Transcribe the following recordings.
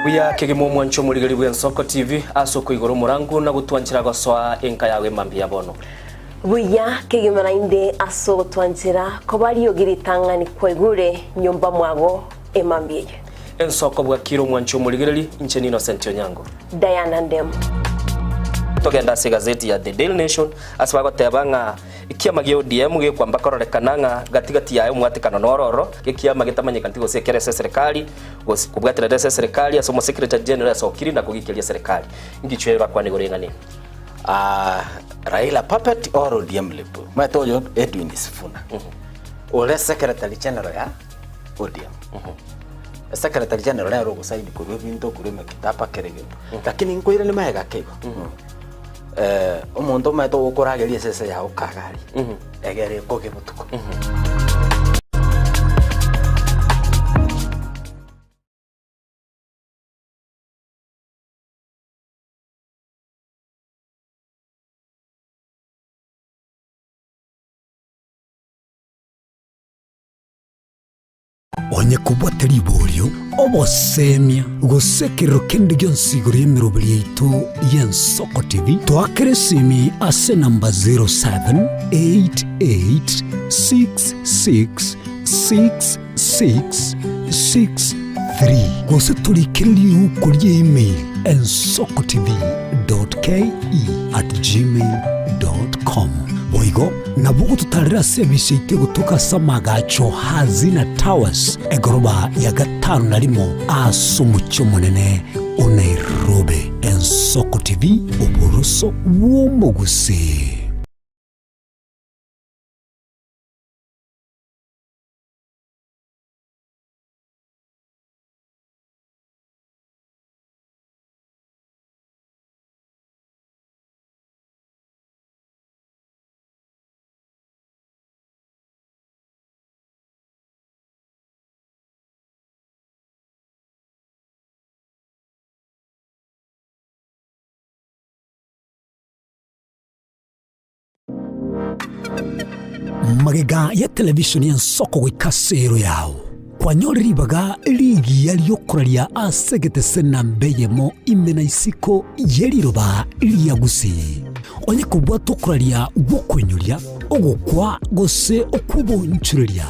Buya kegemo mwancho muligari bwa Ensoko TV asoko igoro murangu na gutwanchira goswa enka yawe mambi yabono. Buya kegemo inde aso gutwanchira ko bari yogiritanga ni kwegure nyumba mwago emambiye. Ensoko Bwakire mwancho muligari incheni Innocent Onyango. Ndemo. Togenda se gazeti ya The Daily Nation asbago tebanga ikiama gyo DM ge kwamba kororekananga gatigati yayo mwatikano nororo ikiama gitamanyika ntigo sekere serikali kubwaterera serikali asomo secretary general asokiri na kugikelia serikali ngichwera kwa negorengani Raila puppet or ODM lepo matoyo Edwin Sifuna ole secretary general ya ODM secretary general ya rogo saidi kurwe binto kureme kitapa kerege lakini nkoira ni mahega kego umuntu mato gukurageria sese ya ukagari egere koge butuko onye kubwateri bolyo obosemia gusekero kende gyonsigoro yemerobili itu y'Ensoko TV twakeresimi ase namba 0788666663 gose tulikiriri ukuri email ensokotv.ke@gmail.com boigo nabugo tutarira service ite gutuka samagacho hazina towers egoroba ya gatanu na limo asumucho munene Nairobi. Ensoko TV uboroso w'omuguse. Magega ya televisioni y'Ensoko gwikasero yawo kwanyoriribaga ligi yaliyokuralia asegete sena mbeyemo imena isiko yeliroba liyagusi onye kubwa tokuralia gukwenyuria ogukwa gose okubonchuria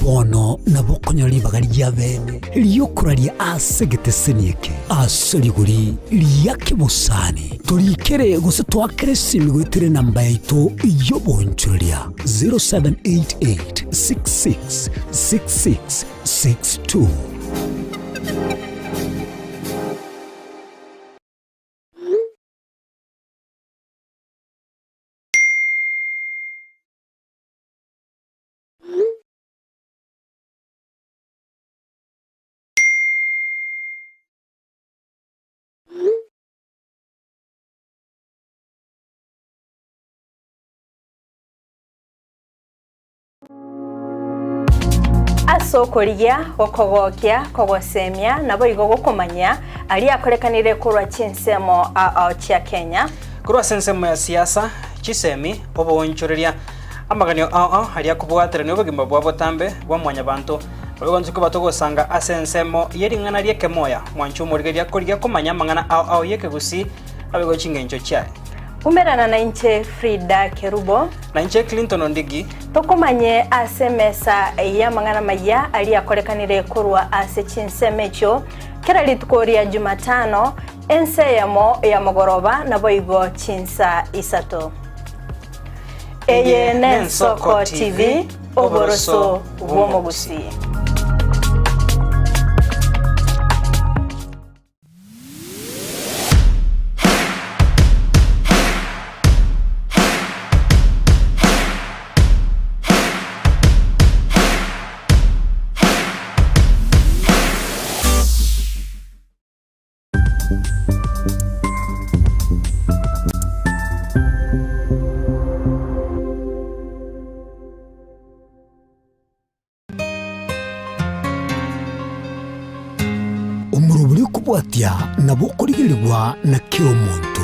bono nabokonyoribaga lyabene liyokuralia asegete senieke aseriguri liyakibusani tulikere gose twakeresimi gwitire namba yaito yobonchuria 0788666662. Asokoria okogokia kogosemia nabo igogo komanya ali akorekanire kurwa chinsemo chia Kenya kurwa sensemo ya siasa chisemi obonchoreria amaganyo ali akubwatira ne bugimba bwa botambe bwa mwanya bantu bagonzi ko batogosanga asensemo yeringana rieke moya mwancho murigeria koria komanya mangana yeke gusi abego chingencho chae umerana na inche Frida Kerubo na inche Clinton Ondigi tokomanye asemesa ya mangana maya ali akorekanire kurwa ase chinsemecho kera litukoria Jumatano enseyamo ya mogoroba nabo igo chinsa isato eye Ensoko TV oboroso bwomogusi. Umuruburi kubwatia nabo kurigirirwa na kiro muntu.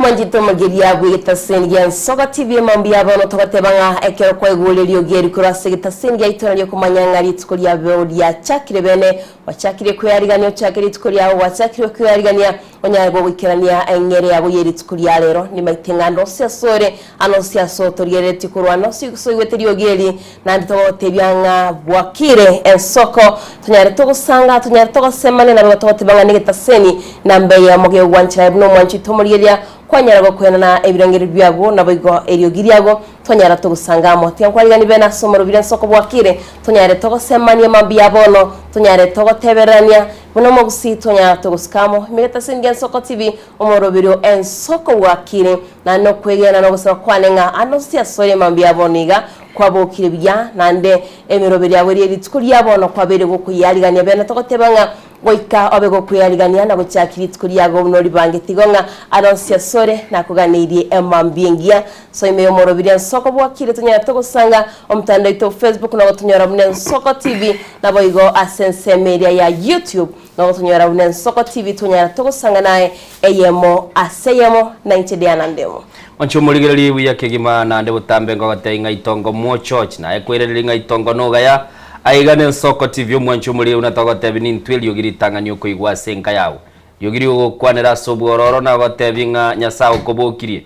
mwanjito magiria bwitasen ya Ensoko TV mambi abono tobatebanga ekero kwa igulelio geri kurase gitasen ya itonyo kumanyanga litskolia bya chakire bene wachakire kuyariganya chakire litskolia wachakire kuyariganya Onyango wikirania engere yabo yeritskolia rero ni maitengando cia sore ano cia sotoriere tikurwana so igweterio geri na nditotebyanga Bwakire Ensoko tunyare tugusanga tunyare tugasemane na rwatotebanga nigitaseni na mbeya muge gwanchira no mwanchito muriyeria kwanyarago kwena ebirangiri byago naboigo eriogiriago tonyara tugusangamo tiankwariga bena somero bire Ensoko Bwakire tonyare tugosemanie mambi yabono tonyare tugoteberania buno mogusi tonyara tuguskamo migetaseni Ensoko TV omorobirio Ensoko Bwakire na no kwegena no gusaba kwanenga ano cia sore mambi yaboniga kwabokire bya nande emirobiri yabori eritskuri yabono kwabere gukuyarigania bena tugotebanga goika obego kuyarigania na guchakira itskuri yago nori bangetigonga anonsia sore na kuganirie emambiengia so imeyo morobiri Ensoko Bwakire tunyara tugusanga omtandao ito Facebook na gutunyara bune Ensoko TV na boigo asense media ya YouTube na gutunyara bune Ensoko TV tunyara tugusanga nae eyemo aseyemo na inchediana Ndemo Oncho muligereri wiya kegima na Ndemo tambe ngogate nga itongo mo church na ekwereri nga itongo nogaya aigane Ensoko TV mwancho muri unatogote bini tweli yogiri tangani uko igwa senka yawo yogiri ukwanera sobororo na gotebinga nyasa ukobokirie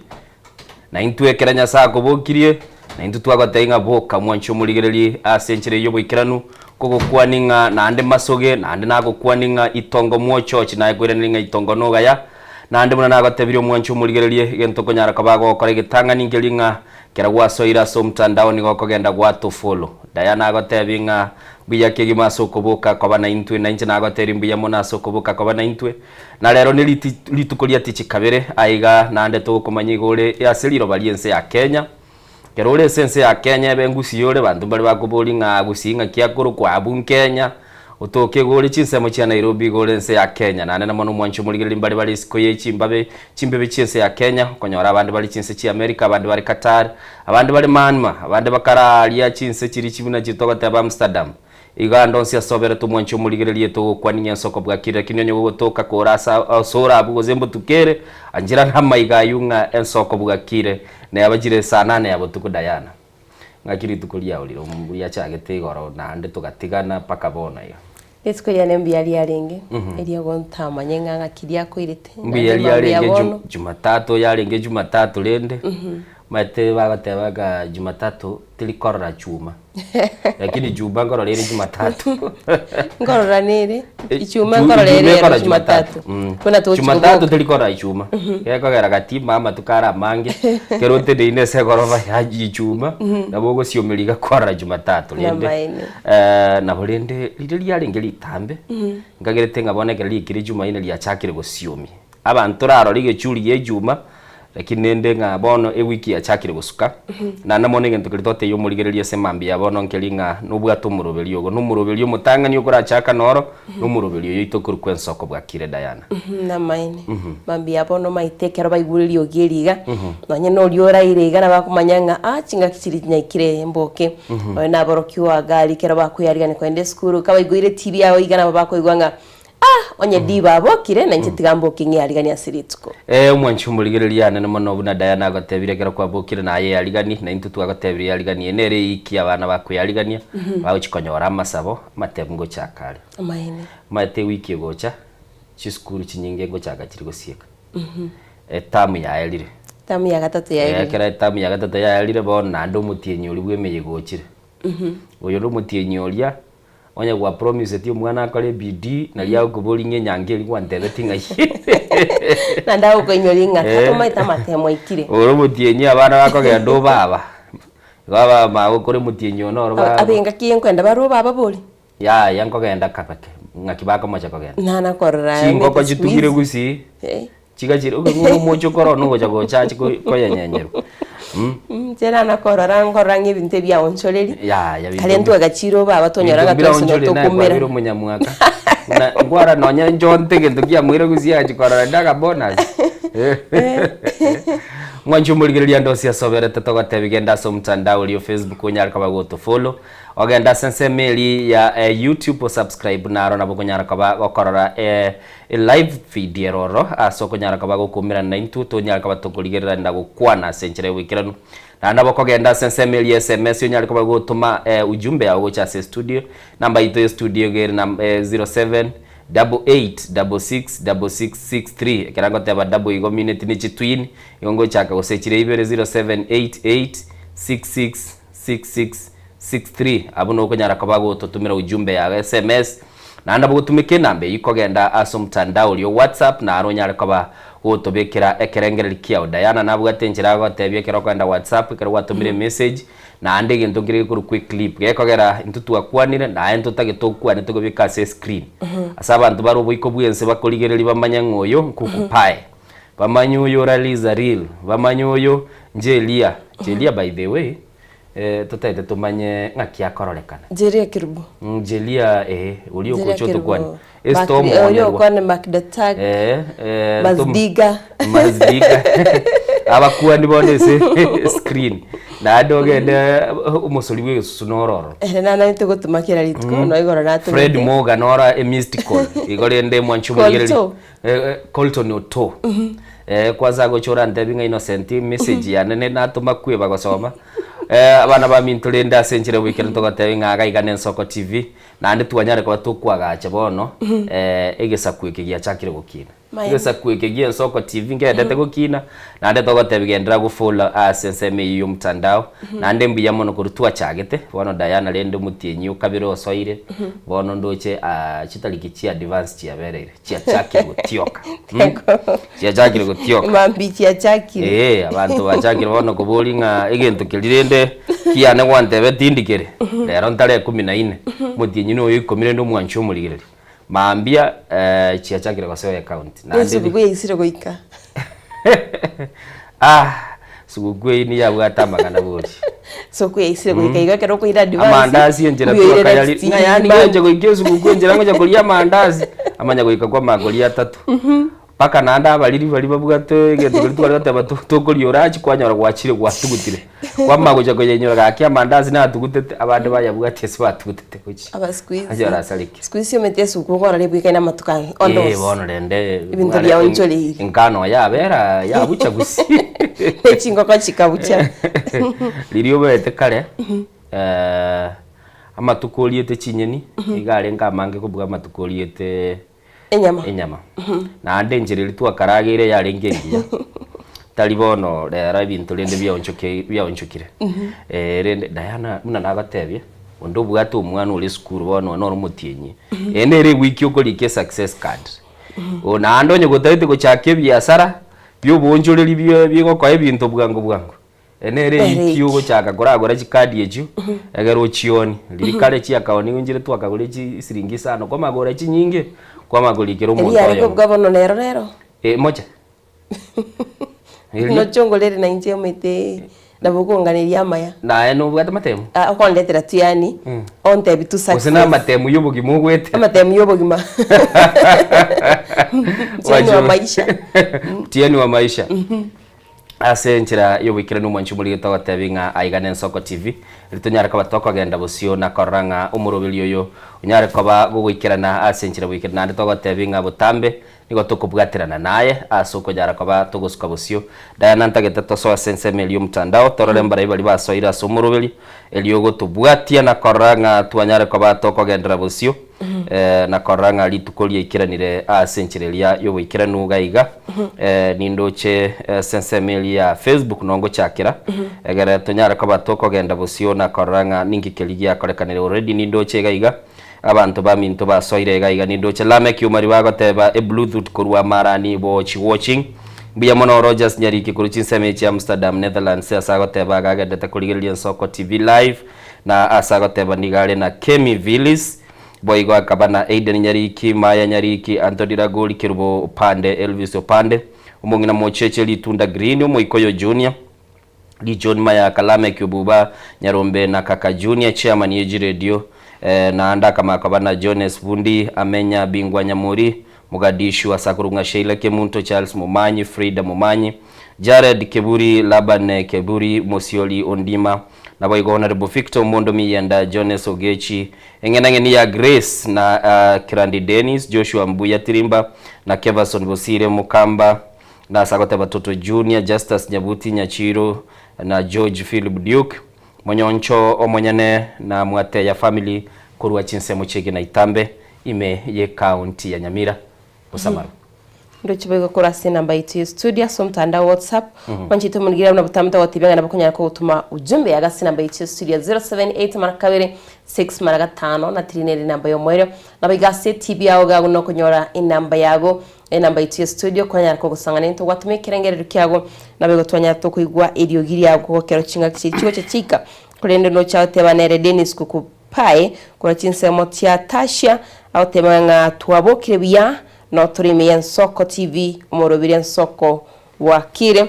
na intwekera nyasa ukobokirie na intu twagote nga boka mwancho muligereri asenchire yobo ikiranu koko kwaninga na ande masoge na ande nago kwaninga itongo mo church na ekwereri nga itongo nogaya na ande muna nagotebirio mwancho muligereri gento konyara kabago kore gitangani ngelinga kera gwasoira so mtandao ni gokogenda gwato follow Diana agotebinga biya kegima sokoboka kwa bana intwe na inche nagoteri mbiya mona sokoboka kwa bana intwe na lero ni litukolia tichi kabere aiga na ande to komanyigore ya seliro baliense ya Kenya kerole sense ya Kenya bengusi yore bantu bali bakobolinga gusinga kiakoro kwa abun Kenya utoke gole chinsemo cha Nairobi gole nse ya Kenya na nena mono mwancho muligeli mbali bali sikoye chimbe chinse ya Kenya konyora abandi bali chinse chi America abandi bali Qatar abandi bali Manma abandi bakara alia chinse chiri chibuna chitoka taba Amsterdam igando nsia sobere to mwancho muligeli yeto kwani Ensoko Bwakire kinyonyo gotoka korasa sora abugo zembo tukere anjira hama igayunga Ensoko Bwakire na abajire sana ne abotuko Diana ngakiri tukulia uliro mbuya chagete goro na ande tugatigana paka bona iyo Let's go ya mbiali ya renge elia gonta manyenga ngakiria ko irete mbiali ya renge Jumatatu ya renge Jumatatu lende mate bagatebaga Jumatatu tilikorra chuma lakini juba ngoro lere Jumatatu ngoro nere ichuma ngoro lere Jumatatu kuna to Jumatatu tilikorra ichuma yako gara gatima ama tukara mange kerote de inese goro yaji ichuma na bogo siomeliga korra Jumatatu lende na bolende lilia rengeli tambe ngagerete ngabone kali kiri juma ine lia chakire go siomi abantu raro lige churi ye juma lakini nende nga bono ewiki ya chakire gusuka na namone ngento kiritote yo muligereria semambi ya bono nkelinga nubwato muroberio go numuroberio mutangani ukora chaka noro numuroberio yitokuru Ensoko Bwakire Diana na maine mambi ya bono maitekero baigulirio geriga nanye no liora irega na bakumanyanga chinga kichiri nyakire mboke na borokyo agari kero bakuyarigane kwende skuru kabaiguire TV yawo igana bakoigwanga onye diba Bwakire na nchitigambo kingi aligani asiritsko mwancho muligereria nene mono buna Diana agotebire kero kwa Bwakire na ye aligani na intu agotebire aligani enere iki abana bakuyaligania bawchikonyora amasabo matebungo chakale amaine mate wiki gocha chiskuru chinyinge gochaga chiri gosieka tamu ya elire tamu ya gatatu ya elire kera tamu ya gatatu ya elire bona ndo mutienyo libwemeye gochire oyo ndo mutienyolia onya gwa promise ti mwana akole BD na liao kubolinge nyangeli kwa ntebetinga na ndawo kwenyolinga tato maita matemo ikire oro mutienyi abana bakogera ndo baba mago kore mutienyo no baba abenga kiyenkwenda baro baba boli ya yankogenda kapake ngakibaka macha kogenda nana korra chingo ko jitugire gusi chigachiro ngo mocho koro no gocha gocha ko yanyenyero Jera na korora ngorange ibinte bya oncholeri ya talentu agachiro baba tonyoranga twese no tokumera biro munyamwaka na ngwara nonya njonte ngento kia mwire gusia chikorora ndaga bonus mwancho muligereria ndo cia sobere tatogatebigenda so mtandao lio Facebook unyarika bagoto follow ogenda sense mail ya YouTube subscribe naro na bokonyara kaba gokorora live video roro aso konyara kaba gokumira na intu to nyara kaba tokoligerera nda gukwana senchere wikiranu na ndabo kogenda sense mail SMS nyara kaba gotuma ujumbe ya gocha studio namba ito studio gere na 07 88666663 kerango teba double igo minute ni chitwin yongo chaka gosechire ibere 0788666663 abuno konyara kabago totumira ujumbe ya SMS na ndabo gutumike nambe ikogenda aso mtandao lyo WhatsApp na aronyara kaba gutobekera ekerengere kiao Diana nabwo atenjira gotebye kero kwenda WhatsApp kero watumire message na ande gintu ngire kuru quick clip gekogera intutu akwanire na ento tagitokwa netugobika screen asa abantu baro boiko bwense bakoligereri bamanyangoyo nkukupae bamanyoyo raliza real bamanyoyo Jelia by the way tutaite tumanye ngaki akororekana Jelia kirubu Jelia ulio kuchoto kwani estom ulio kwani makdatag mazdiga abakuwa ndibonese screen na adogende umusuri we sunororo na nito gutumakira ritko no igora natu Fred Morgan ora a mystical igore ndemo nchumugereri Colton Oto kwaza gochora ndebinga innocent message ya nene natuma kwe bagosoma abana ba mintulenda senchere weekend togatebinga agaiga Ensoko TV na ndi twanyare kwa tukwagacha bono egesakwe ya chakire gukina egesakwe ya Ensoko TV ngedete gukina na ndi togatebigendera gufollow sense yo mtandao na ndi mbiya mono kurutua chagete bono Diana lende mutienyi ukabiro osoire bono ndoche chitaliki chi advance chi aberere chi chakire gutioka chi chakire gutioka mambi chi chakire abantu bachakire bono kubulinga egento kilirende kiane gwantebe tindikere lero ntare 14 mutienyi no yikomire ndo mwancho muligere maambia chia chakire kwa sewa account na ndi bwe isire goika sugugwe ni yabwata magana buri so kwe isire goika igakero ko ira device amandazi njera kwa kayali ngayani nje goike sugugwe njera ngoja kulia mandazi amanya goika kwa magoli 3 paka nanda abaliri bali babugate gete twari bataba tokoli orachi kwanyora gwachire gwatugutire kwamagoja goyenyora gaki amandazi na tugutete abandi bayabugate se batugutete kuki aba squeeze ajora saliki squeeze yometese ukugora lebwika ina matukan ondos bono rende ibintu bya oncholi ingano yabera yabucha gusi echingo kwa chikabucha liriyo bete kale amatukoliete chinyeni igare ngamange kubuga amatukoliete enyama na ande njire litwa karagire yarengeria talibono rera bintu rende byonchukire rende Diana muna nagatebye ondo bwatu umwana uri school bono no mutienyi ene re wiki ukolike success card ona ando nyogotaite ko chake biasara byo bonjoreri byo kwa ebintu bwango ene re wiki ugo chaka koragora chikadi echo egero chioni lirikale chi akaoni unjire twakagore chi siringi sana kwa magora chi nyinge kwa magolikero muntu ayo yari gabano nero moja no chongolere na inje mete na bukunganiria maya na eno bwata matemu okondetera tuyani onte bitu success osena matemu yobogi mugwete matemu yobogi ma tieni wa maisha asenchira yobikira n'umwanchi muri gitawa tabinga aigana Ensoko TV ritonyara kaba tokagenda busio na koranga umurobili yoyo unyare kaba gugwikirana asenchira bwikira nandi togatabinga butambe nigo tukubwatirana naye asoko jara kaba togosuka busio Diana ntageta toso sense melio mtandao torore mbara bali basoira somurobili eliogo tubwatia na koranga twanyare kaba tokagendera busio na koranga litukolie ikiranire asenchirelia yobikira nugaiga nindoche sense melia Facebook nongo chakira egere tonyara kaba tokagenda busio na koranga ningikeligia korekanire already nindoche gaiga abantu baminto basoire gaiga nindoche lame kiumari bagoteba bluetooth kurwa marani watching biya mono Rogers nyariki kuruchin semechi Amsterdam Netherlands asagoteba gagedete kuligelia Ensoko TV live na asagoteba nigale na Kemi Villis boigo akabana Aiden nyariki Maya nyariki Anthony Ragoli kirubo pande Elvis Opande umongina mocheche litunda green umuikoyo junior Li John Maya Kalame Kububa Nyarombe na Kaka Junior chairman yeji radio na anda kama akabana Jones Bundi Amenya Bingwa Nyamuri Mogadishu Asakurunga Sheila Kemunto Charles Mumanyi Frida Mumanyi Jared Keburi Laban Keburi Mosioli Ondima nabo igo honorable Victor Mondo Miyenda, Jones Ogechi, engenangeni ya Grace na Kirandi Dennis, Joshua Mbuya Tirimba na Kevason Bosire Mukamba na Sagote Batoto Junior, Justus Nyabuti Nyachiro na George Philip Duke, Monyoncho Omonyane na Mwate ya family kurwa chinse muchege na Itambe ime ye county ya Nyamira Usamara. Ndo chibego kurasi namba itu studio so mtandao WhatsApp wanchito munigira na butamta watibanga na bakonya ko utuma ujumbe ya gasi namba itu studio 078 marakabiri 6 maraga 5 na trineri namba yo mwero na bigase TV yawo ga no kunyora inamba yago namba itu studio konya ko gusangana into watume kirengere kyago na bego twanya to kuigwa erio giri yago ko kero chinga kichigo chika kurende no chaute banere Dennis kuku pai kwa chinsemo tia Tasha au temanga tuabokire bia no turime Ensoko TV umurobiri Ensoko Bwakire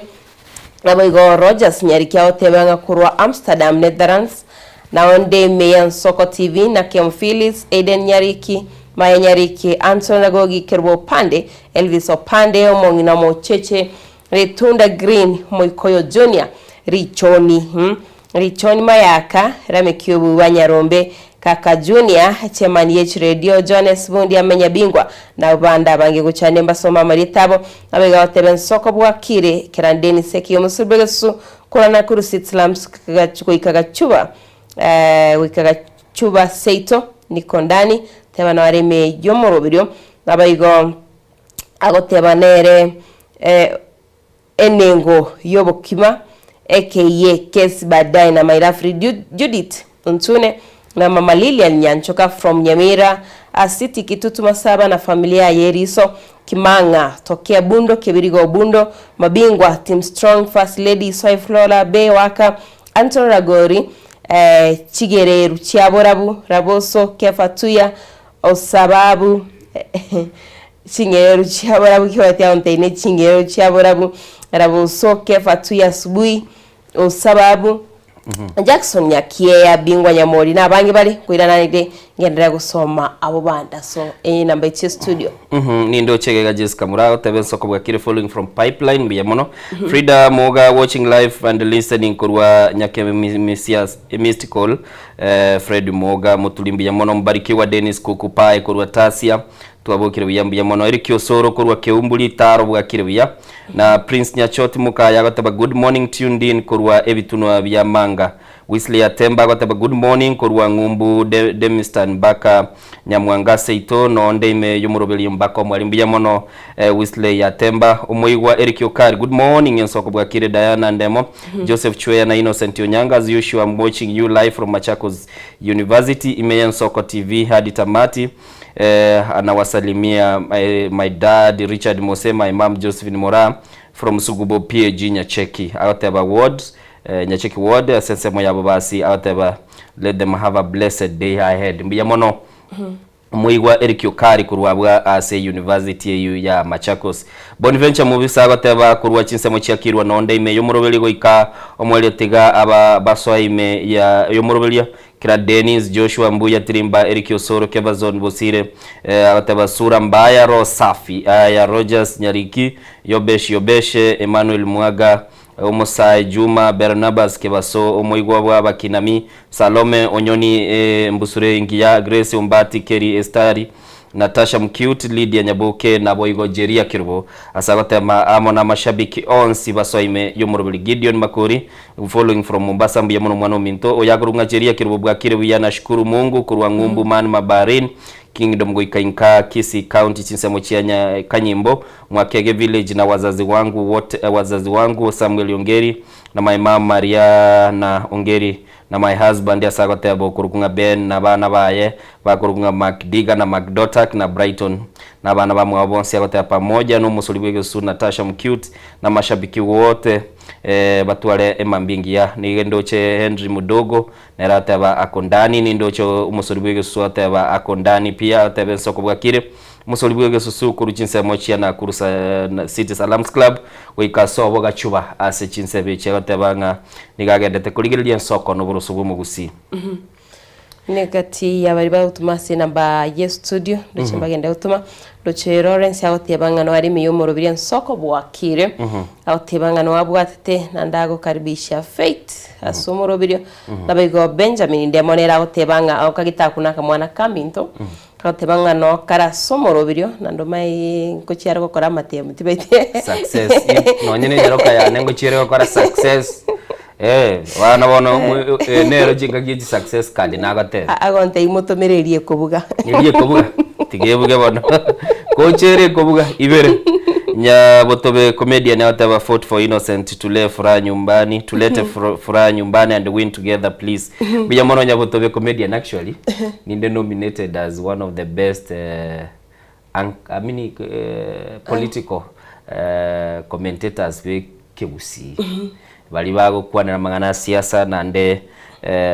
nabo igo Rogers nyariki au temanga kurwa Amsterdam Netherlands na onde me Ensoko TV na Kem Phyllis Eden nyariki Maya nyariki Anton Nagogi Kerbo Pande Elvis Opande omongina mocheche Retunda Green Moikoyo Junior Richoni Mayaka Ramekyobu Wanyarombe Kaka Junior Chemani H Radio Jones Bundi amenya bingwa na banda bange gucane mbasoma maritabo abega watebe Ensoko Bwakire Kirandeni Seki umusubegesu kurana kuru Slams kagachuba wikagachuba Seito Nikondani teba na wareme yomorobiryo abayigo agotebanere enengo yobokima aka Case Badai na Mairafri Judith Untune na Mama Lilian Nyanchoka from Nyamira City Kitutu Masaba na familia Yeriso Kimanga tokea Bundo Kibirigo Bundo mabingwa Team Strong First Lady Soy Flora Be Waka Anton Ragori Chigere Ruchiaborabu Raboso Kefatuya Osababu Chingere Ruchiaborabu kiwatia ontene Chingere Ruchiaborabu Raboso Kefatuya Subui Osababu Jackson Nyakiea bingwa Nyamori na bangi bali kuirananide ngendera gusoma abo banda so namba itu studio ni ndo chegega Jessica Murao tebe Ensoko Bwakire following from pipeline biyamono Frida Moga watching live and listening kurwa Nyake Messias mystical Fred Moga mutulimbi yamono mbarikiwa Dennis Kukupae kurwa Tasia tuabokire biyambi yamono Eric Osoro kurwa Keumbuli Taro Bwakire biya na Prince Nyachoti Mukaya gataba good morning tuned in kurwa ebituno byamanga Wesley Atemba gataba good morning kurwa Ngumbu Demistan Baka Nyamwanga Seito no ndeme yomurobeli mbako mwalimbi yamono Wesley Atemba umuigwa Eric Okari good morning Ensoko Bwakire Diana Ndemo Joseph Chweya na Innocent Onyango as usual I'm watching you live from Machakos University Ensoko TV hadi tamati anawasalimia my dad Richard Mose, my mom Josephine Mora from Sugubo PAG Nyacheki outeba ward Nyacheki ward asense moya babasi outeba let them have a blessed day ahead mbiyamono muigwa Eric Okari kurwabwa ase university ya Machakos Bonaventure mubisa bateba kurwa chinsemo cyakirwa nonde ime yomurobeli goika omwele tega aba baswaime ya yomurobeli Kira Dennis Joshua Mbuya Tirimba Eric Osoro Kevazon Bosire bateba Sura Mbaya Rosafi ya Rogers Nyariki Yobeshe Emmanuel Mwaga Omosai Juma Barnabas Kebaso omoigwa bwa bakinami Salome Onyoni Mbusure Ngiya Grace Umbati Keri Estari Natasha Mcute Lydia Nyaboke na boigo Jeria Kirbo asabate amona mashabiki onsi basoime yomurubili Gideon Makuri following from Mombasa mbiyamono mwana minto oyagurunga Jeria Kirbo Bwakire biyana shukuru Mungu kurwa Ngumbu man Mabarin Kingdom Goikainka Kisi County chinsemo chianya Kanyimbo Mwakege village na wazazi wangu Samuel Ongeri na my mom Maria na Ongeri na my husband yasagote abo kurukunga Ben na bana baye bakurukunga Macdiga na Macdotak na Brighton na bana bamwe abonsi yagote pamoja no musulibwege su Natasha Mcute na mashabiki wote batwale emambingia ni ndoche Henry Mudogo na rataba akondani ni ndoche umusulibwege su ataba akondani pia tebe Ensoko Bwakire musolibwege susu kuru chinse mochia na kurusa City Salams Club wikaso boga chuba ase chinse beche batebanga nigagende te kuligilia Ensoko no burusu bumugusi negati ya bari bautuma se namba ye studio ndoche bagenda utuma ndoche Lawrence aotebanga no ari miyomo rubiri Ensoko Bwakire aotebanga no abwatete nandago karibisha Faith asumo rubiri nabigo Benjamin Ndemo nera aotebanga akagita kunaka mwana kaminto aotebanga no kara somo rubiri nando mai kochiara gukora matemo tibete success no nyene jaroka ya nengo chire gukora success wana bono nero jinga giji success card nagate agonte imotomererie kubuga nirie kubuga tigebuge bono kochere kubuga ibere nya botobe comedian whatever fought for innocent tule furaha nyumbani tulete furaha nyumbani and win together please biya mono nya botobe comedian actually ninde nominated as one of the best political commentators we kebusi bali bago kwanira magana siasa nande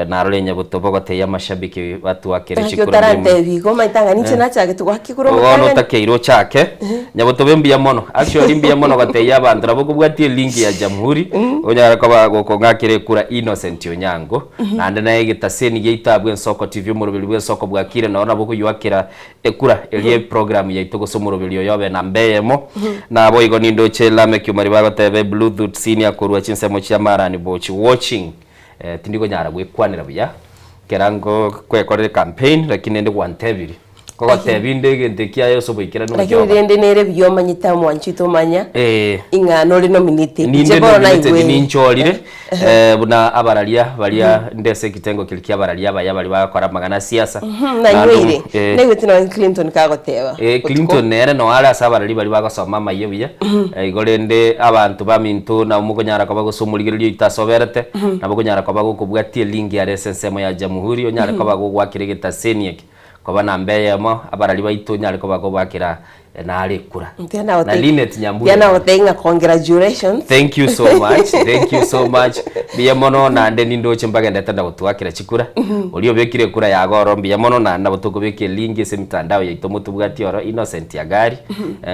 narole nyabutobo goteya mashabiki watu wakere chikuru tarante bigo maitanga niche nacha getugwakiguro ono takeiro chake nyabutobe mbia mono actually mbia mono goteya abantu rabo bwati link ya jamhuri onyara ko bago ko ngakire kura innocent Onyango nande naye gitaseni geitabwe Ensoko TV murubiri bwe Ensoko Bwakire naona boko yuakira ekura elie program ya itogo somurubiri yobe na mbeyemo na boigo nindo chelame kyumari bago tebe bluetooth senior kurwa chinsemo cha marani bochi watching tindiko nyara gwekwanira buya kerango kwekorera campaign lakini ndi wantebiri ko tebinde gendekia yoso boikira no lakini rende nere byoma nyita mwanchito manya inga no nominate njebora na igwe ninchorire buna abaralia balia ndese kitengo kilikia abaralia baya bali bakora magana siasa na nyire negwe tino Clinton kagoteba Clinton nere no ala sabarali bali bakasoma maye buya igorende abantu bamintu na umugonyara ko bagusumuligirio itasoberete na bagonyara ko bagukubwatie link ya resensemo ya jamhuri onyara ko bagugwakirigita seniek koba nambeyemo abarali baitu nyari ko bagobakira na arekura na Linet Nyambura yana otenga congratulations thank you so much biya mono na ndeni ndo chimbaga ndetanda gutwakira chikura ulio bekire kura ya goro biya mono na ndabutoko beke link se mitandao ya itomutu bwati oro innocent ya gari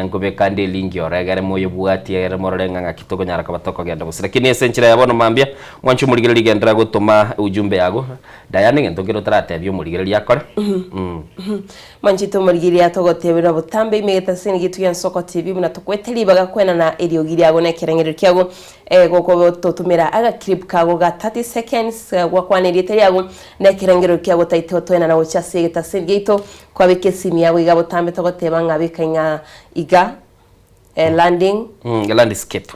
ngobe kandi link oro gare moyo bwati ya mororenga ngakitoko nyara ko batoko genda busira kini esenchira ya bono mambia mwanchu muligiriri gendra gutuma ujumbe yago dayane ngentogero tarate byo muligiriri yakora manchito muligiriri atogotebera butambe taseni gitu ya Ensoko TV muna tukweteli baga kwena na eriogiri yago na kerengero kyago goko totumira aga clip kago ga 30 seconds gwakwaniri teli yago na kerengero kyago taito toena na ochase taseni gitu kwa beke simi yago igabo tambe togoteba ngabika iga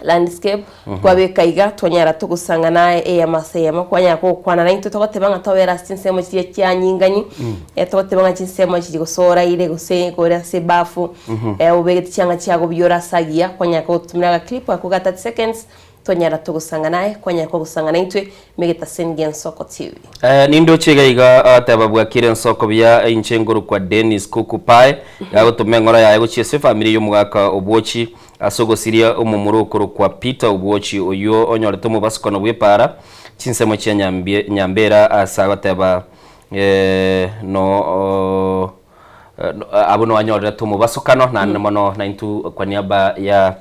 landscape kwa beka iga twanyara tugusanga naye yamasema kwanya ko kwana na into togoteba ngatobera sinsemo kiye cyanyinganyi togoteba ngakinsemo kigosora ile gose gore se bafu ubegeti cyanga cyago byora sagia kwanya ko tumira clip ako 30 seconds twanyara tugusanga naye kwanya ko gusanga naitwe megeta sengi Ensoko TV nindo chega iga ataba Bwakire Ensoko bya inchenguru kwa Dennis Kukupai yago tumengora yago chiese family yo mwaka obwochi asogosiria umumurukuru kwa Peter obwochi oyo onyorete mu basukono bwepara chinsemo cha nyambera asagataba abono wanyorete mu basukano na mono na intu kwa niaba ya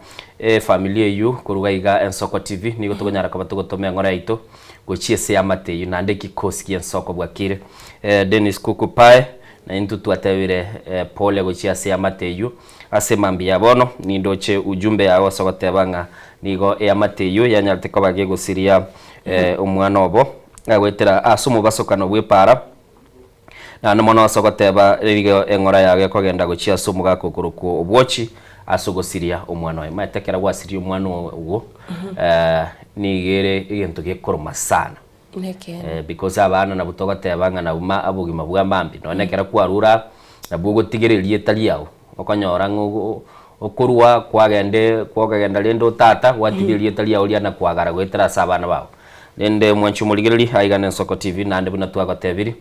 familia yu kuruga iga Ensoko TV nigo tugonyara kwa tugotomea ngora ito gochiese amate yu nande kikosi Ensoko Bwakire Dennis Kukupai na intu tuatewire pole gochiese amate yu asemambia bono nindoche ujumbe yawo sogotebanga nigo amate yu yanyarte ko bage gosiria umwana obo agwetera asumu basokano bwepara na nomono sogoteba rigo engora yage kogenda gochia sumu gakukuruku obwochi asogosiria umwana we matekera gwasiria umwana uwo nigere igento gekoroma sana because abana na butoga tebanga na uma abugima bwa mambi nonekera kwarura na bugo tigererie tali yawo okonyora ngo okurwa kwagenda lendo tata watigererie tali yawo liana kwagara gwetera sabana bawo nende mwanchu muligereri aigana Ensoko TV nande buna twagotebiri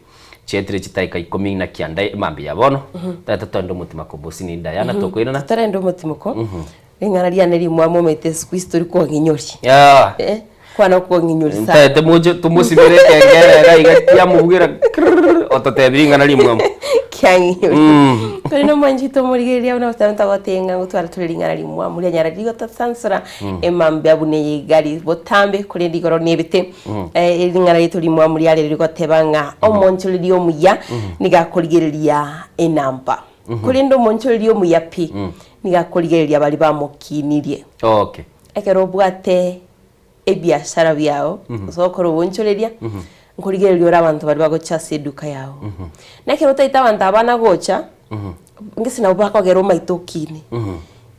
chetire chitaika ikomi na kianda mambi yabono tata tondo mutima ko bosini ndayana tokoina na tarendo mutima ko ngana liana ri mwamo mete squistori ko nginyori kwana ko nginyori sa tete moje tumusibere kengere ga igatia mubugira ototebiri ngana ri mwamo kyangi kuri no mwanjito murigeria una utanta gotenga gutwara turiringana rimwa muri anyara rigo tasansura emambe abune yigari botambe kuri ndigoro nebite iringana yitu rimwa muri ale rigo tebanga omoncho lyo muya nigakurigeria enamba kuri ndo moncho lyo muya pi nigakurigeria bali bamukinirie okay ekero bwate ebiashara byao sokoro bonchoreria nkurigererio abantu bari bagochasa eduka yao nakero taita abantu abana gocha ngisi na ubaka gero maitokini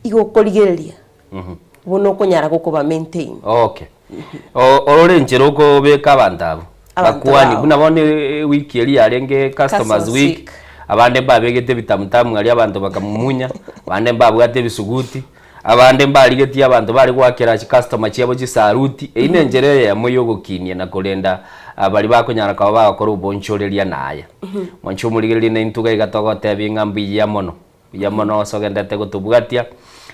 igo kurigereria bono konyara gokuba maintain okay orore njero ko beka abantu bakwani buna bone wiki eri arenge customers week abande babegete bitamutamu ali abantu bakamumunya abande babwate bisuguti abande mbaligeti abantu bari gwakera customer cyabo gisaruti ine njere ya moyo gukinie na kurenda bari bakonyara kwa bakora ubonchoreria naya moncho muligeri ne ntuga igatogote bingambi ya mono sogendete gutubwatia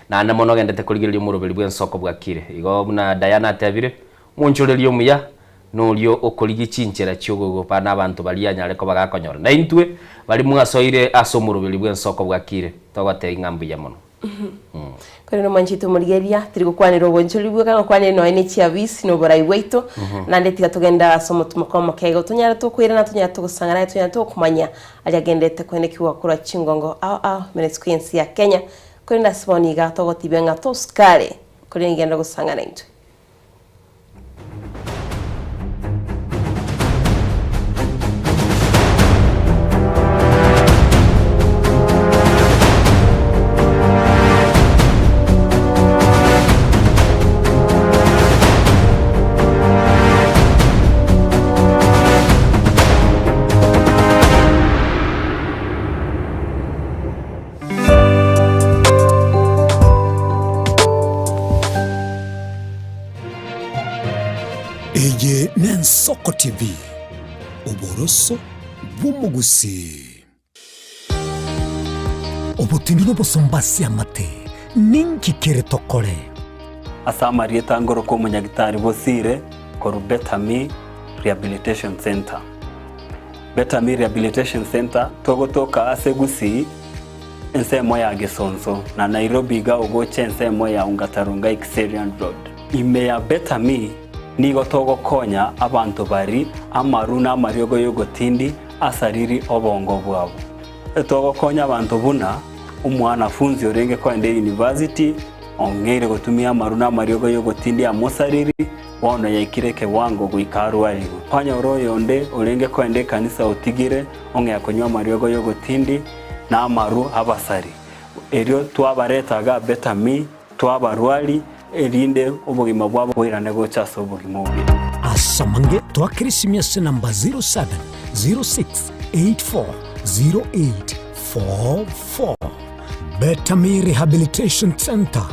na na mono gendete kuligeria murubiri bw'Ensoko Bwakire igo buna Diana tabire monchoreria muya nolio okorigi chinchera cyogogo pana abantu bali anyare ko bagakonyora na intwe bali mwasoire asomurubiri bw'Ensoko Bwakire togote ingambi ya mono kore no manchito murigeria tiri gukwanira obonchori bweka gukwanira no ene chiavisi no borai weito nande tiga tugenda somo tumakoma kego tunyara tukwira na tunyara tugusangana tunyara tukumanya ali agendete kwene kiwakura chingongo minutes queensi ya Kenya kore ndasiboniga togotibenga toskare kore ngenda gusangana into Ensoko TV uboroso bw'umugusi obutindiro bosombasi amate ninki kere tokore asamari etangoro ko munyagitari bosire koru Betami Rehabilitation Center. Betami Rehabilitation Center togotoka asegusi ensemo ya Gesonso na Nairobi ga ogoche ensemo ya Ungatarunga Xerian Road. Ime ya Betami nigo togo konya abantu bari amaruna amaryogo yogotindi asariri obongo bwabo togo konya abantu buna umwana funzi orenge ko ende university ongere gotumia amaruna amaryogo yogotindi amosariri wono yaikireke wango guikaru aligo konya oroyo onde orenge ko ende kanisa otigire onge akonywa amaryogo yogotindi na amaru abasari eryo twabaretaga Betami twabarwali erinde obugima bwabo bwirane gochasa obugima obi asamange twakirisimya se namba 0706840844 Betami Rehabilitation Center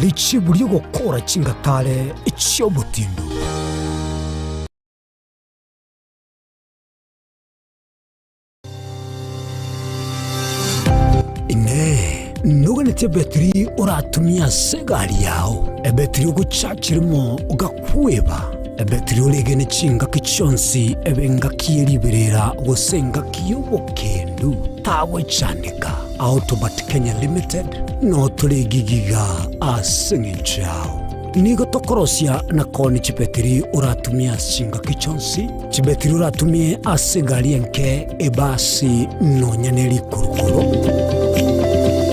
lichi buryo gukora chingatale icyobutindo nuganete betri uratumia segari yao ebetri ugucakirimo ugakweba ebetri ulegene chinga kichonsi ebenga kieliberera gosenga kiyobokendo tawe chanika Autobat Kenya Limited no tulegigiga asengenchao nigo tokorosia na koni chibetri uratumia chinga kichonsi chibetri uratumie asegari enke ebasi no nyaneli kurukuro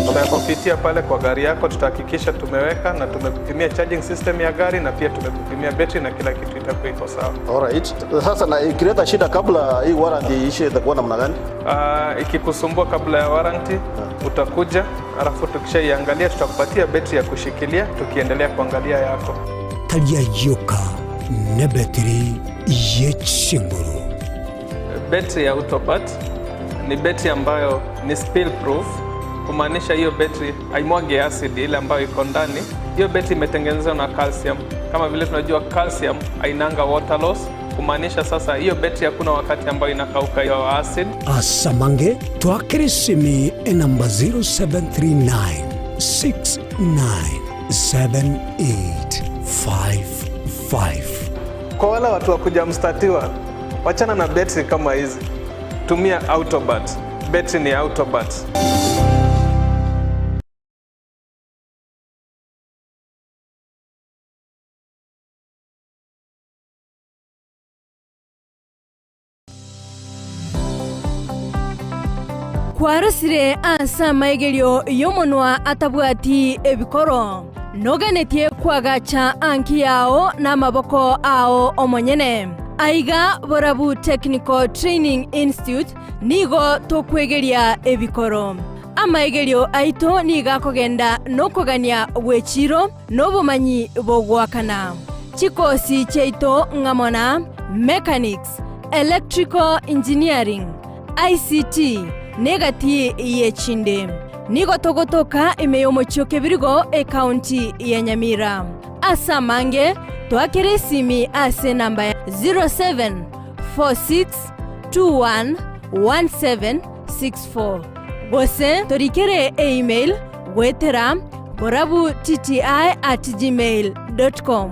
Tunapopitia pale kwa gari yako tutahakikisha tumeweka na tumekupimia charging system ya gari na pia tumekupimia battery na kila kitu itakuwa iko sawa. Alright. Sasa na ikileta shida kabla hii warranty ishe itakuwa namna gani? Ikikusumbua kabla ya warranty utakuja, alafu tukishaiangalia tutakupatia battery ya kushikilia tukiendelea kuangalia yako. Talia yoka na battery yechinguru. Battery ya Autobat ni battery ambayo ni spill proof. Kumaanisha hiyo battery haimwagi acid ile ambayo iko ndani. Hiyo battery imetengenezwa na calcium. Kama vile tunajua calcium hainanga water loss. Kumaanisha sasa hiyo battery hakuna wakati ambayo inakauka hiyo acid. Asamange twakirisimi namba 0739697855. Kwa wale watu wa kujamstatiwa, wachana na battery kama hizi. Tumia Autobat. betri ni Autobat. Kwarasire asa maigelio yomonwa atabwati ebikoro nogenetie kwagacha anki yao na maboko ao omonyene aiga borabu Technical Training Institute nigo tokwegeria ebikoro amaigelio aito niga kogenda nokogania wechiro nobumanyi bogwakana chikosi cheito ngamona mechanics, electrical engineering, ICT negati yechinde nigo togotoka imeyomochoke birigo e county ya Nyamira asamange twakere simi ase namba 0746211764 gose torikere email gwetera borabu@gmail.com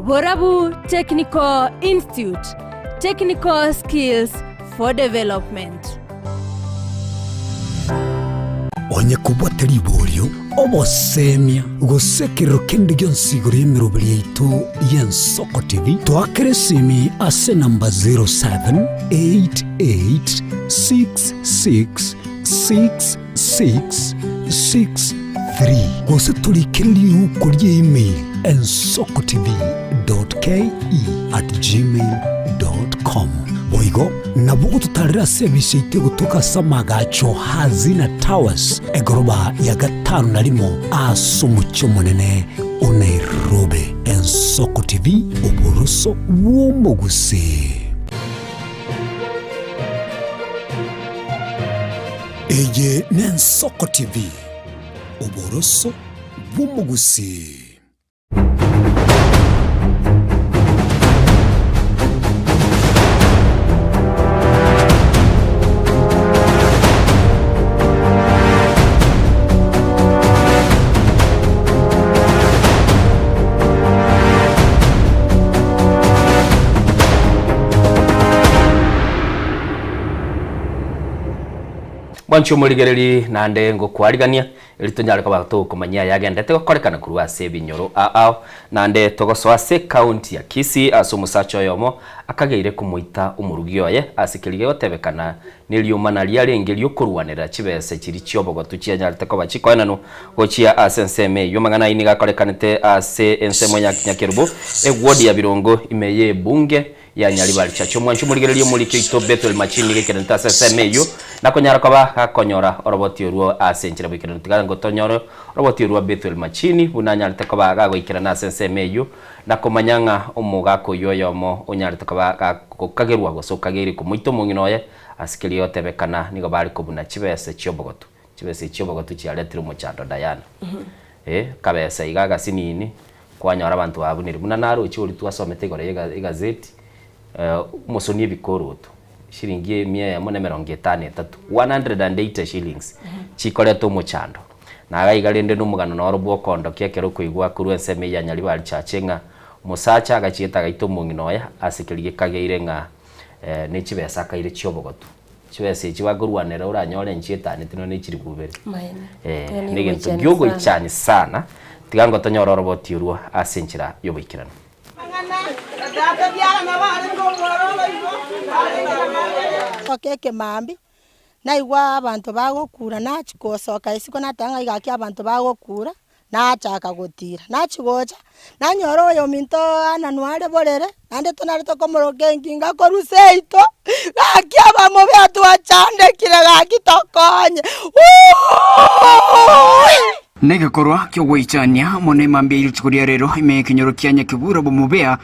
Borabu Technical Institute, technical skills for development. onye kubwatari iborio obosemia gusekero kende gyonsigoro y'emirobiri yaitu y'Ensoko TV twakere simi ase namba 0788666663 gose turikiriri uko email ensokotv.ke@gmail.com boigo nabugo tutarira service ite gutuka samagacho hazina towers egoroba ya gatanu na limo asumucho munene Nairobi. Ensoko TV uboroso w'umuguse. Eye n'Ensoko TV uboroso w'umuguse. Mwancho muligereri nande ngo kwarigania elitonyala kwa bato kumanya yagendete gukorekana kuruwa sebi nyoro ao nande togosoa se county ya Kisii asumusacho yomo akageire kumuita umurugioye asikirige otebekana niliumana liarengi lyokuruwanira chibese kiri cyobogo tuchianyalite ko bachikoenano gochia asenseme yomangana ini gakorekanete ase ensemo nyakerubo egwodi ya birongo imeye bunge ya nyalibali chacho mwancho muligereri mulike ito Bethel machini gekerenta asenseme yo nakonyara kwa akonyora oroboti oruo asenchira bwikirana tigana ngotonyoro oroboti oruo Bethel machini bunanyalite ko baga goikirana asenseme yo nakomanyanga omugako yoyomo onyalite ko baga kokagerwa gosokageri kumuito munginoye asikiri yotebekana nigo bari kubuna chibese cyobogoto chialetiro muchando Diana kabese igaga sinini kwanyora abantu babuniri buna naro ichuri twasomete gore igazeti musoni bikoroto shilingi 153 180 shillings chikoleto muchando naga igalende numugano noro bwokondo kiekero kuigwa kuru enseme ya nyali bali chachenga musacha agachieta gaito munginoya asikirige kageire nga nechibesa kaire cyobogoto chibese chibagurwanera uranyore nchieta nitino nechiri kubere nigentu gyogo ichani sana tigango tonyoro roboti urwa asenchira yobikirana okeke mambi naigwa abantu bagokura nachikosoka isiko natanga igaki abantu bagokura nachaka gutira nachigocha nanyoro oyo minto ananware borere ande tonare tokomorogengi ngakoruseito gaki abamo beatu achandekire gaki tokonye Negakorwa kyo gwichania mone mambia ilitukuria rero imekinyoro kyanya kibura bomubea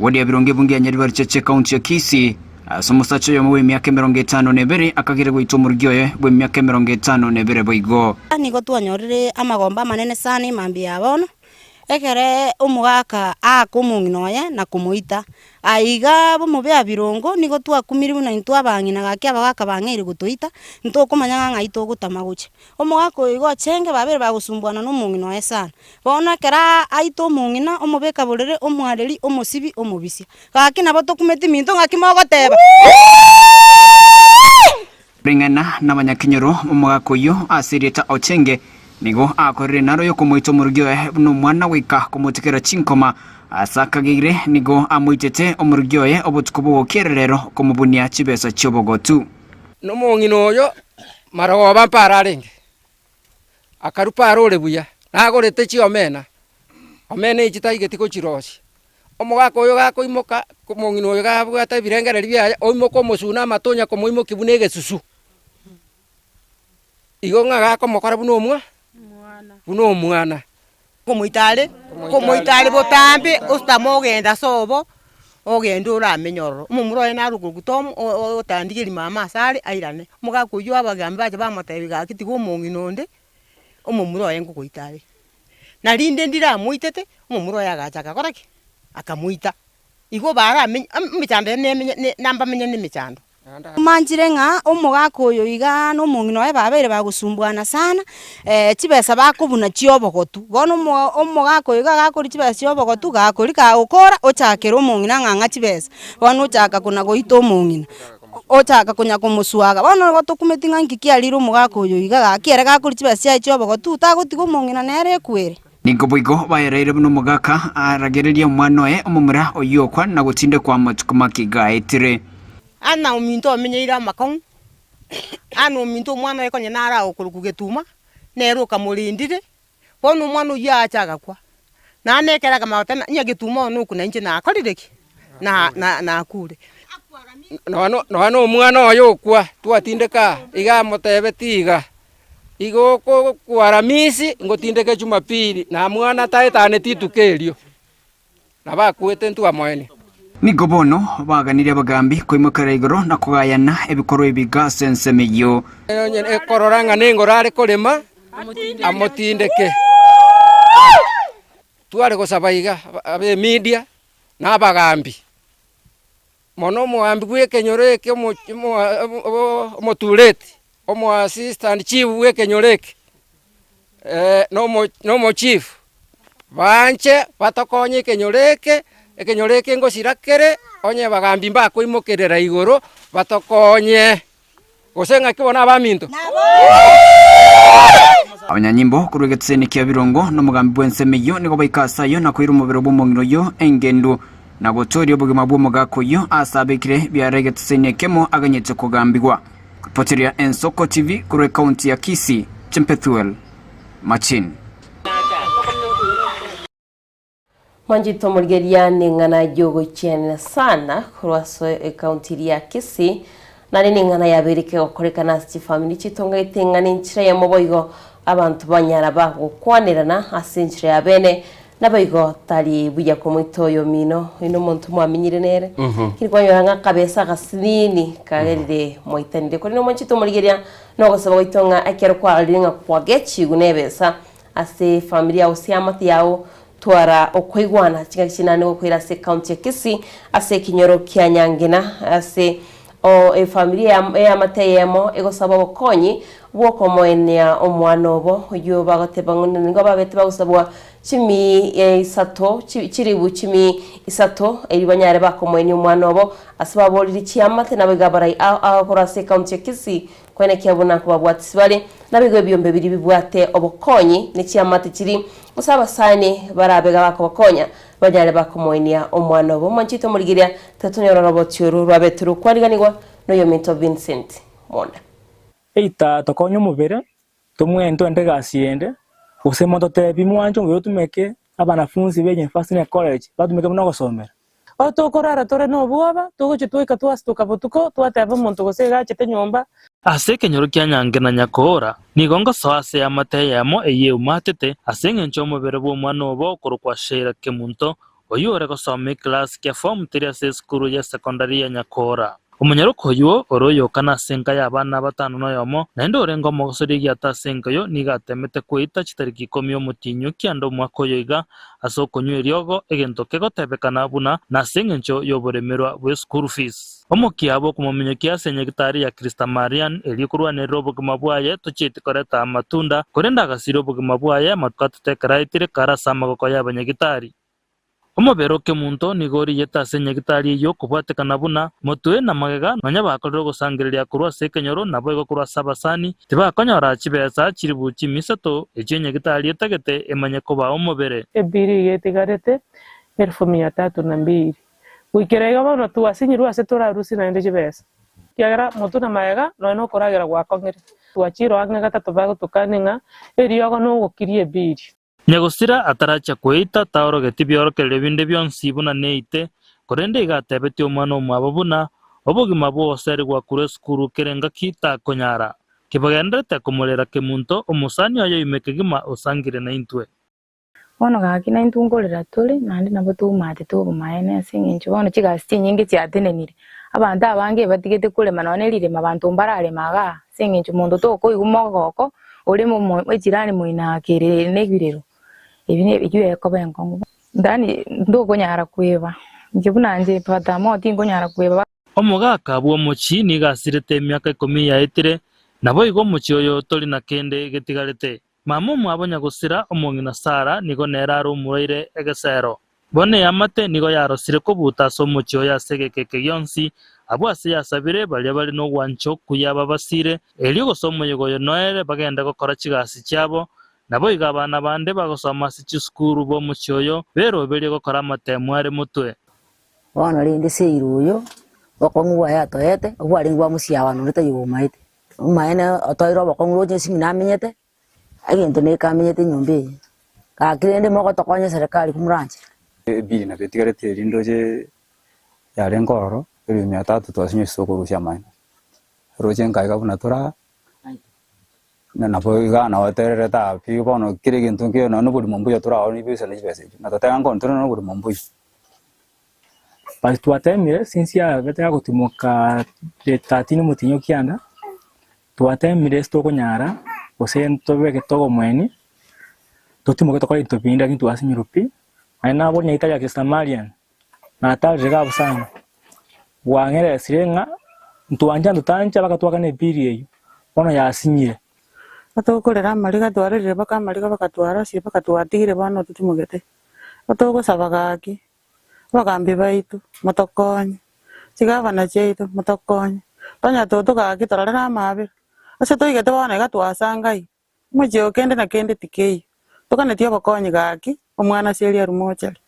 wodi abironge bunge ya nyaribari chache county ya Kisii asumusacho yo mwe myaka 52 akagire gwito murigyoye bwe myaka 52 boigo nigo twanyorire amagomba manene sana mambia abono ekere umugaka akumunginoye na kumuita aiga bomubea birongo nigo twakumiribu na ntwabangina gaki abagaka bangere gutuita ntokumanya ngaito gutamaguche umugaka igo chenge babere bagusumbwana no munginoye sana bona kera aito mungina umubeka borere umwareri umusibi umubisia gaki nabo tokumeti minto ngaki magoteba ringana na banyakinyoro mumagakuyu asirita ochenge nigo akorire naro yo kumwito murugyoe no mwana wika kumutikera chinkoma asakagire nigo amuitete omurugyoe obutukubu okererero kumubunia chibesa chobogotu no mongino yo marago bampararenge akarupa arore buya nagorete chi omena ichitaigeti kuchirosi omugako yo gakoimoka mongino yo gabwata birengereri bya oimoko musuna matonya komoimo kibunege susu igonga gakomokora buno omwana kumuitale botambe ostamo ogenda sobo ogenda uramenyororo mumuroye narugugutom otandikiri mama asare airane mugako yo abagambe baje bamotebi gakiti gomong'inonde omumuroye ngugoitale narinde ndira muitete omumuroye agachaka koraki akamuita igo bara michando ne namba menye ne michando manjire nga omugako yo iga no mong'ino babere bagusumbuana sana chibesa bakubuna chiobogotu bono omugako iga gakori chibesa chiobogotu gakori ka ukora ochakera omong'ina ng'anga chibesa bono ochaka kuna goita omong'ina ochaka kunya kumusuaga bono gotukumetinga nkikiarira omugako yo iga gakiere gakori chibesa chiobogotu tagotiga omong'ina nere kwere Ningoboigo bayereire buno mugaka aragereria omwanoe omumura oyokwa na gutinde kwa matukuma kigaitire ana ominto amenyeira makon ana ominto mwana yekonye nara okurukugetuma nero kamurindire bono mwana uyachaga kwa na nekera kama tena nyagetuma no kuna nje na akorireki na akure no omwana oyokwa twatindeka iga motebetiga igo ko kwaramisi ngotindeke Jumapili na mwana taetane titukerio na bakwete ntu amoene Nigo bono baganire abagambi koimukara igoro na kugayana ebikorwa ebigasensemeyo ekororanga nengorare kolema amotindeke tware gosabaiga abe media na abagambi mono muambi gwekenyoreke omotuleti omo assistant chief wekenyoreke no chief banche batokonye kenyoreke ekenyoreke ngosirakere onye bagambi mbako imokerera igoro batokonye gosenga kibona abaminto abanyanyimbo kurugetsene kya birongo no mugambi bwensemeyo nigo baikasayo na kwira umubiro bw'umongino yo engendo na gotori obugima bw'umugako yo asabekire byaregetsene kemo aganyetse kugambigwa kupoteria Ensoko TV kure county ya Kisii Chempethuel Machin Manjito murgeriane ngana jogo chene sana kurwaso county ya Kisii na nini ngana yabereke okorekana sti family chitonga itengana inchira ya moboigo abantu banyara bagukwanirana asinchira ya bene naboigo tali buya komitoyo mino ino muntu mwamenyire nere kirwanyo nga kabesa gasinini kagerire moitanire kuri no manchito murgeria no gosaba itonga akero kwa alinga kwa gechi gunebesa ase familia usiamati yao twara okweigwana kingakinane okwira se county ya Kisii ase kinyoro kya Nyangina ase o familia ya mateyemo egosaba bokonyi bwokomoenia omwana obo yo bagatebangone ngo babete bagusabwa chimi isato chiribu chimi isato eri banyare bakomoenia omwana obo asaba boliri chiamate nabegabarai akora se county ya Kisii kwene kyabona ko babwatisibale nabigo byombe biri bibwate obokonyi ne chiamate chiri usaba sane barabega bakobokonya banyare bakomoenia omwana obo manchito murigiria tatunyo robotyo rwabeturu kwariganirwa no Yominto Vincent Monda eita tokonyo mubere tumwento ndegasiende usemoto tebi mwanjo ngo tumeke abanafunzi benye fasine college batumeke muno gosomera otokorara tore no bwaba tugochitwika twasitukabutuko twateba muntu gosega chete nyomba ase kenyoro kya Nyangina nyakora nigongo soase amateyamo eye umatete asenge nchomubere bwo mwana obo kurukwa shera kemunto oyore gosome class kya form 3 ase skuru ya secondary ya Nyakora Umunyaruko yo oroyo kana senka y'abana batanu no yomo nendo orengo mogosori gyata senka yo nigatemete kwita chitariki 10 mutinyo kyando mwakoyo iga asoko nywiryogo egento gotebekana buna na sengencho yoboremerwa we school fees omukiabo kumomenya kyasenye gitari ya Krista Marian elikurwane robogima bwaye tochite koreta amatunda korenda gasiro bogima bwaye matkatete karaitire karasama goko y'abanyagitari omobero kemunto nigori yetase nyagitari yo kubwatekana buna motwe na magega nonya bakorero gusangiriria kurwa sekenyoro nabo igo kurwa sabasani tibakonyora chibesa chiribuchi misato eche nyagitari etagete emanye kuba omobere ebiri yetigarete 1302 wikirega bono tuwasinyirwa se turarusi na ende chibesa kiagera motu na magega no koragera gwakongere twachiro anga gatatu bago tukaninga eriogo no gukirie biri nyagusira ataracha kweita taoro getibyorokerere binde byonsi buna neite korende igatebeti omwana omwabo buna obogima bwose ari gwakure skuru kerenga kita konyara kibagendete kumulera kemunto omusani oyo imekegima osangire na intwe bono gaki na intungorera turi nandi nabo tumate tubumaene singincho bono chigasi nyingi cyatenenire abantu abange batigete kurema none rirema abantu mbarare maga singincho mundu toko igumogoko uri mu ejirani muinakirire negirero ibine igiye ko bengo ndani ndogo nyara kweba njibunanje pata moti ngo nyara kweba omugaka bwo muchi nigasirete emyaka 10 yaitire nabo igo muchi oyo tori na kende getigarete mamu mwabonya gusira omongina Sara nigo neraro umureire egesero bone yamate nigo yarosire ko butaso muchi oyo asegekeke yonsi abwase yasabire bali no wancho kuyaba basire eligo somoyego yo noere bagenda gukora kigasi cyabo nabo igabana bande bagosoma sichi skuru bo mucyoyo bero beri gukora amatemware mutwe wana rindi seiruyo bakongwa ya toyete obwari ngwa musiabano rita yumaite umaena otoiro bakongro je sinamenyete agento ne kamenyete nyombe ka kirende moko tokonye serikali kumuranje bili na betigarete rindoje ya rengoro ebimya tatu twasinye soko rusha mine roje ngai buna tora na poiga na waterere ta pi bono kirege ntunke no buri mombu ya tora oni bisa ni bese na tata ngo ntoro no buri mombu pa tuatemire sinsia betega gutimoka de tatini mutinyo kianda tuatemire sto konyara osento beke togo mweni totimo to kwa intopinda kintu asinyirupi aina bonya italia ke Samarian na taje ga busana wangere sirenga ntuanja ntutancha bakatwakane biri eyo bono yasinyire batokorera amariga twarire bakamariga bakatwara cie bakatwatigire bano tutimugete batogosaba gaki bagambi baitu motokonye cigabana ceitu motokonye tonya toto gaki tararera amabira ase toigete bona gatwasangai mujio kende na kende tikei tokanetio bakonye gaki omwana cieri arumochari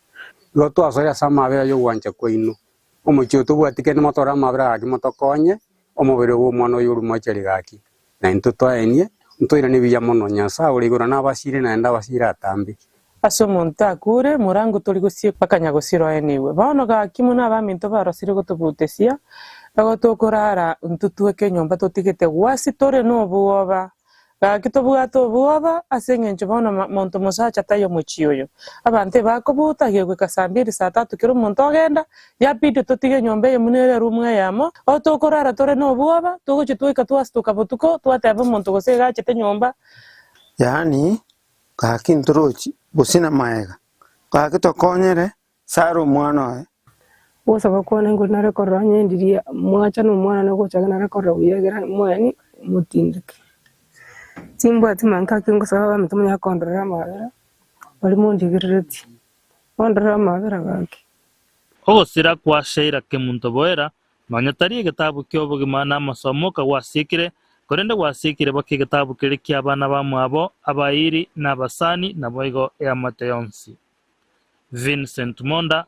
lo twasoya samabira yo wanje koino omujio tubwatikene motora amabira gaki motokonye omubere wo mwana oyo arumochari gaki na into twaenie ntoira ni biya mono nyasa urigura nabasire na enda basira atambi aso monta kure murango tori gusie pakanya gusiro eniwe bono gaki muna baminto barosire gotubutesia agotokorara ntutueke nyomba totigete gwasi tore no buoba gaki tobugato buoba asengencho bono monto musacha tayo muchioyo abante bakobuta yegwe kasambiri saa 3 kiro monto agenda ya bidi totige nyomba ye munere rumwe yamo otokorara tore no buoba tugochi tuika twastuka botuko twateba monto gosega chete nyomba yani gaki nturochi busina maega gaki tokonyere saro mwana osaba kona ngulnare korra nyendiria mwacha no mwana no gochagana korra uyegera mwani mutindike Simba timanka kingo sawa mtumya kondra mabera bali mundigireti kondra mabera gaki ogosira kwa sheira kemunto boera manyatari gitabu kyobo gimana masomo ka wasikire korende wasikire baki gitabu kiri kyabana bamwabo abayiri nabasani naboigo ya Mateyonsi Vincent Monda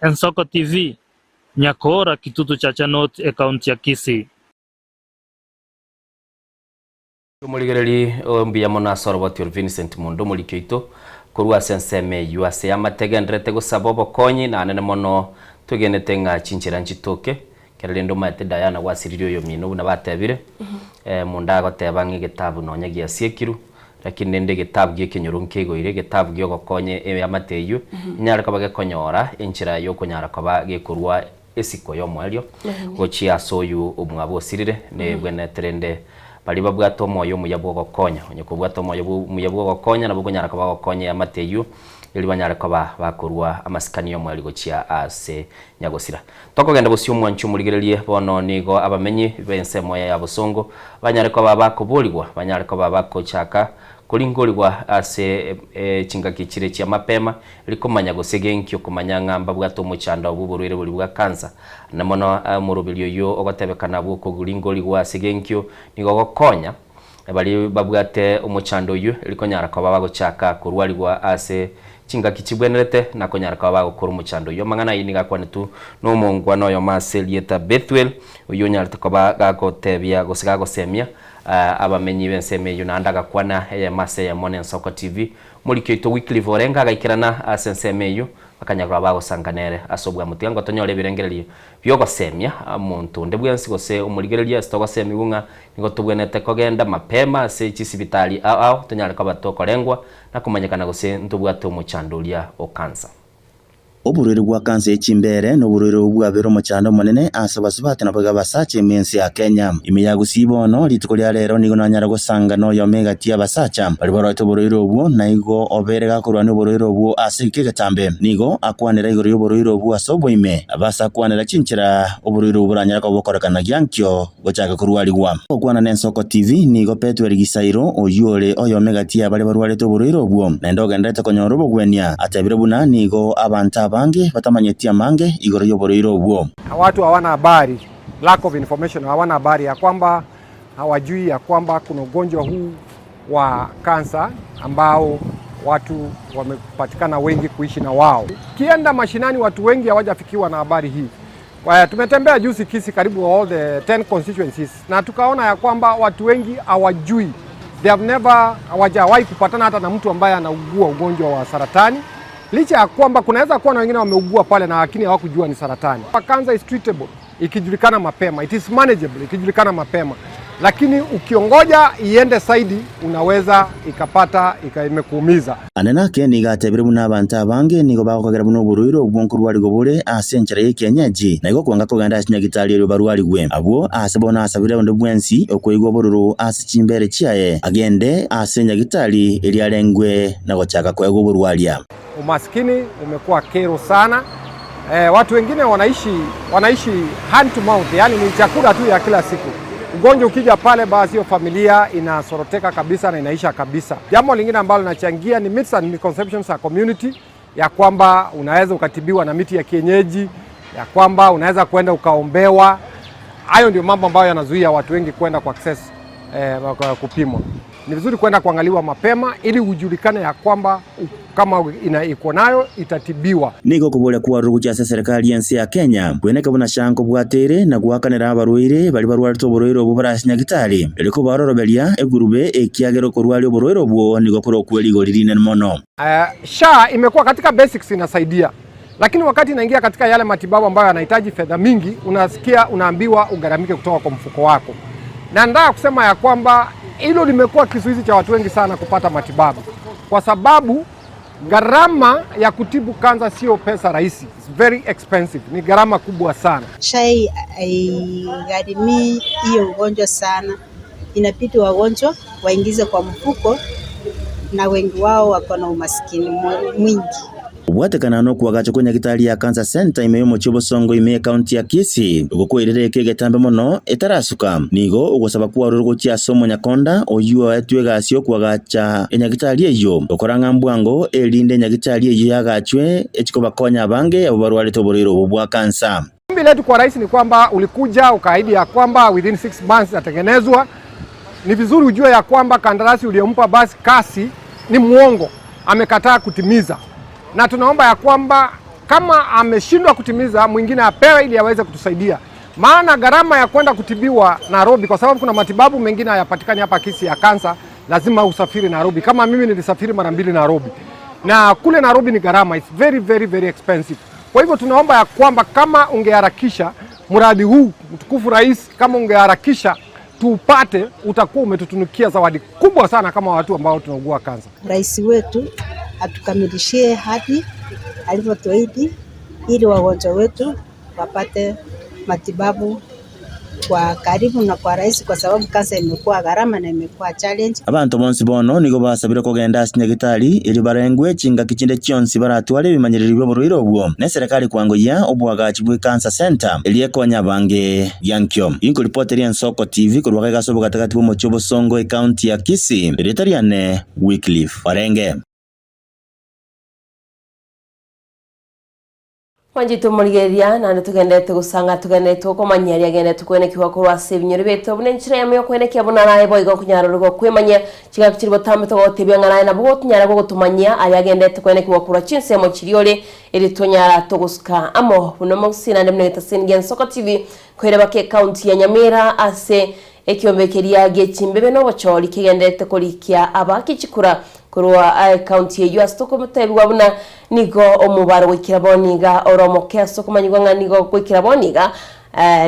Ensoko TV Nyakora kitutu cha Chanot account ya Kisii Umuligereri ombi ya mona soroboti Vincent Mondo mulikyoito kurwa senseme yuase ya mategendrete gusaba konyi na nene mono tugenete nga chinchira nchitoke kerendo mate Diana wasiririo yo mino na batebire munda goteba ng'igitabu no nyagia siekiru lakini nende gitabu gikenyoro nkegoire gitabu gyo gokonye ya mateyu nyara kabage konyora enchira yo konyara kaba gekurwa esiko yo mwelio gochi asoyu omwabo sirire ne bwene trende bali babwato moyo muyabwo gokonya onye kubwato moyo muyabwo gokonya nabo konyara kaba gokonya ya mateyu ili banyare koba bakorwa amasikani omwali gochia ase nyagosira tokogenda bosio mwanchu murigererie bono nigo abamenyi bensemo ya bosongo banyare koba bakobuligwa banyare koba bakochaka kulingolwa ase chingaki chire chia mapema likomanya gosegenkyo kumanya ngamba bwato muchanda obuburwire buli bwa kansa na mono murubilyo yo ogotebekana bwo kulingolwa segenkyo nigo gokonya bali babwate umuchando yo likonyara kwa bagochaka kurwalirwa ase chingaki chibwenerete na konyara kwa bagokora umuchando yo mangana yini gakwane tu no mongwa no yo maselieta Bethwel uyo nyarta kwa gakotebia gosiga gosemia abamenyi benseme yunanda gakwana ya mase ya Ensoko TV muri kito weekly vorenga gaikirana asenseme yo bakanyagwa bagosanganere asobwa mutiango tonyore birengererie byo gosemia muntu ndebwensi gose umurigererie stogo semigunga nigo tubwenete kogenda mapema se chisibitali au tonyare kwa batokorengwa na kumanyekana gose ntubwate umuchandulia o kansa oburere bwa kansa echimbere no burere bwa bero muchando monene asabasibate na baga basache mensi ya Kenya imiyago sibono litukolia rero nigo nanyara gosanga no yomega tia basacha bali boroto burere bwo naigo oberega kurwa no burere bwo asike gatambe nigo akwanira igoro burere bwo asobo ime abasa kwanira chinchira oburere buranyara ko bokorekana gyankyo gochaka kurwaliwa okwana Ensoko TV nigo Petweri Gisairo oyole oyomega tia bali barwale to burere bwo na ndoga ndete konyoro bwenya atabire buna nigo abanta bange batamanyetia mange igoro yoborero bwo watu hawana habari, lack of information, hawana habari ya kwamba hawajui ya kwamba kuna ugonjwa huu wa kansa ambao watu wamepatikana wengi kuishi na wao. Kienda mashinani watu wengi hawajafikiwa na habari hii. Kwa tumetembea juzi Kisii karibu all the 10 constituencies na tukaona ya kwamba watu wengi hawajui. They have never hawajawahi kupatana hata na mtu ambaye anaugua ugonjwa wa saratani. Licha ya kwamba kunaweza kuwa na wengine wameugua pale na lakini hawakujua ni saratani. Cancer is treatable ikijulikana mapema. It is manageable ikijulikana mapema. Lakini ukiongoja iende zaidi unaweza ikapata imekuumiza. Anenake nigatebire buna abantu abange nigo bakogera buno buruiro bwonkurwali gobore asenchera yekenyaji nigo kwanga koganda asinyagitali ero barwali gwe abo asabona asabire ndo bwensi okwigwa bororo asichimbere chiaye agende asenyagitali elialengwe na gochaka kwego burwalia. Umaskini umekuwa kero sana. Watu wengine wanaishi hand to mouth, yani ni chakula tu ya kila siku. Ugonjwa ukija pale basi hiyo familia inasoroteka kabisa na inaisha kabisa. Jambo lingine ambalo linachangia ni myths and misconceptions ya community ya kwamba unaweza ukatibiwa na miti ya kienyeji, ya kwamba unaweza kwenda ukaombewa. Hayo ndio mambo ambayo yanazuia watu wengi kwenda kwa access kupimwa. Ni vizuri kwenda kuangaliwa mapema ili ujulikane ya kwamba kama iko nayo itatibiwa. Nigo kubola kuwa rugucha serikali yensi ya Kenya bweneka buna shanko bwatere na guhakanira abarwire bali barwari to borwiro bubarasinya gitali eliko barorobelia egurube ekiagero korwali oborwiro bwo nigo koro kweli golirine mono. SHA imekuwa katika basics inasaidia. Lakini wakati inaingia katika yale matibabu ambayo yanahitaji fedha mingi unaambiwa ugaramike kutoka kwa mfuko wako. Na nataka kusema ya kwamba hilo limekuwa kizuizi cha watu wengi sana kupata matibabu. Kwa sababu gharama ya kutibu kansa sio pesa rahisi. It's very expensive. Ni gharama kubwa sana. SHA haigharimii hiyo ugonjwa sana. Inabidi wagonjwa waingize kwa mfuko na wengi wao wako na umaskini mwingi. Ubwatekana no kuagacho kwenye kitali ya Cancer Center imeyo mochibo songo ime county ya Kisii ugokwirire kegetambe mono etarasuka nigo ugosaba kuwa rurugo chia somo nyakonda oyuwa etwegasio kuagacha enyagitali eyo okoranga mbwango elinde nyagitali eyo yagachwe echikoba konya bange abo barwale toborero bwa kansa. Ombi letu kwa rais ni kwamba ulikuja ukaahidi ya kwamba within 6 months atatengenezwa. Ni vizuri ujue ya kwamba kandarasi uliyompa basi kasi ni muongo, amekataa kutimiza. Na tunaomba ya kwamba kama ameshindwa kutimiza mwingine apewe ili aweze kutusaidia. Maana gharama ya kwenda kutibiwa Nairobi, kwa sababu kuna matibabu mengine hayapatikani hapa Kisii ya kansa, lazima usafiri Nairobi. Kama mimi nilisafiri mara 2 Nairobi. Na kule Nairobi ni gharama, it's very very very expensive. Kwa hivyo tunaomba ya kwamba kama ungeharakisha mradi huu mtukufu rais, kama ungeharakisha tuupate, utakuwa umetutunukia zawadi kubwa sana kama watu ambao tunaugua kansa. Rais wetu atukamilishie hadi alivyotuahidi ili wagonjwa wetu wapate matibabu kwa karibu na kwa rahisi, kwa sababu kansa imekuwa gharama na imekuwa challenge. Abantu bonsi bono nigo basabire kugenda asinyagitari iri barengwe chinga kichinde chionsi baratware bimanyiriri bw'oburwire obwo ne serikali kwangoya obwagachi bwe cancer center eliyekonya bange yankyo inko report eri Ensoko TV kurwa gasobo gatagati bw'omocho bosongo e county ya Kisii Ritariane Wycliffe Warenge. Wanjito murigeria na tugendete gusanga tugendete ukomanyari agendete kwenekiwa kurwa sebinyori beto bunenchira yamyo kwenekia bunaraye boigo kunyarurgo kwemanya kiga kiribo tambeto gotebya ngaraye na bugo tunyara go gutumanya ari agendete kwenekiwa kurwa chinse mo chiriore eri tonyara togusuka amo bunomo gusina ndemne getasengen Ensoko TV kwereba ke county ya Nyamira ase ekiyombekeria gechimbebe no bochori kigendete kurikia abakichikura kurwa county ya US tokomutebwa buna nigo omubaro wikiraboniga oromo keso kumanyigwa nga nigo kwikiraboniga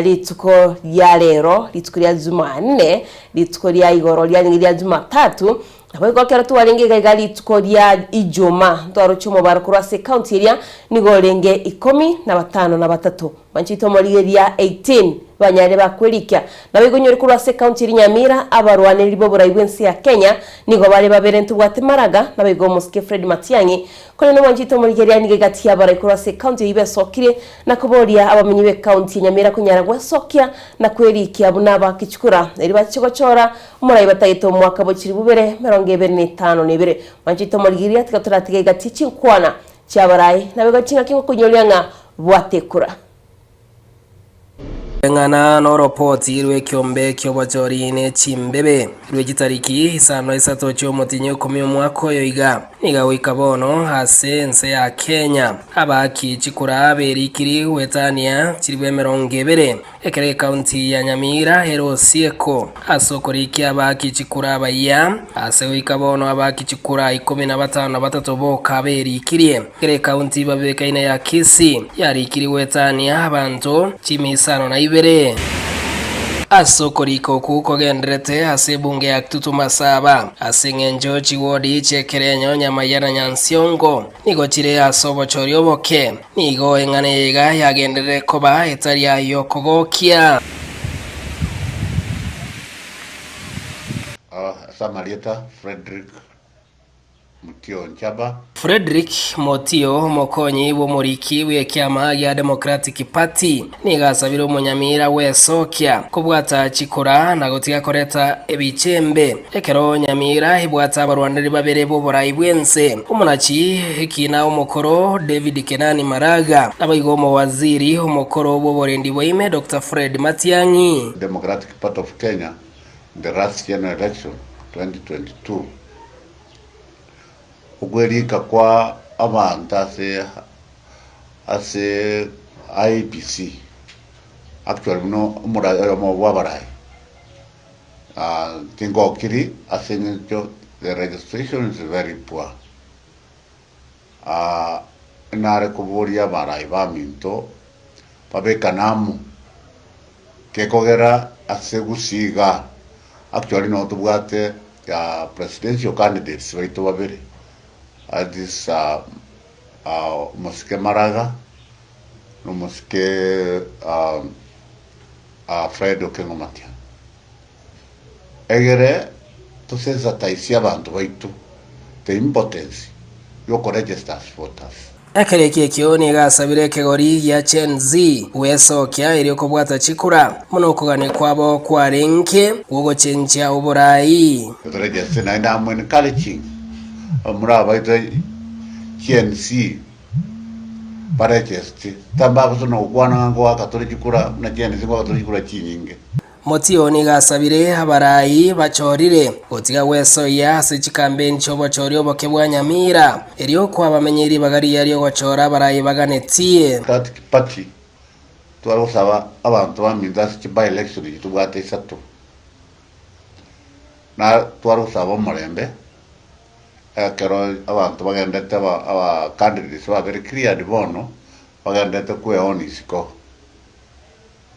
lituko ya lero lituko ya Jumanne lituko ya igoro lya Jumatatu abego kera tuwalinge gali lituko ya Ijumaa twaro chumo baro kurwa se county area nigo lenge 13 manchito moligeria 18 banyare bakwerikia nabego nyori kurwa se county iri Nyamira abarwane libo burayibwensi ya Kenya nigo bale babere ntubwate maraga nabego Muske Fred Matiangi kole no manchito moligeria nige gati abara kurwa se county ibe sokire na kuboria abamenyi be county Nyamira kunyara gwa sokia na kwerikia bunaba kichukura eri bachigochora umurayi batayito mwaka bokiri bubere 2025 manchito moligeria tikaturatige gati chinkwana cyabarai nabego chinga kingo kunyolyanga bwatekura ngana no report irwe kyombe kyobachorine chimbebe irwe gitariki isano isato cyo mutinyo komyo mwako yoiga niga wikabono hase nse ya Kenya abaki chikura berikiri wetania chirwe 20 ekere county ya Nyamira Ensoko asokorikia abaki chikura baya ase wikabono abaki chikura 15 batatu boka berikiri ekere county babeka ina ya Kisii yarikiri wetania abantu chimisano na ibere asokoriko kuko gendrete ase bunge ya tutuma saba ase ngenjo chiwodi chekerenyo nyamayana nyansiongo nigo chire asobo chorio boke nigo engane yega yagendere koba etari ayo kogokia Samarieta Frederick Motio mokonyi wo muriki we kyama ya Democratic Party nigasabira umunyamira we Sokia kubwata chikura na gotiga koreta ebichembe ekero Nyamira ibwata abarwandari babere bo borayibwense umunachi hikina umukoro David Kenani Maraga abayigomo waziri umukoro bo borendi boime Dr. Fred Matiangi. Democratic Party of Kenya, the last general election 2022 ugwerika kwa abantu ase IBC actually no umuramo wabarai tingokiri ase njo the registration is very poor nare kuburia barai baminto babekanamu kekogera ase gusiga actually no tubwate ya presidential candidates baito babere this Muske Maraga no Muske Fred Okengomatia egere toseza taisia abantu baitu the impotence yo register voters akereke kioni gasabire kegori ya Gen Z wesokia iri kubwata chikura muno kugane kwabo kwa renke wogo chencha uburayi register na ndamo ni college muraba ito KNC parechesti tamba kuno ukwana ngo akatolikura na KNC ngo akatolikura chinyinge Motio gasabire abarayi bachorire gotiga weso ya se chikambe nchobo chorio bokebwa Nyamira eriyo kwa bamenyeri bagari yariyo gochora abarayi baganetie party twaro saba abantu baminda chiba election tubwate isatu na twaro saba murembe kero abantu bagendete aba candidates were very clear de bono bagendete kwe onisiko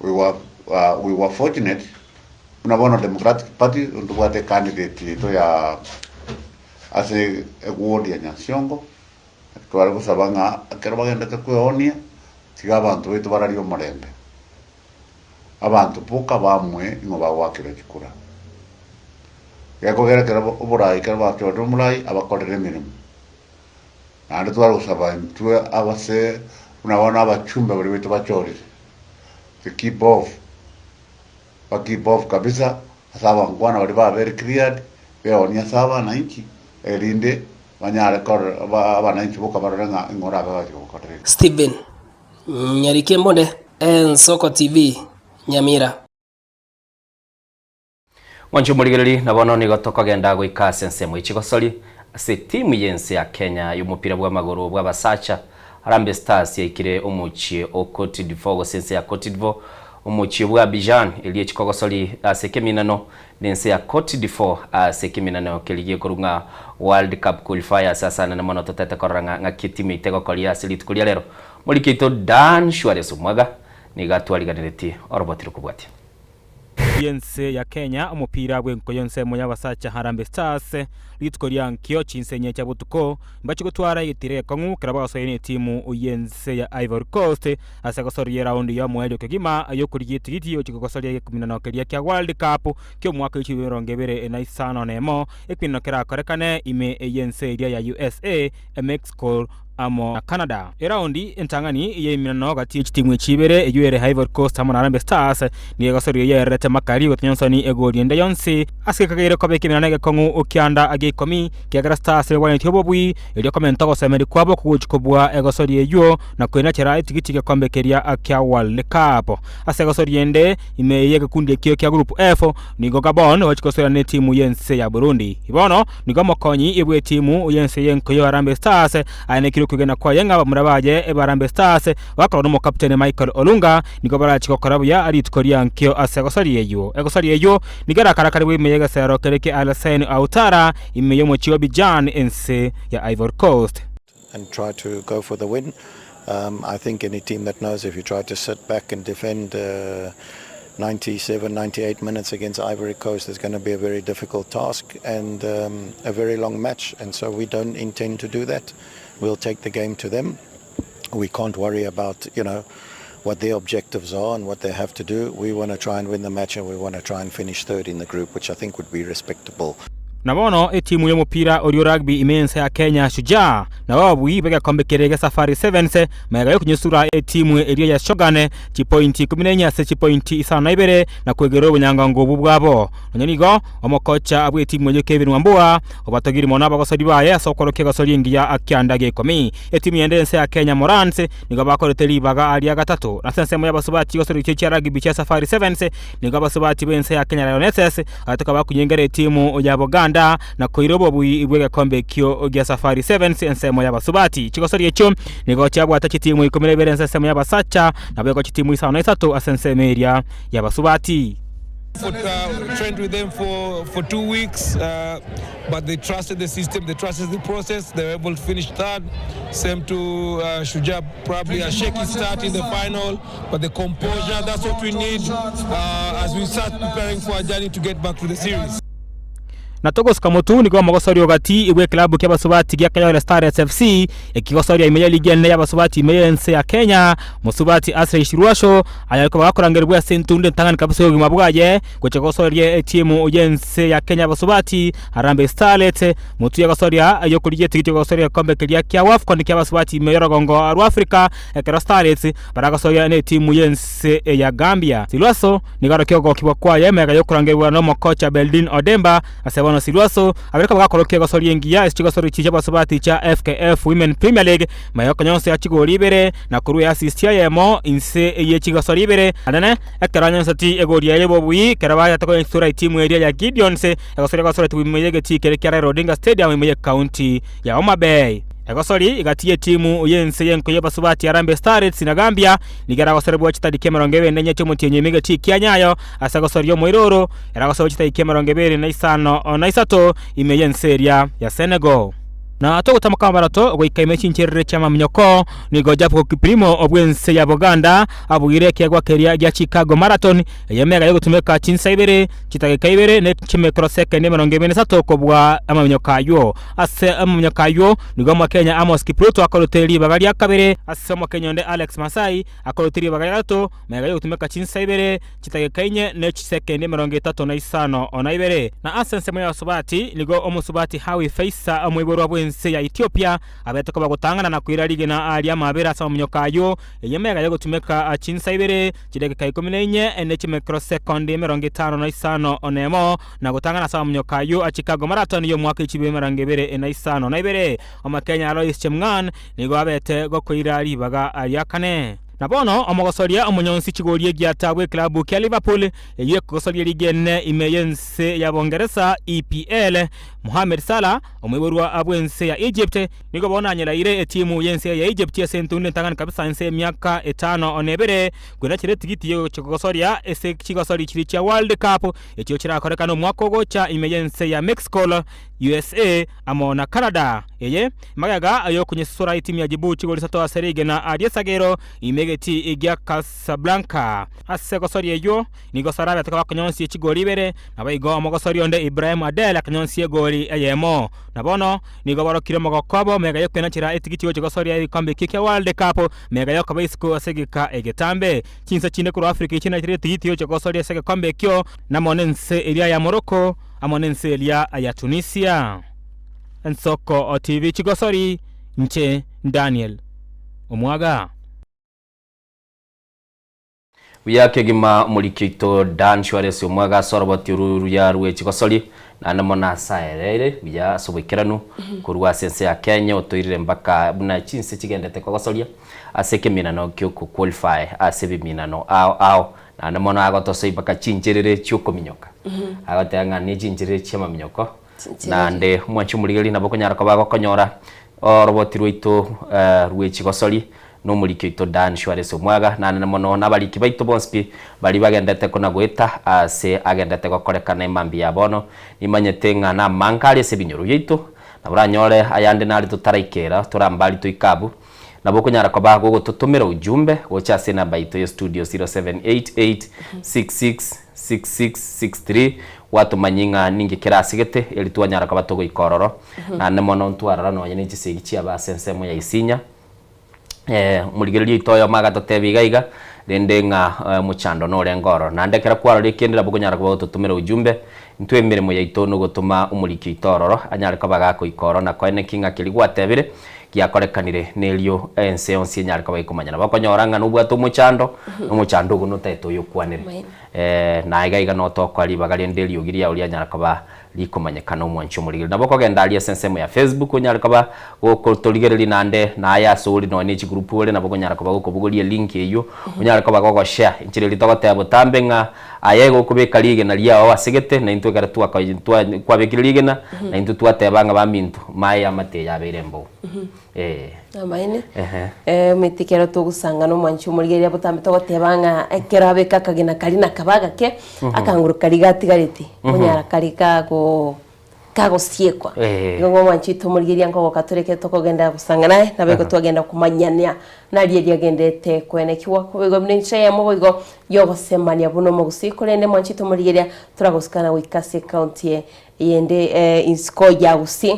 we were fortunate una bono Democratic Party tubwate candidate to ya ase ward ya Nyansiongo twari gusabanga kero bagendete kwe onia tiga abantu bitu barario murembe abantu puka bamwe ngo bagwakire chikura yakogera kera oburai kera bacho mulai abakorere mirimo nandi twarusaba ntwe abase unaona abachumba bali bitu bachorire to keep off kabisa asaba ngwana bali ba very cleared beonia saba na inchi elinde banyare kor abana inchi boka barenga ngora bacho Steven Nyarike Mbonde, Ensoko TV, Nyamira. Wanju muligereri nabono ni gotoko genda gwika sensemo ichigosori ase timu yense ya Kenya y'umupira bw'amaguru bw'abasacha Harambee Stars yakire umuchie o Cote d'Ivoire sense ya Cote d'Ivoire umuchie bwa Abidjan eliye chikogosori ase keminano nense ya Cote d'Ivoire ase keminano keliye kurunga World Cup qualifier sasa na mono totete koranga ngakitimu itego kolia silit kulia lero mulikito Dan Suarez umwaga ni gatwaliganireti orobotiro kubwati yense ya Kenya umupira bwenko yonse munyabasacha Harambee Stars litkoria nkyo chinsenye cha butuko mbacho gutwara yitire kongu karabasoyene timu yense ya Ivory Coast asagosoriye round ya mwelyo kegima yo kurigiti yo chikogosoriye 10 keria kya World Cup kyo mwaka w'ibirongebere na isano nemo ekpino kera korekane ime yense iria ya USA Mexico amo Canada eraundi entangani ye minano gati timu chibere yuere Ivory Coast amo Harambee Stars ni gasori ye rete makari gotnyonsoni egori ende yonse aske kagere kobe kiminanege kongu ukianda age komi kiagara Stars wani tobobwi ili komento gosemeri kwabo kuchukobwa egosori yeyo na kwena chera itigitike kombe keria akya World Cup ase gasori ende ime yege kundi kyo kya group F ni Gabon wachikosora ne timu yense ya Burundi ibono ni gomokonyi ibwe timu yense yenko yo Harambee Stars ane kugena kwa yenga murabaje Harambee Stars bakora no captain Michael Olunga niko barachiko korabuya ari tkoria nkyo asegosari yeyo egosari yeyo nigara karakari we meyega sero kereke Alassane Ouattara imeyo mo chiwa Abidjan ense ya Ivory Coast and try to go for the win. I think any team that knows if you try to sit back and defend 97, 98 minutes against Ivory Coast is going to be a very difficult task and a very long match, and so we don't intend to do that. We'll take the game to them. We can't worry about, what their objectives are and what they have to do. We want to try and win the match and we want to try and finish third in the group, which I think would be respectable. Nabono timu ya mupira Orio Rugby imense ya Kenya Shujaa na wabu ibega kombe kerege Safari Sevens mayaga yo kunyusura timu eria ya Shogane chipointi 14 se chipointi isana ibere na kwegero bunyangango bubwabo nyanigo omokocha abwe timu yo Kevin Wambua obatogiri mona bagosodi baye asokoroke gasolingi ya akyandage komi timu yendense ya Kenya Morans nigo bakoreteli baga ali ya gatatu na sensemo ya basubati gosori cya rugby cha Safari Sevens nigo basubati bense ya Kenya Lionesses ataka bakunyengere timu ya Buganda na koirobo bui ibwega kombe kyo gya Safari Sevens ensemo ya basubati chikosori echo nigo cyabwa atachitimu ikomere berense ensemo ya basacha na bwego chitimu isana isatu asense meria ya basubati. Trained with them for 2 weeks, but they trusted the system, they trusted the process, they were able to finish third. Same to Shujaa, probably a shaky start in the final, but the composure, that's what we need as we start preparing for a journey to get back to the series. Na Togos Kamotu ni kwa magosori ogati iwe klabu kia basubati kia Kenya Stars FC ikigosori ya imeya ligi ya basubati imeya nse ya Kenya musubati Asre Shiruasho ayako bakorangerwa sentunde ntangani kabisa yo mabwaje kweche gosori ya timu ujense ya Kenya basubati Harambee Starlet mutu ya gosori ya kuriye tikiti gosori ya kombe kia kia WAFCON kia basubati imeya rogongo aru Africa Kenya Starlet baragosori ya timu ujense ya Gambia Siluaso ni garo kiogo kiwa kwa ya mega yokorangerwa no mokocha Beldin Odemba asebona Siluaso abereka bagakoroke gosori yengiya ichigosori chije basubati cha FKF Women Premier League mayoko nyonse ya chigori ibere na kuru ya assist ya yemo inse ye chigosori ibere adane ekaranya sati egori ya yebobui karabaya tako insura timu area ya Gideonse gosori tuimeyege tikere kya Rodinga Stadium imeye county ya Homa Bay egosori igatiye timu uyense yenko yebasubati Harambee Stars na Gambia nigara gosori bwa chitadi kemerongewe nenye cyo tienye mega tikya nyayo asagosori yo moiroro era gosori chitadi kemerongewe na isano na isato imeyense area ya Senegal. na togutama kamarato gwikaime chincherere chama mnyoko nigo japo kiprimo obwense ya Buganda abugire kyagwa keria gya Chicago Marathon yemega yogutumeka chinsaibere chitageka ibere ne chimekro second 23 kobwa amamnyokayo ase amamnyokayo nigo Kenya Amos Kipruto akoloteri bagali akabere ase Kenya onde Alex Masai akoloteri bagali gato mega yogutumeka chinsaibere chitageka inye ne second 35 onaibere na asense moya subati nigo omusubati Hawi Faisa amwiboro nse ya Ethiopia abetoko bagutangana na kwirarige na ali amabera sa mnyokayo yemega yo gutumeka chinsaibere chideke 14 ene microsecond 55 onemo na gutangana sa mnyokayo a Chicago Marathon yo mwaka 2025 na ibere Kenya Alois Chemngan nigo abete go kwirari baga ali akane nabono omogosoria omunyonsi chigorie giatabwe klabu kya Liverpool ye kogosoria ligene imeyense ya Bongereza EPL Mohamed Salah omwiborwa abwense ya Egypt nigo bonanyela ire timu yense ya Egypt ya sentunde tangana kabisa ense myaka 5 onebere kwena chire tigiti yo chigosoria ese chigosori chiri cha World Cup ekyo kirakoreka no mwako gocha imeyense ya Mexico USA amona Canada eye magaga ayo kunyesura timu ya Djibouti goli sato aserige na Adiesagero imegeti igya Casablanca ase gosori eyo nigo sarabe ataka bakonyonsi chigoli bere nabayigo amogosori onde Ibrahim Adel akonyonsi goli ayemo nabono nigo barokire mogokobo mega yo kwena chira etigiti yo gosori ya ikombe kike World Cup mega yo kabaisiko asegika egetambe chinsa chinde ku Africa china chire etigiti yo gosori asege kombe kyo na monense elia ya Morocco amonense elia ya Tunisia. Ensoko TV chigosori nche Daniel Omwaga Wiyake gima mulikito Dan Shwaresi Omwaga soroboti ruru ya ruwe chigosori na namona saerere biya sobekiranu kurwa sense ya Kenya otoirire mpaka buna chinse chigendete kogosoria aseke minano kyo ku qualify ase minano ao na namona agotose mpaka chincherere cyuko minyoka agotanga ni chincherere cyama minyoko na nde mwachu muligeli nabokonyara kabago konyora roboti rwito ruwe chigosori no mulikito Dan Shwaresi Omwaga na namono nabaliki baito bonspi bali bagendete kona gweta ase agendete gokorekana imambi ya bono imanyete ngana mankali ase binyoro yito naburanyore ayande nali tutaraikera turambali tuikabu nabokonyara kabago gotutumira ujumbe gocha ase namba ito ya studio 0788666663 watu manyinga ningi kirasigete eli tuanyara kabatogo ikororo na namono ntwarara no nyene chisegi aba sensemo ya isinya muligeli itoyo magato tebigaiga rendenga muchando no rengoro nandekera kwaro rekendera bukonyara kuba tutumira ujumbe ntwe mirimo ya itono gutuma umuliki itororo anyara kabaga ko ikoro na kwene kinga kiligwa tebire giakorekanire nelio ense onsi nyara kabaga ikumanyana bakonyoranga nubwato muchando umuchando guno teto yokwanire na igaiga no tokwali bagari ndelio giria uri anyara kaba likomanyekana umwancho muligeli naboko gendalia sensemo ya Facebook nyara kaba gokotorigereri nande na aya sori no ni group wole naboko nyara kaba gokobugolie link eyo nyara kaba gogo share inchire litogote abutambe nga ayego kubeka lige na lia wasegete na into gara tuwa kwa bekilige na into twatebanga bamintu maya mate ya berembo amaine mitikero tugusanga no mwancho muligeli abutambe togotebanga ekera beka kagina kalina kabaga ke akanguruka ligatigariti munyara kalika go kago siekwa ngo mwanchito muligiria ngo katureke tokogenda gusanga naye nabego twagenda kumanyania nali yagendete kwene kiwa kubego mninche ya mobigo yogo semania buno mogusiko lende mwanchito muligiria turagusikana wikase county yende insko ya gusi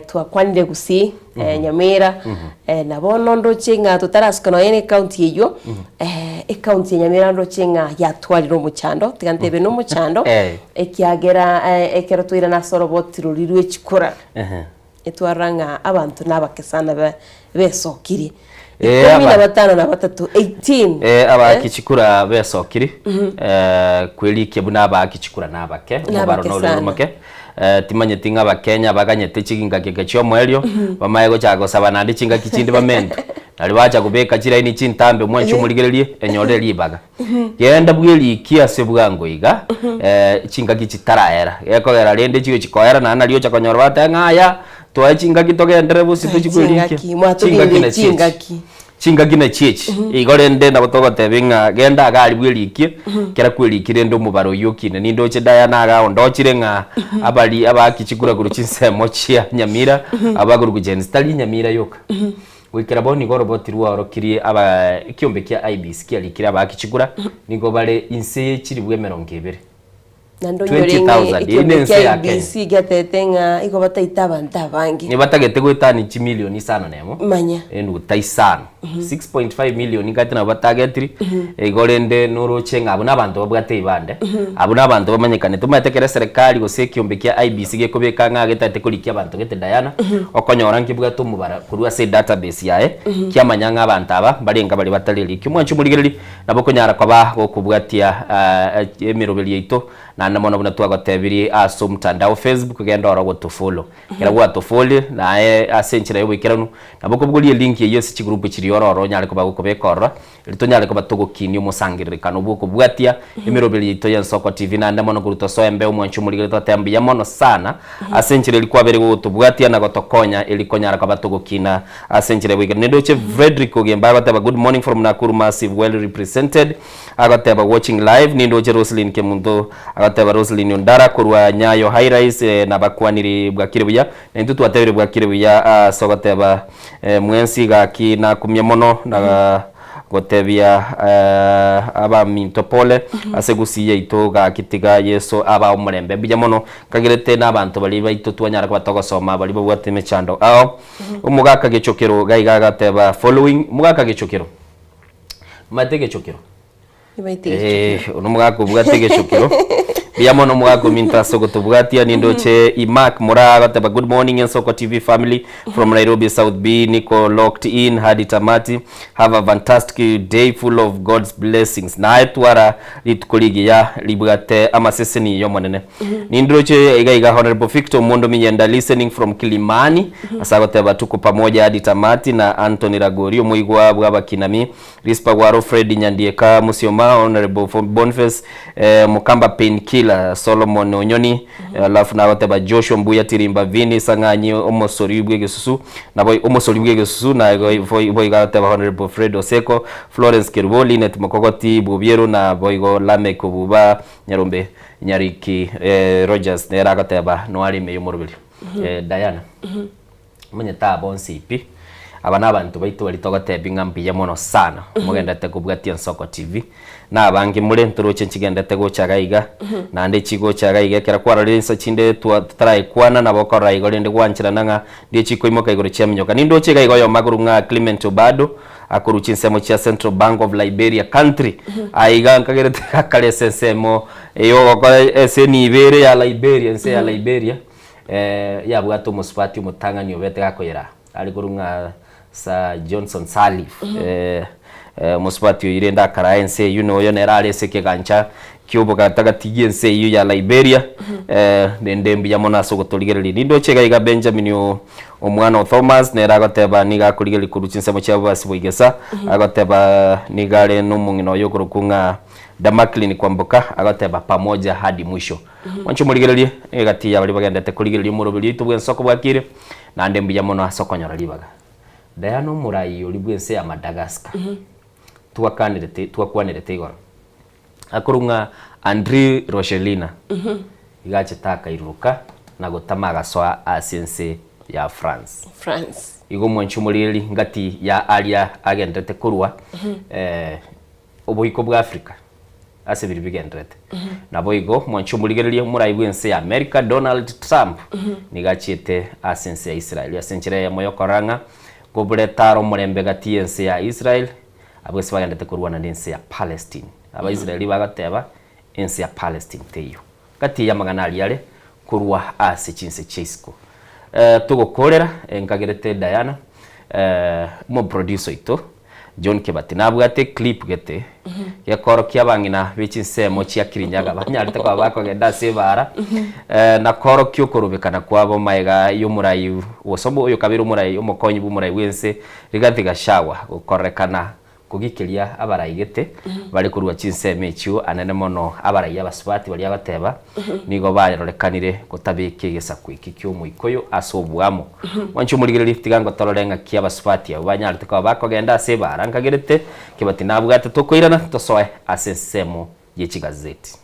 twakwanire gusi Nyamira nabono ndochinga tutarasikana yene county eyo county Nyamira ndochinga yatwariro muchando tigantebe no muchando ekiagera ekero twira na soroboti rurirwe chikura etwaranga abantu nabakesana besokiri 15 na 18 abakichikura besokiri kweli kebuna abakichikura nabake mubaro no rumake timanye tinga bakenya baganyete chikinga kekechyo mwelyo bamayego chago sabana ndi chinga kichindi bamendo nali bacha kubeka chira ini chintambe mwancho muligerelie enyore libaga yenda bweli kiase bwango iga chinga kichitaraera yekogera lende chiyo chikoera na nalio chakonyora batanga aya to chinga kitogendere busi tuchikulike chinga ki chinga gina chichi igore ndenda botogote binga genda gali bwelikie kera kwelikire ndo mubaro yokine nindo chedaya naga ondochire nga abali abakichigura guruchinsemo chia Nyamira abaguru kujenzi tali Nyamira yoka wikira boni goro botirwa orokirie aba kiombe kia IBC kia likira abakichigura nigo bare inse chiri bwe 20 nando nyorengi ikiombe IBC gatetenga iko bataita abantu abangi ni batagete gwetani 1 million isano nemo manya enu taisano 6.5 million ngati na batagetri igorende nuruchenga abuna abantu babwate ibande abuna abantu bamanyekane tumatekere serikali gose kiombe kia IBC gekobeka nga getate kulikia abantu gete Diana okonyora nkibwa tumubara kurwa se database yae kiamanyanga abantu aba barenga bali bataleli kimwancu muligereri nabokonyara kwaba gokubwatia emirobeli yito na namona buna twagotebiri aso mtandao Facebook genda ora to follow kera gwa to follow na asenchira yo bikiranu nabokobuguli link yeyo si group chiri ororo nyale ko bagukobekora lito nyale ko batogokini omusangirikano bwoko bwatia emirobeli yito ya Ensoko TV na namona guruto so embe umwanchu muligere totembi ya mono sana asenchira ilikuwa bere go to bwatia na gotokonya ilikonyara ko batogokina asenchira bwikira nedoche Frederick ogemba bataba good morning from Nakuru massive well represented agateba watching live nindoche Roslyn Kemundo agateba Roslyn Ndara kurwa Nyayo high rise na bakwaniri Bwakire buya nintu twatebire Bwakire buya sogateba mwensi gaki na kumye mono na gotebia aba mintopole asegusiye ito gakitiga Yesu aba umurembe bijya mono kagirete n'abantu bali baito twanyara ko batogosoma bali bwate mechando aho umugaka gechokero gaiga gateba following mugaka gechokero matege chokero numugaka bwate gechokero biamono mwago minta soko tubwatia nindoche Imak Mura gataba good morning Ensoko TV family from Nairobi South B Nico locked in hadi tamati have a fantastic day full of God's blessings na etwara litukoligi ya libwate ama seseni yo monene nindoche iga honorable Victor Mondo Minyenda listening from Kilimani asagataba tuko pamoja hadi tamati na Anthony Ragorio muigwa bwaba kinami Rispa Gwaro Fred Nyandieka Musioma honorable Boniface Mukamba Painkiller Solomon Onyoni alafu na wateba Joshua Mbuya Tirimba Vini Sanganyi omosori bwegesusu na boy omosori bwegesusu na boy gateba honorable Fred Oseko Florence Kirwoli net Mokogoti Bubiero na boygo Lame Kububa Nyarombe Nyariki Rogers nera gateba no ali meyo morobeli Diana mwenye ta bonsi ipi abana abantu baito bali togateba ingambi mono sana mugenda tekubwatia Ensoko TV na abangi muri nturuche nkigenda tego cyagaiga nande kigo cyagaiga kera kwara rensa chinde try kwana na bokora igore ndi gwanchira nanga ndi chiko imoka igore cyamenyoka nindo cyagaiga yo maguru nga Clement Obado akuruchi nsemo cha Central Bank of Liberia country aiga nkagere kale sensemo yo ko eseni ibere ya Liberia nse ya Liberia ya bwato muspati mutangani obete gakoyera ali kurunga sa Johnson Salif muspati irenda karaense yo nerale seke gancha kyobo katagatigie nse ya Liberia ndembi ya mona so gotoligereri nindo chega iga Benjamin omwana Thomas nera gateba niga kuligeri kuruchinsemo cyabo basibugesa agateba nigale numungino yo kurukunga Damaklini kwamboka agateba pamoja hadi mwisho wancho muligereri egati ya bali bagendete kuligereri murobili tubwe Ensoko Bwakire na ndembi ya mona sokonyora libaga Diana Murayi olibwense ya Madagascar tuakwanirete igora akurunga Andri Rochelina igache taka iruka na gotamaga soa asiense ya France igo mwanchu mulili ngati ya alia agendete kurwa oboiko bwa Africa asebiri bigendete na boigo mwanchu muligereli Murayi bwense ya America Donald Trump nigachete asiense ya Israel asenchire ya moyokoranga gobuletaro murembe gati yense ya Israel abwese bagandete kurwana n'ense ya Palestine aba Israeli bagateba ense ya Palestine teyo gati ya magana aliale kurwa ase chinse chesko tugokorera enkagerete Diana mo producer ito John Kebati nabwate clip gete yakoro kyabangina bichinsemo chia Kirinyaga banyarite kwa bako genda sebara na koro kyokorobekana kwabo maiga y'Umurayi wosobo uyo kabiri Umurayi umukonyi b'Umurayi wense rigati gashawa ukorekana kugikiria abaraigete bari kurwa chinseme icio anene mono abaraia abasubati bari abateba nigo bayerorekanire gutabike gisaku iki cy'umuikoyo asobwamo wancu murigirira tigango tororenga kia abasubati abo banyarite kwa bakogenda ase barankagerete kibati nabwate tokoirana tosoe asensemo y'ikigazeti.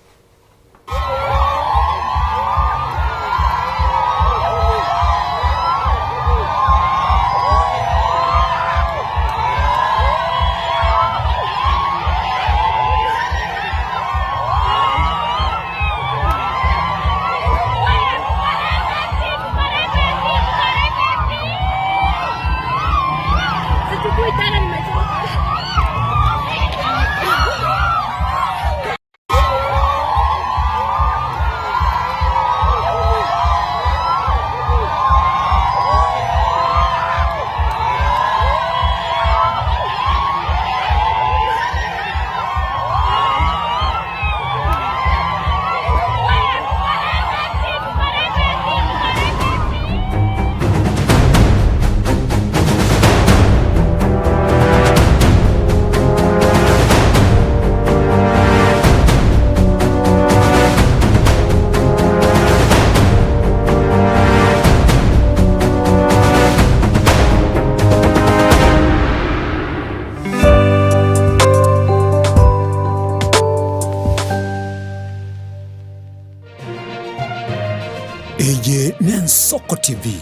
Eye Ensoko TV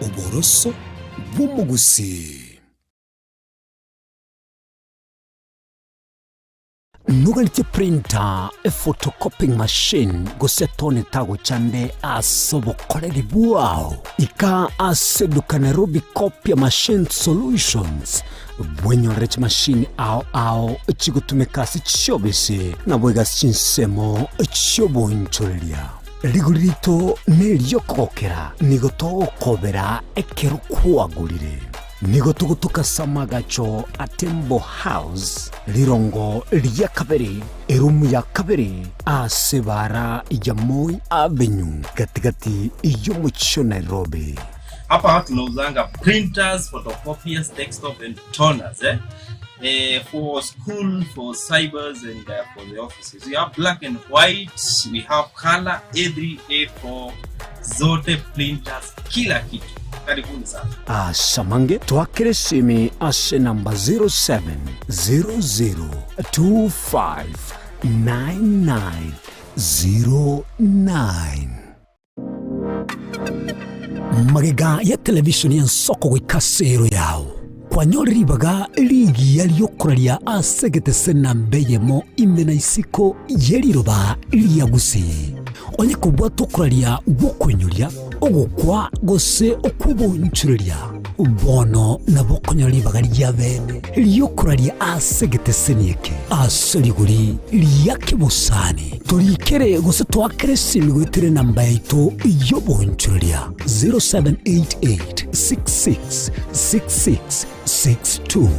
uboroso bw'umugusi. Nugalite printer a photocopying machine gosetone tago chande asobokoreri buao ika aseduka Nairobi copy machine solutions bwenyo rech machine ao chigutumekasi chobese na bwega chinsemo choboncholia ligurito nelyokokera nigotokobera ekero kuagulire nigotugutuka samagacho atembo house lirongo lya kabiri erumu ya kabiri asebara ya Moi Avenue katikati y'umuco Nairobi. Hapa tunauzanga printers, photocopiers, desktop and toners for school, for cybers and for the offices. We have black and white, we have color, every A4 zote printers, kila kitu. Karibuni sana. Samange twakire simi ase namba 0700259909. Magega ya televishoni ya Ensoko gwikasero yao kwanyoribaga ligi yaliyokuralia asegete senambeyemo imena isiko yeliroba liyagusi onye kubwa tokuralia gukwenyulia ogukwa gose okubonchulia bono nabokonyolibaga lyabene liyokuralia asegete senieke aseliguri liyakibusani tulikere gose twakere simigwitire namba yaito yobonchulia 0788666662.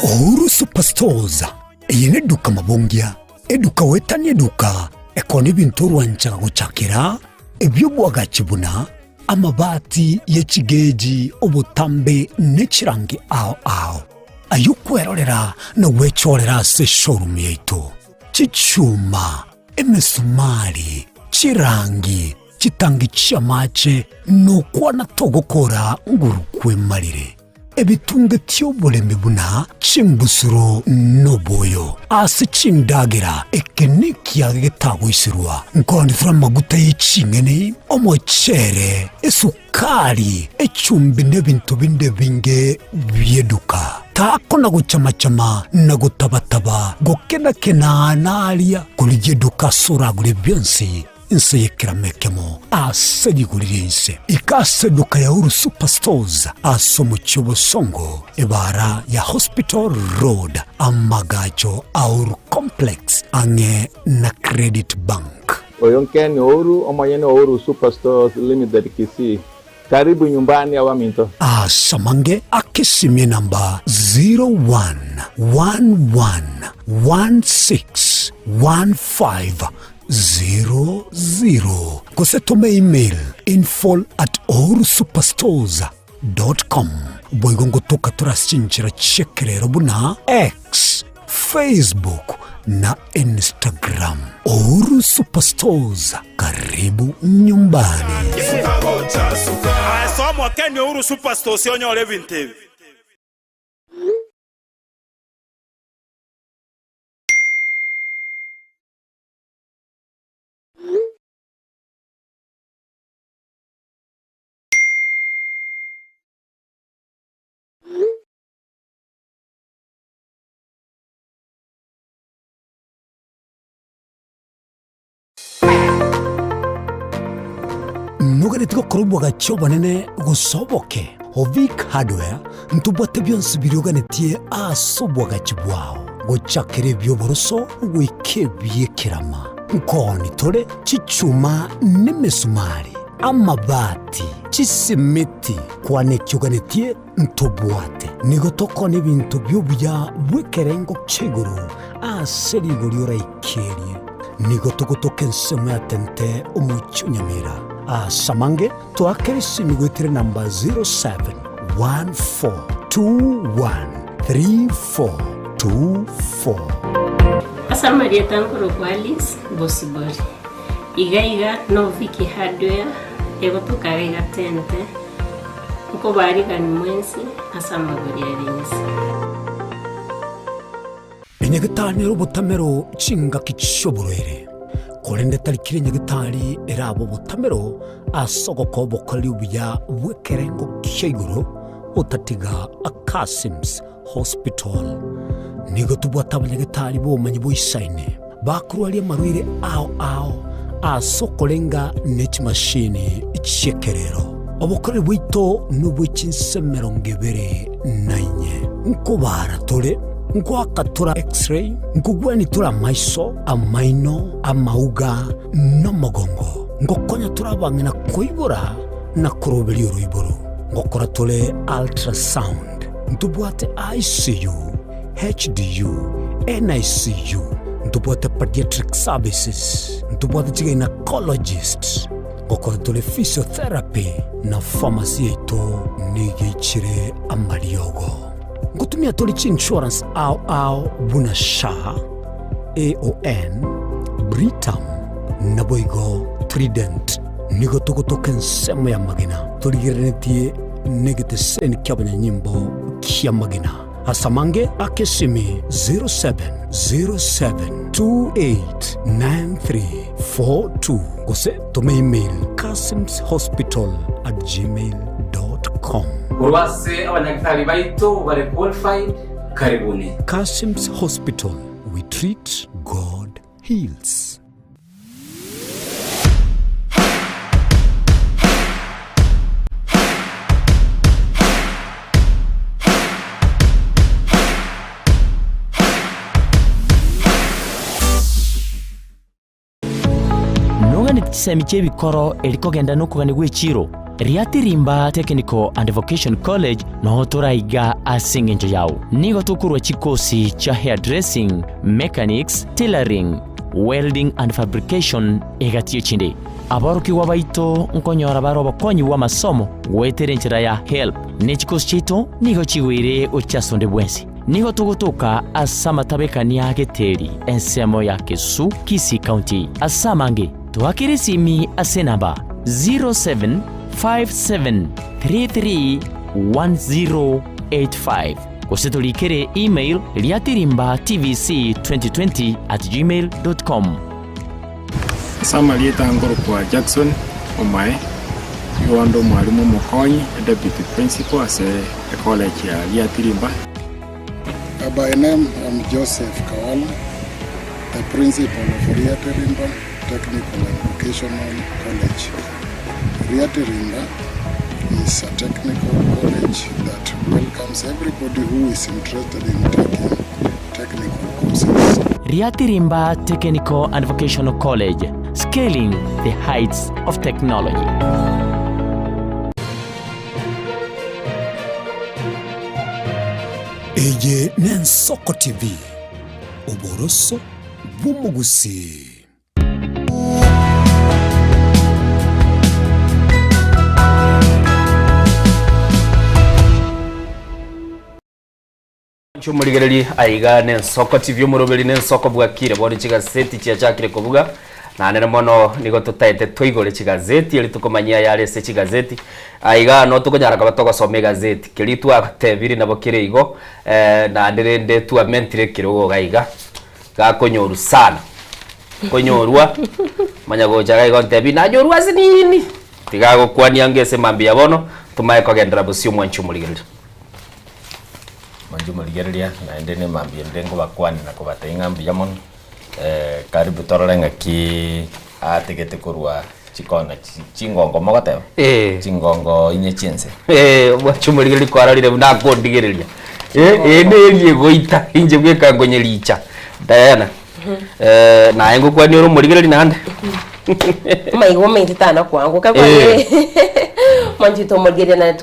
Ouru Superstores yene duka mabongia eduka wetani eduka ekoni bintu rwanchaga gucakira ebyo bwagachibuna amabati yechigeji obutambe nechirangi ao ayukwerorera na wechorera se showroom yeito chichuma emisumari chirangi chitangi chamache no kwana togokora ngurukwe marire ebitunge tyoboleme buna chimbusuro noboyo ase chindagira ekeniki agetagoisirwa nkondifura maguta y'icingene omochere esukari echumbi n'ebintu binde binge byeduka tako na guchamachama na gutabataba gokenakena nalia kulijeduka suragure byonsi inse yekiramekemo asedigurire inse ikaseduka ya Uru Superstores asomo chobosongo ebara ya Hospital Road amagacho Uru Complex ange na Credit Bank oyonkeni Uru omayene Uru Superstores Limited kisi karibu nyumbani awaminto samange akisimye namba 01111615 00. Kose tome email info@orusuperstores.com. Boigongo toka turashinjira chekerero buna X, Facebook na Instagram. Oru Superstores, karibu nyumbani. Somo Kenya Oru Superstores yonyo levinte. Nugane tiko korubwa gachoba nene gusoboke. Ovik hardware ntubwate byonse biryoganetie asobwa gachibwao. Gochakere byoboroso gwikebye kirama. Nkoni tore chichuma nemesumari. Amabati chisimiti kwane kyuganetie ntubwate. Nigotoko n'ibintu byobya bwekerengo cheguru aserigo lyora ikerie. Nigotogotoke nsemo ya tente umuchunyamira. Samange tuakirisi migwetire namba 0714213424. Asa Maria Tankoro Kwalis Bosibori. Iga no viki hardware ego tukaiga tente. Uko bari gani mwensi asa magori arinzi. Enyegitani robotamero chinga kichoboroere. Kolende talikire nyegitari erabo botamero asogoko bokoli ubya bwekerengo kiguru otatiga Akasims Hospital. Nigo tubwata nyegitari bo manyi boisaine bakurwali marwire ao asokolenga nechi machine chekerero obokore bwito nubwichinsemero ngebere nainye nkobara tole nkwakatura x-ray nkugwani tura maiso amaino amauga no mogongo ngokonya turabangina koibora na korobeli uruiboro ngokora tole ultrasound ntubwate ICU HDU NICU ntubwate pediatric services ntubwate gynecologist ngokora tole physiotherapy na pharmacy eto nigichire amariogo ngutumia tolichi insurance au bunasha AON Britam naboigo Trident nigotogotoke nsemo ya magina toligerenetie negete sen kyabanya nyimbo kya magina asamange akesimi 0707289342 gose tome email kasimshospital@gmail.com. Urwase abanyagitari baito bare qualified karibuni. Kasims Hospital, we treat, God heals. Nogani tisemi chebikoro elikogenda nokugani gwechiro. Riatirimba Technical and Vocation College no turaiga asingenjo yao. Nigo tukurwa chikosi cha hairdressing, mechanics, tailoring, welding and fabrication egatiyo chinde. Abaruki wabaito nkonyora baro bakonyi wa masomo wetere nchira ya help. Nechikosi chito nigo chiwire uchasonde bwensi. Nigo tugutuka asama tabekani ya geteri ensemo ya Kesu Kisi County. Asamange tuhakirisimi asenamba 0757331085. Kusetulikere email liatirimba tvc2020@gmail.com. Samaria Tankoro kwa Jackson Omae yuando mwalimu mukonyi deputy principal at a college ya Liatirimba. By name I'm Joseph Kawala, the principal of Liatirimba Technical and Vocational College. Liatirimba is a technical college that welcomes everybody who is interested in taking technical courses. Liatirimba Technical and Vocational College, scaling the heights of technology. Eye Ensoko TV, Oboroso Bumugusi. Chumurigereri aiga Ensoko TV umuroberi Ensoko Bwakire bori chigazeti chiachakire kuvuga na nene mono nigo tutaite twoigore chigazeti eri tukomanyia yale se chigazeti aiga no tukonyara kabatoko some gazeti kiritu atebiri nabo kireigo na nderende tu amentire kirogo gaiga gakonyoru sana konyorwa manyago chagaigo ntebi na nyorwa sinini tigago kwani angese mambia bono tumaye kogendera busio mwanchu murigereri manju murigereria na ndene mambia ndengo bakwani na kubatenga mbiamon karibu tororenga ki ategete kurwa chikona chingongo mogoteo chingongo inye chense mwanchu murigereri kwararire na kondigereria nderie goita inje bwekango nyericha Diana na engo kwani oro murigereri nande maigo mentana kwangu kabane manjito murigere na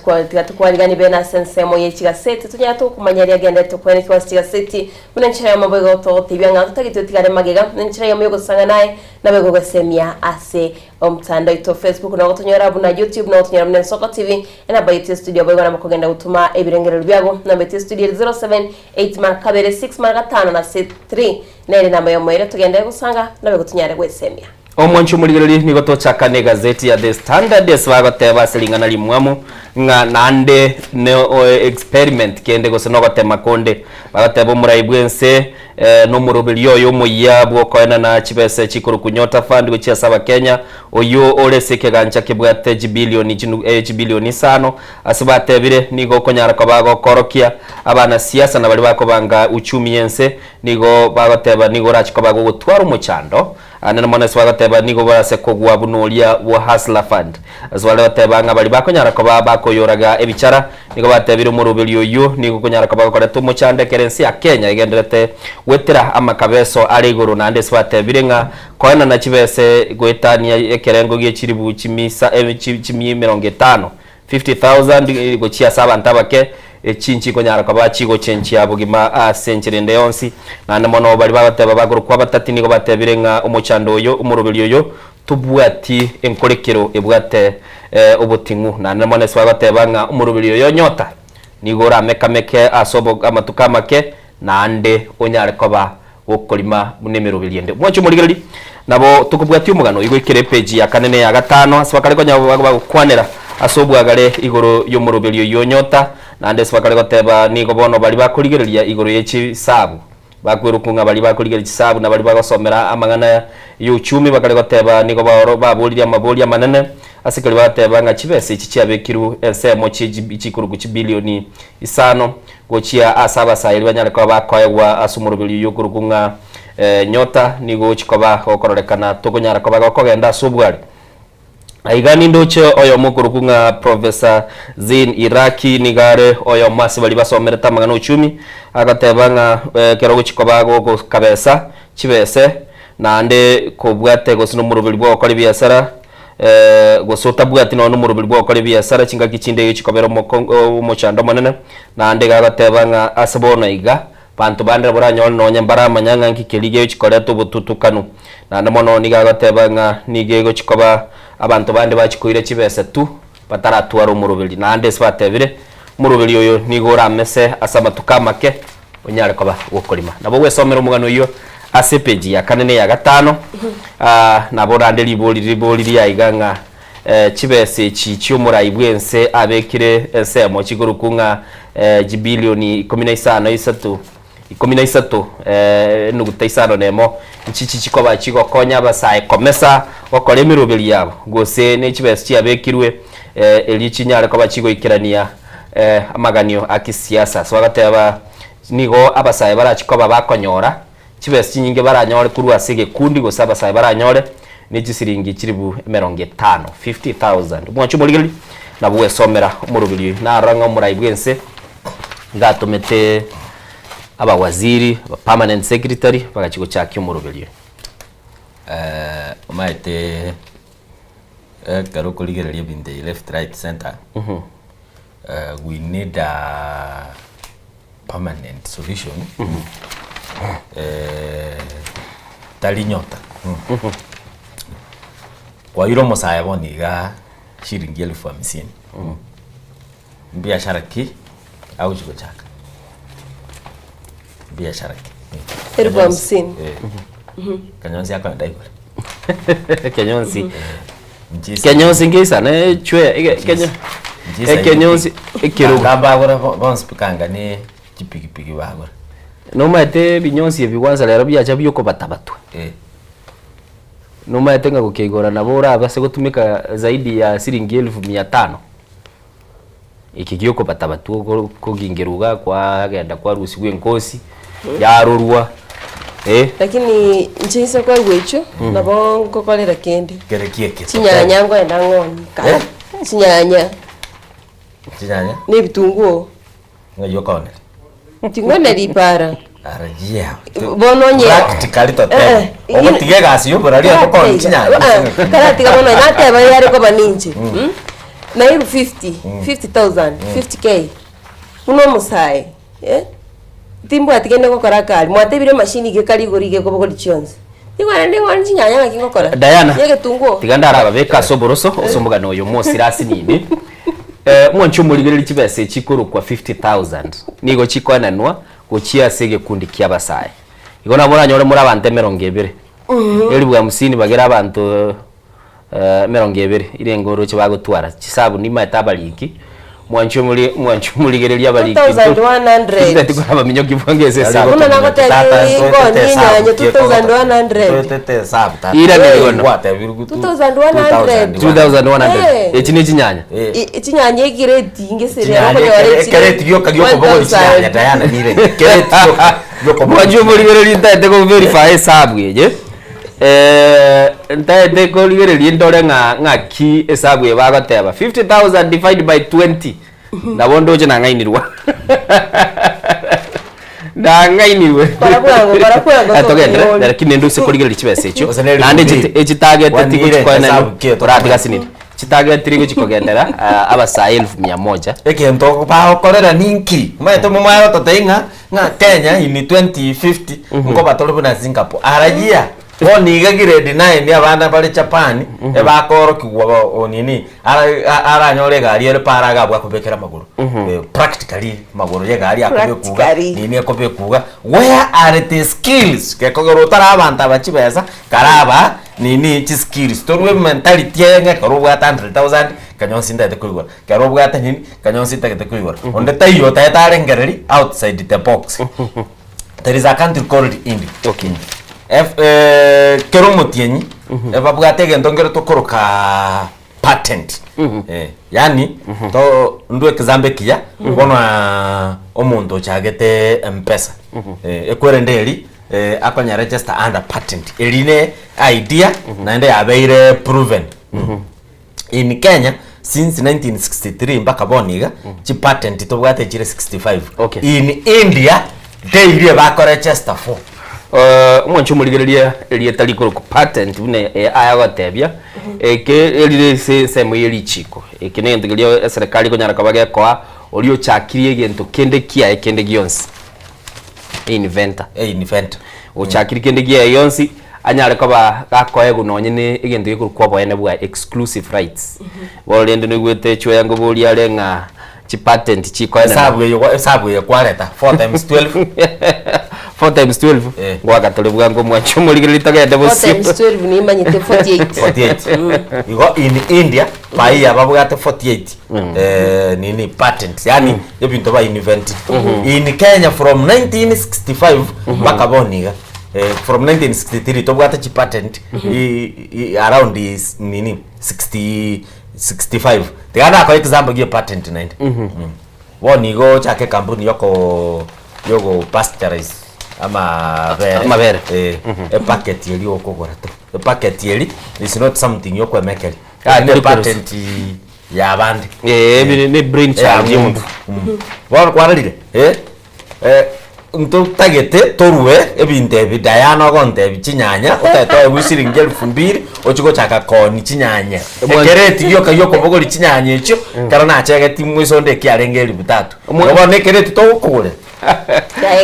tukwarigani bena sensemo yechigaseti tunya tukumanyari agenda tukwene kwa chigaseti munenchira ya mabego to tibyanga tutagito tigare magega munenchira ya myogo sanga naye nabego gosemia ase omtanda ito Facebook na gotonyora buna YouTube na gotonyora mnen Ensoko TV ena bayite studio bego na makogenda gutuma ebirengero byago na bete studio 078 markabere 6 marka 5 na 3 nere namba yo moire tugenda gusanga nabego tunyare gwesemia omwanchu murigereri nigo tochakane gazeti ya The Standard eswagoteba silingana limwamu nga nande ne experiment kende gosenogotema konde bagoteba muraibwense no murobeli oyo moya bwokoena na chibese chikuru kunyota fund gochia saba Kenya oyo oleseke gancha kibwate jibilioni 5 asibatebire nigo konyara ko bago korokia abana siasa na bali bakobanga uchumi yense nigo bagoteba nigo rachiko bago gutwara umuchando anana mona swagoteba nigo barase kogwa bunolia wa Hustler Fund azwale bateba nga bali bakonyara ko bakoyoraga ebichara nigo batebire murobeli oyo nigo konyara ko bakoreto umuchande kerensi ya Kenya igenderete wetera amakabeso aliguru nande swatebire nga koena na chibese goetania ekerengo giechiribu chimisa chimi 50,000 gochia saba ntabake chinchi konyara kwa bachigo chenchi abugima century ndeyonsi na mono bali bateba baguru kwa batati nigo batebire nga umuchando oyo umurubili oyo tubwati enkorekero ebwate obutingu na mono swa bateba nga umurubili oyo nyota nigo ramekameke asobo amatuka make nande onyare koba gokolima munemero biliende mwacho murigereri nabo tukubwati umugano igwikire page ya kanene ya 5 aswakare konya bagukwanera asobwagare igoro yo murubili yo nyota nande swakare goteba nigo bono bali bakurigereria igoro yechi sabu bakwirukunga bali bakurigereria sabu na bali bagosomera amangana y'uchumi bakare goteba nigo baro baburiria maboria manene asikali bateba nga chibese ichi cyabekiru ensemo chikuru ku bilioni 5 gochia asaba sayiri banyare ko bakoyegwa asumurubili yo kurukunga nyota nigo chikoba okororekana tokonyara ko bagokogenda subwari aigani ndoche oyo mukurukunga Professor Zin Iraki nigare oyo masi bali basomereta magana uchumi agatebanga kerogo chikobago go kabesa chibese nande kobwate gosino murubili bwo okora biasara gosota bwati no murubili bwo okora biasara chinga kichinde chikobero mochando manene nande agatebanga asabona iga bantu bandira buranyol nonye mbara manyanga nkikelige chikoreto bututukanu nande mono niga agatebanga nigego chikoba abantu bandi bachikoire chibese tu bataratwara umurubili nande sbatebire murubili oyo nigo ramese asama tukamake onyare koba gokolima nabo wesomera umugano iyo asepeji ya kanene ya 5 nabo rande liboli ya iganga chibese chiumurayi bwense abekire ensemo chigurukunga jibilioni 13 nugutaisano nemo nchichi chikoba chigokonya basaye komesa okole mirubili yabo gose ne chibese cyabekirwe elichi nyare ko bachigo ikirania amaganio akisiasa swagateba nigo abasaye barachikoba bakonyora chibese chinyinge baranyore kurwa sege kundi gose abasaye baranyore ne chisiringi chiribu 50,000 mwacho muligeli nabuwe somera murubili na ranga murayibwense ngatomete aba waziri aba permanent secretary bagachigo cyakyo murubili umaite karo kuligereria binde left right center we need a permanent solution talinyota kwa hilo mosaya boniga shilingi 50,000 biashara ki au chiko chaka biashara elfu 50 Kanyonsi yako ndaiko Kenyonsi Kenyonsi ngisa ne Chweya Kenyonsi ikiru kamba gora bons pikanga ni chipiki bagora no mate binyonsi ebiwanza lero byacha byoko batabatu no mate nga gukigora nabora base gutumika zaidi ya shilingi 1500 ikigioko batabatu kugingeruga kwa genda kwa rusi gwenkosi yarurwa lakini nchisa kwa gwecho nabo ngokolera kende kerekieke chinyanya ngo enda ngoni chinyanya ni bitunguo ngayo kone tingone lipara arajia bononye practically tote ogotige gasi yo bora ria ko chinyanya kala tiga bono nate ba yari ko baninje na 50,000 50k uno musai timbo atigende gukora kali mwatebire machine gekarigorige ko bogori chionze igwana ndi ngwana chinyanya ngakingokora Diana yege tunguo tiganda arabeka soboroso osomugano yo mosirasi nini mwancho muligere chibese chikuru kwa 50,000 nigo chikwananwa gochia sege kundi kya basaye igona bora nyore muri abante 200 eri bwa musini bagera abantu 200 ile ngoro chibagutwara chisabu ni matabaliki mwancho muligere lya baliki 2100 tikaba minyo kivongeze sabu kuna nako tete ngo nyanya 2100 tete sabu ira niligono 2100 echini chinyanya chinyanya gireti ngesere ako yore kireti gyo kagyo bogo chinyanya Diana dire kireti gyo mwancho muligere lintete ko verify sabu yeje ntete ko ligere lindore ngaki esabu ebagoteba 50,000 divided by 20 nabondo je nangainirwa nangainirwe atogenda lakini ndo se ko ligere chibese echo nande echitarget tiko kwana ratiga sinini chitarget tiko chikogendera abasa 1100 ekento ba korera ninki maito mumayo totenga nga Kenya in 2050 ngo batolo na Singapore arajia Oni grade 9 abana bali Japan ebakoro kigwa onini ara nyore gari ele paraga bwa kubekera maguru practically maguru ye gari akubekuga nini akubekuga where are the skills ke kogoro tara abanta bachibeza karaba nini chi skills torwe mentality yenga karubwa 100,000 kanyonsi ndate kuigwa karubwa ata nini kanyonsi ndate kuigwa onde tayo tayatare ngereri outside the box. There is a country called India. Okay. Kero mutienyi ebabwate gento ngero tokoroka patent yani to ndo example kia bona omuntu chagete M-Pesa ekwere ndeli akonya register under patent eline idea na nde abeire proven in Kenya since 1963 mpaka boniga chi patent to bwate chire 65 in India they bako register for mwancho muligereria elietali ko patent bune ayagotebia eke elire se moyeli chiko eke ne ndegeria serikali ko nyara kabage kwa olio chakirie gento kende kia ekende gionsi inventor o chakiri kende gia yonsi anyare ko ba gakoye gunonye ne egento yiko kwa ene bwa exclusive rights bolende ne gwete Chweya ngo boli alenga chi patent chiko ene sabu ye kwaleta 4 times 12 4 times 12 ngwa katole bwango mwacho muligiri tagende bosi 4 times 12 ni manyite 48 igo in India bai ababugate 48 nini patent yani ebintu ba invent in Kenya from 1965 mpaka boniga from 1963 to bwate chi patent around is nini 65 tegana kwa example gi patent 90 bonigo chake kampuni yoko pasteurize ama bere a packet yeli okogora to a packet yeli is not something yoko mekeli the patent ya bandi ne brain charge muntu kwaralire nto tagete torwe ebinte bidayana gonte bichinyanya utato ebushiringi 2000 ochiko chaka koni chinyanya ekereti yoko bogori chinyanya echo karana achegeti mwiso nde kiarengeli 3 obo nekereti to kule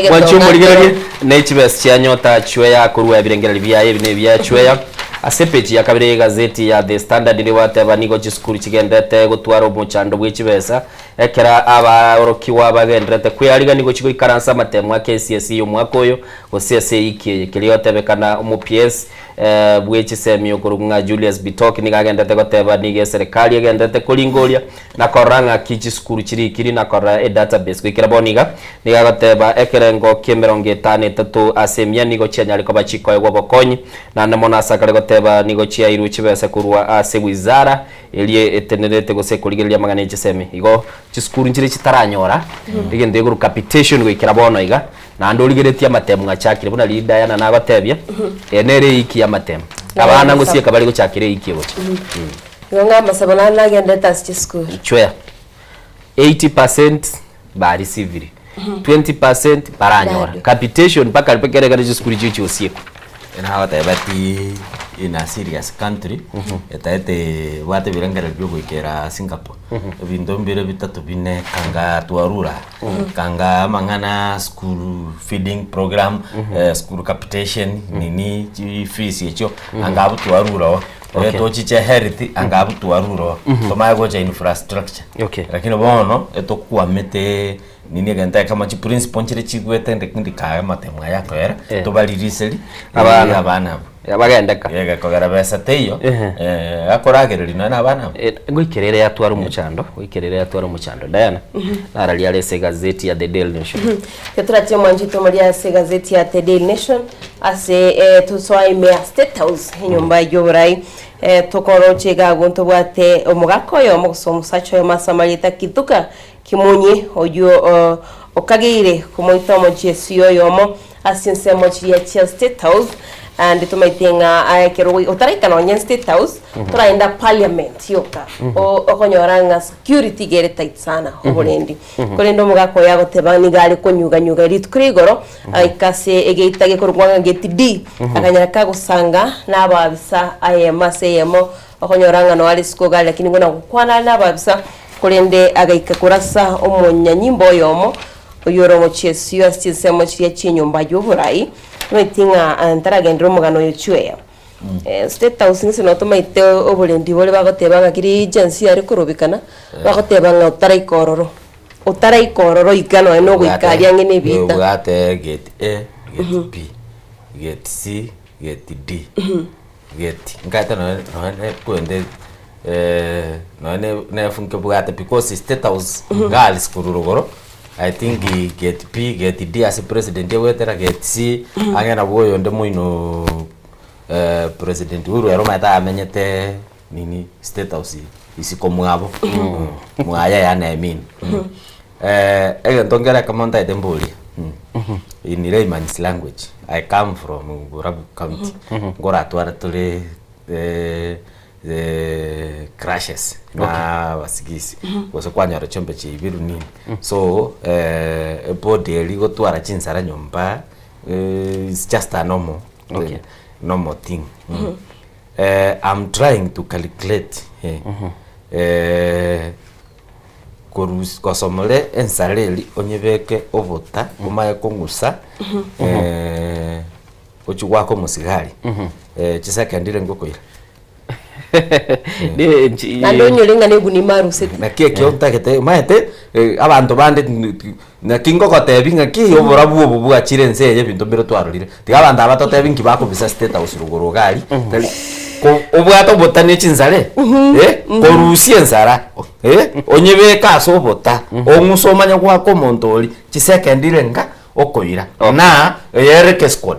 mwancho muligereria ne chibes cha nyota Chweya kurwa ebirengera bya ebine bya Chweya asepeji ya kabire gazeti ya The Standard ni wateba nigo cisukuru kigendete gutwara umucando bw'ikibesa ekera abarokiwa bagendete kwiyariga nigo kigo ikaransa matemwa KCSE umwaka uyu CSE iki kiliyotebekana umuPS bw'ikisemi okurunga Julius Bitoki nigagendete goteba nige serikali yagendete kuringoria na koranga kicisukuru kiri na kora database kwikira boniga nigagoteba ekerengo kemerongo 53 asemia nigo cyanyariko bachiko egwo bokonyi na namona sakare goteba nigo chia iru kibese kurwa ase wizara elie etenerete gose kurigeria magana gisemi igo cisukuru nkiri kitaranyora igende iguru capitation gwikira bono iga na ndorigeretia matemu ngachakire buna leader yana nagotebia enere iki ya matemu abana ngusiye kabari guchakire iki bocha Yonga masabana nagende tasi cisukuru Chweya 80% bari civil 20% baranyora capitation paka alipekere gari cisukuru chicho usiku ena hawata bati in a serious country etaete wate birangara byo kwikera Singapore bindo mbere bitatu bine kanga tuarura kanga mangana school feeding program school capitation nini fees yecho anga abu tuarura eto chiche health anga abu tuarura toma gocha infrastructure lakini bono eto kuamete nini ganta kama chi principal chire chigwete ndikindi kaya matemwa yako era to baliriseli abana yabagendeka yega kogara besa teyo akoragereri na abana ngwikerere yatwara umucando Diana narali yale gazeti ya The Daily Nation Keturati mwanjito Maria se gazeti ya The Daily Nation ase tuswaime State House nyumba y'uburai tokoro chega gunto bwate omugakoyo musomusacho yo masamalita kituka kimunyi oyo okagire kumoita mochesiyo yomo asinse mochiya chia State House and tumaitenga ayekero otaraikana onye State House turaenda parliament yoka okonyoranga security gere tight sana oburendi korendo mugako yago tebani gari konyuga ritkurigoro aikase egeitage korwanga geti D akanyara kagusanga nababisa ayemo okonyoranga no ali skoga lakini ngona kukwana nababisa korende agaika kurasa omonyanyimbo yomo oyoro mochesiyo asisemo chiya chinyumba y'uburai Metinga antaragendro mugano yo Chweya. State House nise no tomaite obulendi bole bagoteba ngakiri agency ari kurubikana bagoteba nga utara ikororo igano eno gwikaria ngene bita. Ugate get A, get B, get C, get D. Get ngata no kwende no funke bugate because State House galis kururugoro. I think he get P, get D as a president. They were there get C. Angena boyo ndemo ino president uru eroma ta amenyete nini State House isiko mwabo mwaya yana I ega ndongera kamonta edemboli in layman's language. I come from Burabu County. Ngora twara tole the crashes na wasigisi wose kwanyara chombe chibiru nini so body eligo twara chinsara nyumba it's just a normal thing I'm trying to calculate kosomole ensareli onyebeke ovota kumaye kongusa ochiwako musigari chisaka ndire ngokoira Nandonyo lenga neguni maru seti na keke ontakete maete abantu bande na kingo kotebinga ki obora bubu bwachire nseje bintu mbiro twarurire tigabanda abatotebingi bako bisa State House rugorogari ko obwato botane chinzare korusie nsara onyebeka sobota ongusomanya kwa komontori chisekendire nga okoira na yereke squad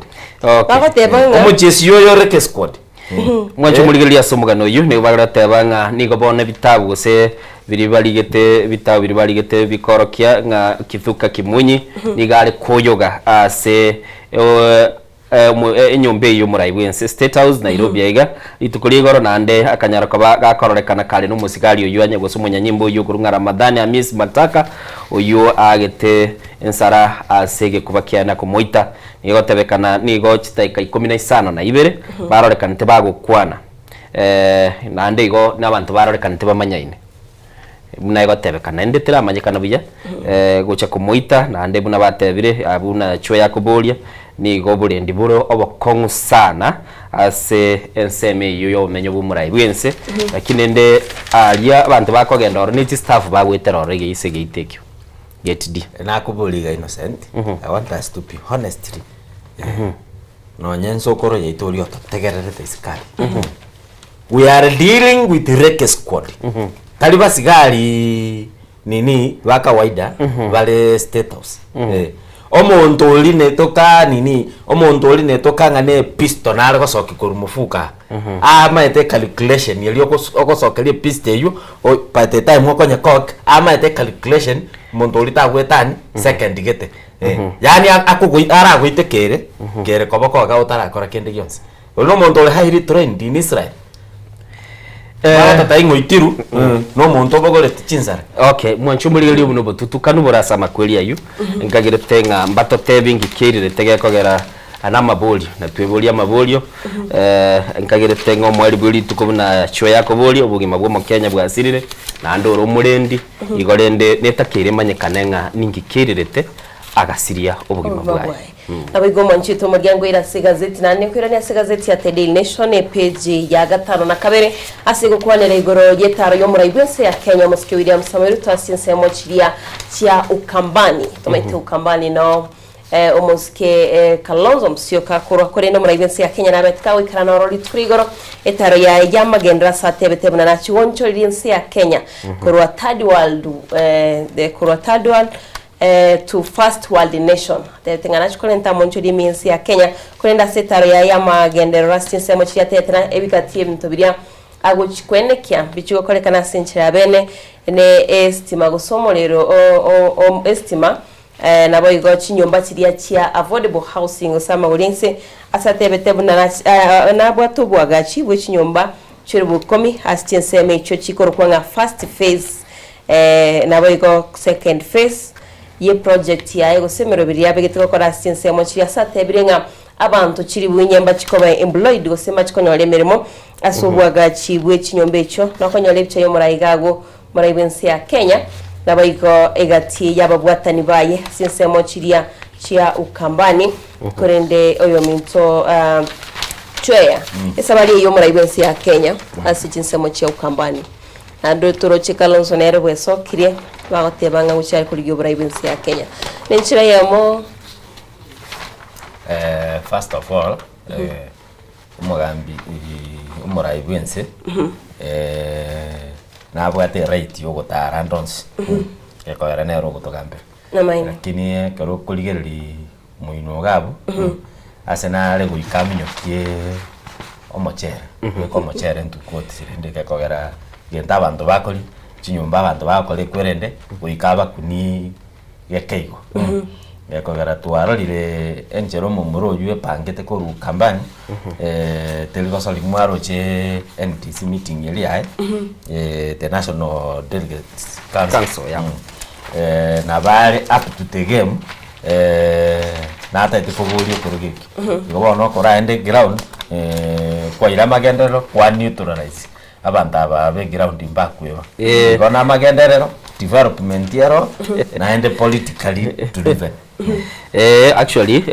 omujesi yo reke squad mwancho muligelia somugano yu ne bagatebanga nigo bone bitabu gose biri baligete bikorokia nga kifuka kimunyi nigale koyoga ase enyombe yo muraibwense State House Nairobi aiga itukuligoro nande akanyara kaba gakororekana kale no musigari oyu anye gose munyanyimbo yo kurunga Ramadhani Amis Mataka oyu agete ensara asege kubakiana kumoita nigo tebekana nigo chitaika 15 na ibere barorekana tebagukwana nande igo nabantu barorekana tebamanyaine muna tebekana ndetera amanyekana buya gocha kumoita nande buna batebire abuna Chweya kubolia ni goburendi buro obokongu sana ase enseme yo menyo bumurai bwense lakini nde alia abantu bakogenda oro ni staff bagwetera oro geise geitekyo get d na kubuliga innocent I want us to be honestly no Ensoko ro yaitori ototegerere taisikali we are dealing with wreck squad taliba sigari nini wakawaida vale status omuntu oli netoka nini omuntu oli netoka ngane piston ali gosoka ku mufuka ama ete calculation yali okosokelie piste yo by the time okonya cock ama ete calculation omuntu oli tagwetani second gete yani ara gwitekere kere koboko ga utarakora kende gyonse uno muntu oli highly trained in Israel tata ingo itiru no muntu bogole tichinzara okay mwanchumuri lyo buno bututu kanubura sama kweli ayu ngagire tenga mbato tebingi kirire tege kogera anama bolio na twebolya mabolio ngagire tenga omwali buli tukubuna Chweya ko bolio bugima bwo Kenya bwasirire na ndoro murendi igorende netakire manyekanenga ningi kirirete agasiria ubugima bwaye abigo manchito muryango irase gazeti nane kwirania se gazeti ya The Daily Nation page ya 5 na 2 asigo kwanera igoro yetaro yo muraibwese ya Kenya Mosque William Samuel twasinse mochiria cia ukambani tumete ukambani no omoske Kalonzo Musyoka kurwa kore no muraibwese ya Kenya na betka wikara no roli turigoro etaro ya magendra satebete na chiwoncho liense ya Kenya kurwa third world kurwa third world to first world nation tengana chikolenta moncho di minsi ya Kenya kulenda setaro ya magendero rastinse mochia tetena ebikatie mtobiria ago chikwenekia bichuko kolekana senchira bene ne estima gusomolero o estima nabo igo chinyomba chiria chia affordable housing osama ulinse asatebete buna nabo tubwagachi bwe chinyomba chiribu komi astinse mecho chikorwa first phase nabo igo second phase ye project ya ego semero biriya begitiko kora sinse mo chiya satebirenga abantu chiri bunyemba chikoba employed go sema chikonyole merimo asobwaga chibwe chinyombe echo nakonyole bicho yo murayigago murayibense ya Kenya nabayiko egati yababwatani baye sinse mo chiria chia ukambani korende oyo minto Chweya esabali yo murayibense ya Kenya asichinse mo chia ukambani ando toro Kalonzo nere bweso kirie bagotebanga gucyari kuri gyo burayibense ya Kenya nenchira yamo first of all umugambi umurayibense nabwate right yo gotara ndons ekora nero gotogambe lakini karo kuligereri muino gabo asenale guikaminyo kie omochere ko mochere ntukoti ndike kogera genta abantu bakoli chinyumba abantu bakole kwerende uikaba kuni yakeigo yakogera twarorire enjero mu muroju epangete ko rukambani telikosoli mwaro che NTC meeting yeli ai the national delegates council ya na bari up to the game na ata itifogorio kurugiki ngobono kora ende ground kwa ira magendero kwa neutralize abantu ababe ground imbakweba gona magenderero development yero na ende politically driven actually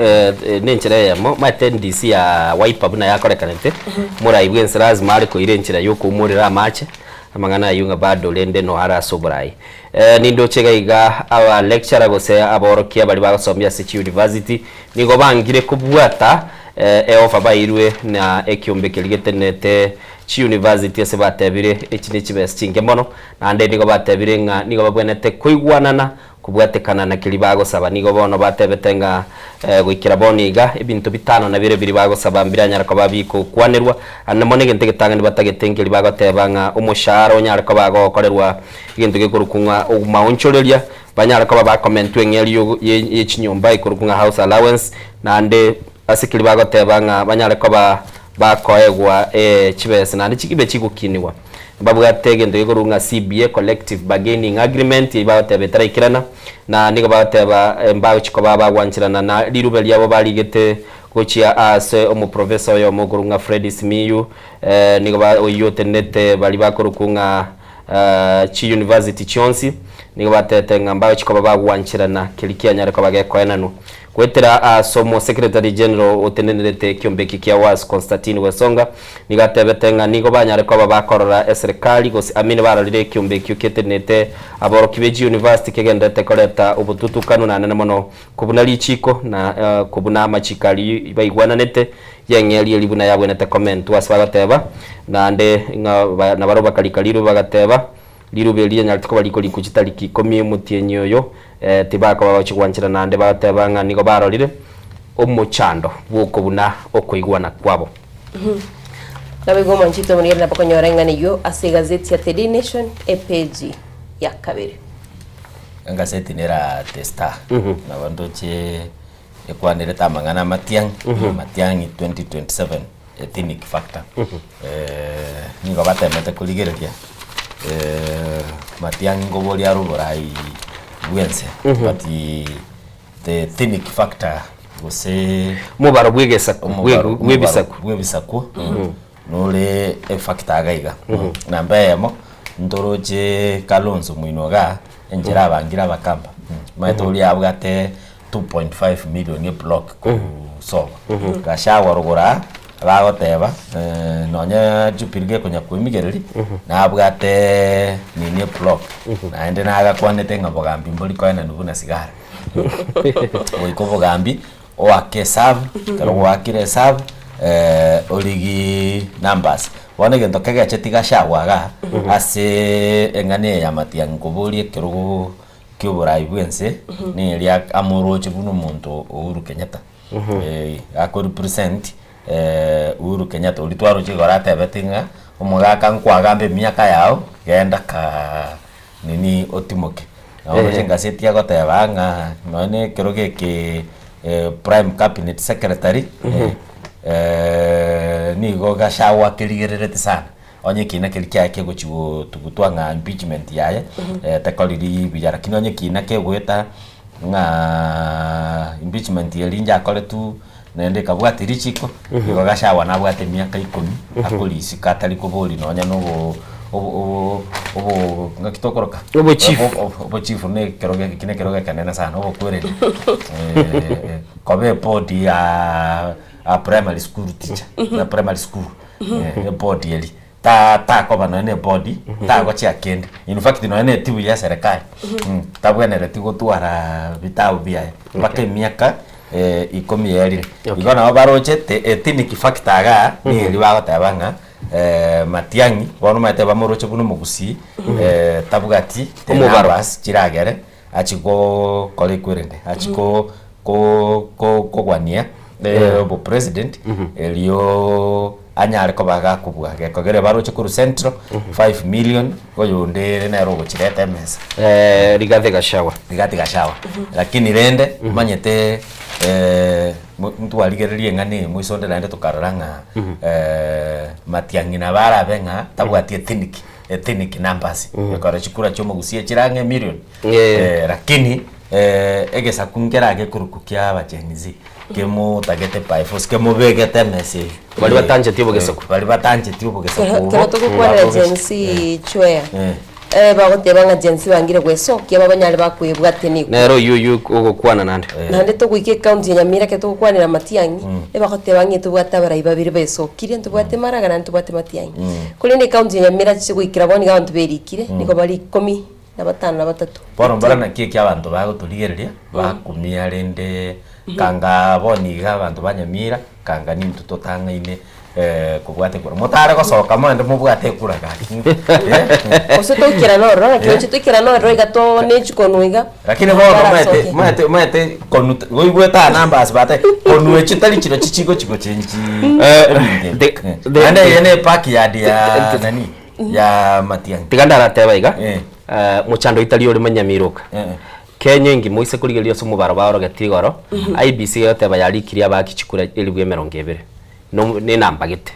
nenchira yamo my tendency ya wipe up na yakorekanete muraibwense lazima ari ko irenchira yuko umurira match amangana yunga bado lende no ara sobrai nindo chega iga aba lecturer gose aborokia bali bagosomya City University nigo bangire kubwata ofa bayirwe na ekyombe keligetenete Chi University ase batebire ekini kibes kinge mono nande nigo batebire nga nigo babwenete kuigwanana kubwatekana na kilibago saba nigo bono batebetenga gwikira boniga ebintu bitano na bire biri bago saba mbiranya ko babiko kwanirwa anamone gente getanga batagete libago tebanga umushara onyara ko bago korerwa igintu gikurukunga maunchoreria banyara ko ba comment wengeli ye chinyomba ikurukunga house allowance nande asikili bago tebanga banyara ko bakoegwa chibese nande chikibe chigukiniwa babu gatege ndegorunga CBA collective bargaining agreement ibatebetara ikirana na nigo bateba mbawo chiko babagwanchirana na lirube lyabo baligete gochia ase omu professor yo mogurunga Fred Simiyu nigo bayote nete bali bakorukunga Chi University Chonsi nigo batetenga mbawo chiko babagwanchirana kilikia nyare ko bagekoenanu gwetera somo secretary general otenenete kiombeki kia was Constantine Wesonga nigatebetenga nigo banyare ko bakorora serikali gose amine barorire kiombeki uketenete aboroki beji university kegendete koreta ubututukano na nene mono kubuna lichiko na kubuna machikali baigwananete yengeli libuna yabwenete comment wasbagateba na nde na baroba kalikaliru bagateba lirubelia nyaltiko baliko likuchitaliki komie mutienyoyo tibaka babachigwanchira nande bagateba nigo barorire omuchando buko buna okoigwana kwabo Nabigo manchito munira napakonyorenga niyo ase gazeti ya The Nation page ya kabiri gazeti nera testa na bandoche ekwanire tamangana matiang matiang 2027 ethnic factor nigo batemete kuligereria matiang ngoboli aruborai bwense but the ethnic factor gose mubaro bwegesaku bwebisaku nole factor gaiga na mbemo ndoroje kalonzo mwinoga enjera bangira bakamba maitoli abugate 2.5 million block so gashawa rugura bagoteba nonya jupirge kunya kwimigereri na abugate nini block na ende naga kwanete ngabogambi mboli koena nubuna sigara oiko bogambi o akesab kero Bwakire sab oligi numbers wana gento kage chetiga shawaga ase engane ya matiang koboli kero kyoborai bwense ni ria amoroche buno muntu Uhuru Kenyatta ako represent Uhuru Kenyatta ulitwaro chigorate betinga omugaka nkwagambe miaka yao genda ka nini otimoke na chenga setia gotebanga none keroge ke prime cabinet secretary ni goga shawa kiligerete sana onye kina kilikia ke gochiwo tugutwanga impeachment yaye takoliri bijara kinonye kina ke gweta nga impeachment yelinja akole tu nende kabwati richiko goga shawa na bwate miaka 10 akolisi katali koboli nonya no obo ngakitokoroka obo chief ne keroge kine keroge kanena sana obo kwere kobe podi a primary school teacher na primary school podi eli ta ko bana ne body ta ko chia kende in fact no ne tibu ya serikali tabwene retigo tuara bitau bia bake miaka ikomi yari igona obaroche ethnic factor ga ni liwa tabanga matiangi bono mate bamoroche buno mugusi tabugati tenabas chiragere achiko kole kwerende achiko ko gwania bo president elio anyare ko baga kubwa ke kogere baroche kuru central 5 million koyo ndere na rogo chirete mesa Rigathi Gachagua lakini rende manyete mtu aligererie ngane mwisonde naende tukararanga matiangi na bara benga tabwati ethnic numbers kora chikura chomo gusie chirange million lakini egesa kungerage kurukukia abachenzi kemo tagete pai fos kemo begete message bali batanje tibo gesaku kero tukukwana agency Chweya bagotebanga agency bangire gwesokia babanyale bakwebwa teniko nero yuyu ogokwana nande tugwike county ya Nyamira ke tukukwanira matiangi bagotebanga tubwata barayi babiri besokire ntubwate maragana ntubwate matiangi kuri ni county ya Nyamira chigwikira boni gabantu berikire niko bali 10 na 5 na 3 bono barana kiki abantu bagotuligereria bakumia rende kanga boni ga abantu banyamira kanga ni tutotanga ine kubwate kura mutare ko soka mwende mubwate kura gaki ose tokira no ro kicho tokira no ro igato nechikonuiga lakini bo mate konu goigweta numbers bate konu echitali chino chichigo chiko chenji ande yene paki ya dia nani ya matiang tigandara tebaiga muchando italio ri manyamiroka Kenya ingi moise kuligeria sumu barabara gatigoro IBC yote bayarikiria bakichikura elibwe 20 no ne namba gete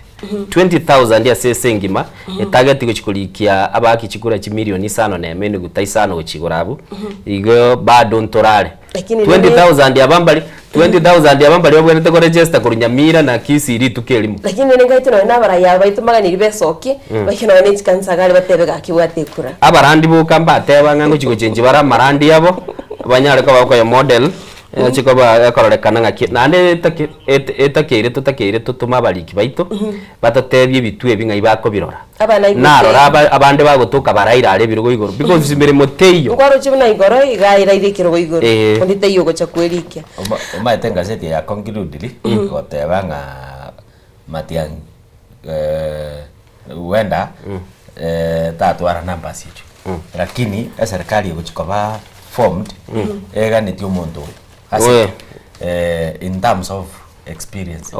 20,000 ya sese ngima etageti kuchikulikia abakichikura chi milioni 5 na emene gutaisano gochigurabu igo bado ntorare 20,000 ya bambali 20,000 ya bambali obwenete ko register kuri Nyamira na Kisiri tukelimu lakini nenga itino na bara ya baitumaga ni ribesoki bakino ne chikansagale batebega kiwatekura abarandi bo kamba tebanga ngo chiko chenji bara marandi yabo banyare ko bako ya model chikoba kororekana ngaki nande etakire tutakire tutuma bariki baito batatebye bitwe binga ibako birora narora abande bagutuka baraira ari birugo igoro because mirimo teyo ngwaro chibuna igoro igaira irikiro igoro ndite yugo cha kwerikia omaete ngazeti ya conclude gotebanga Matiang'i wenda tatwara namba sicho lakini serikali iguchikoba formed eganitio muntu in terms of experience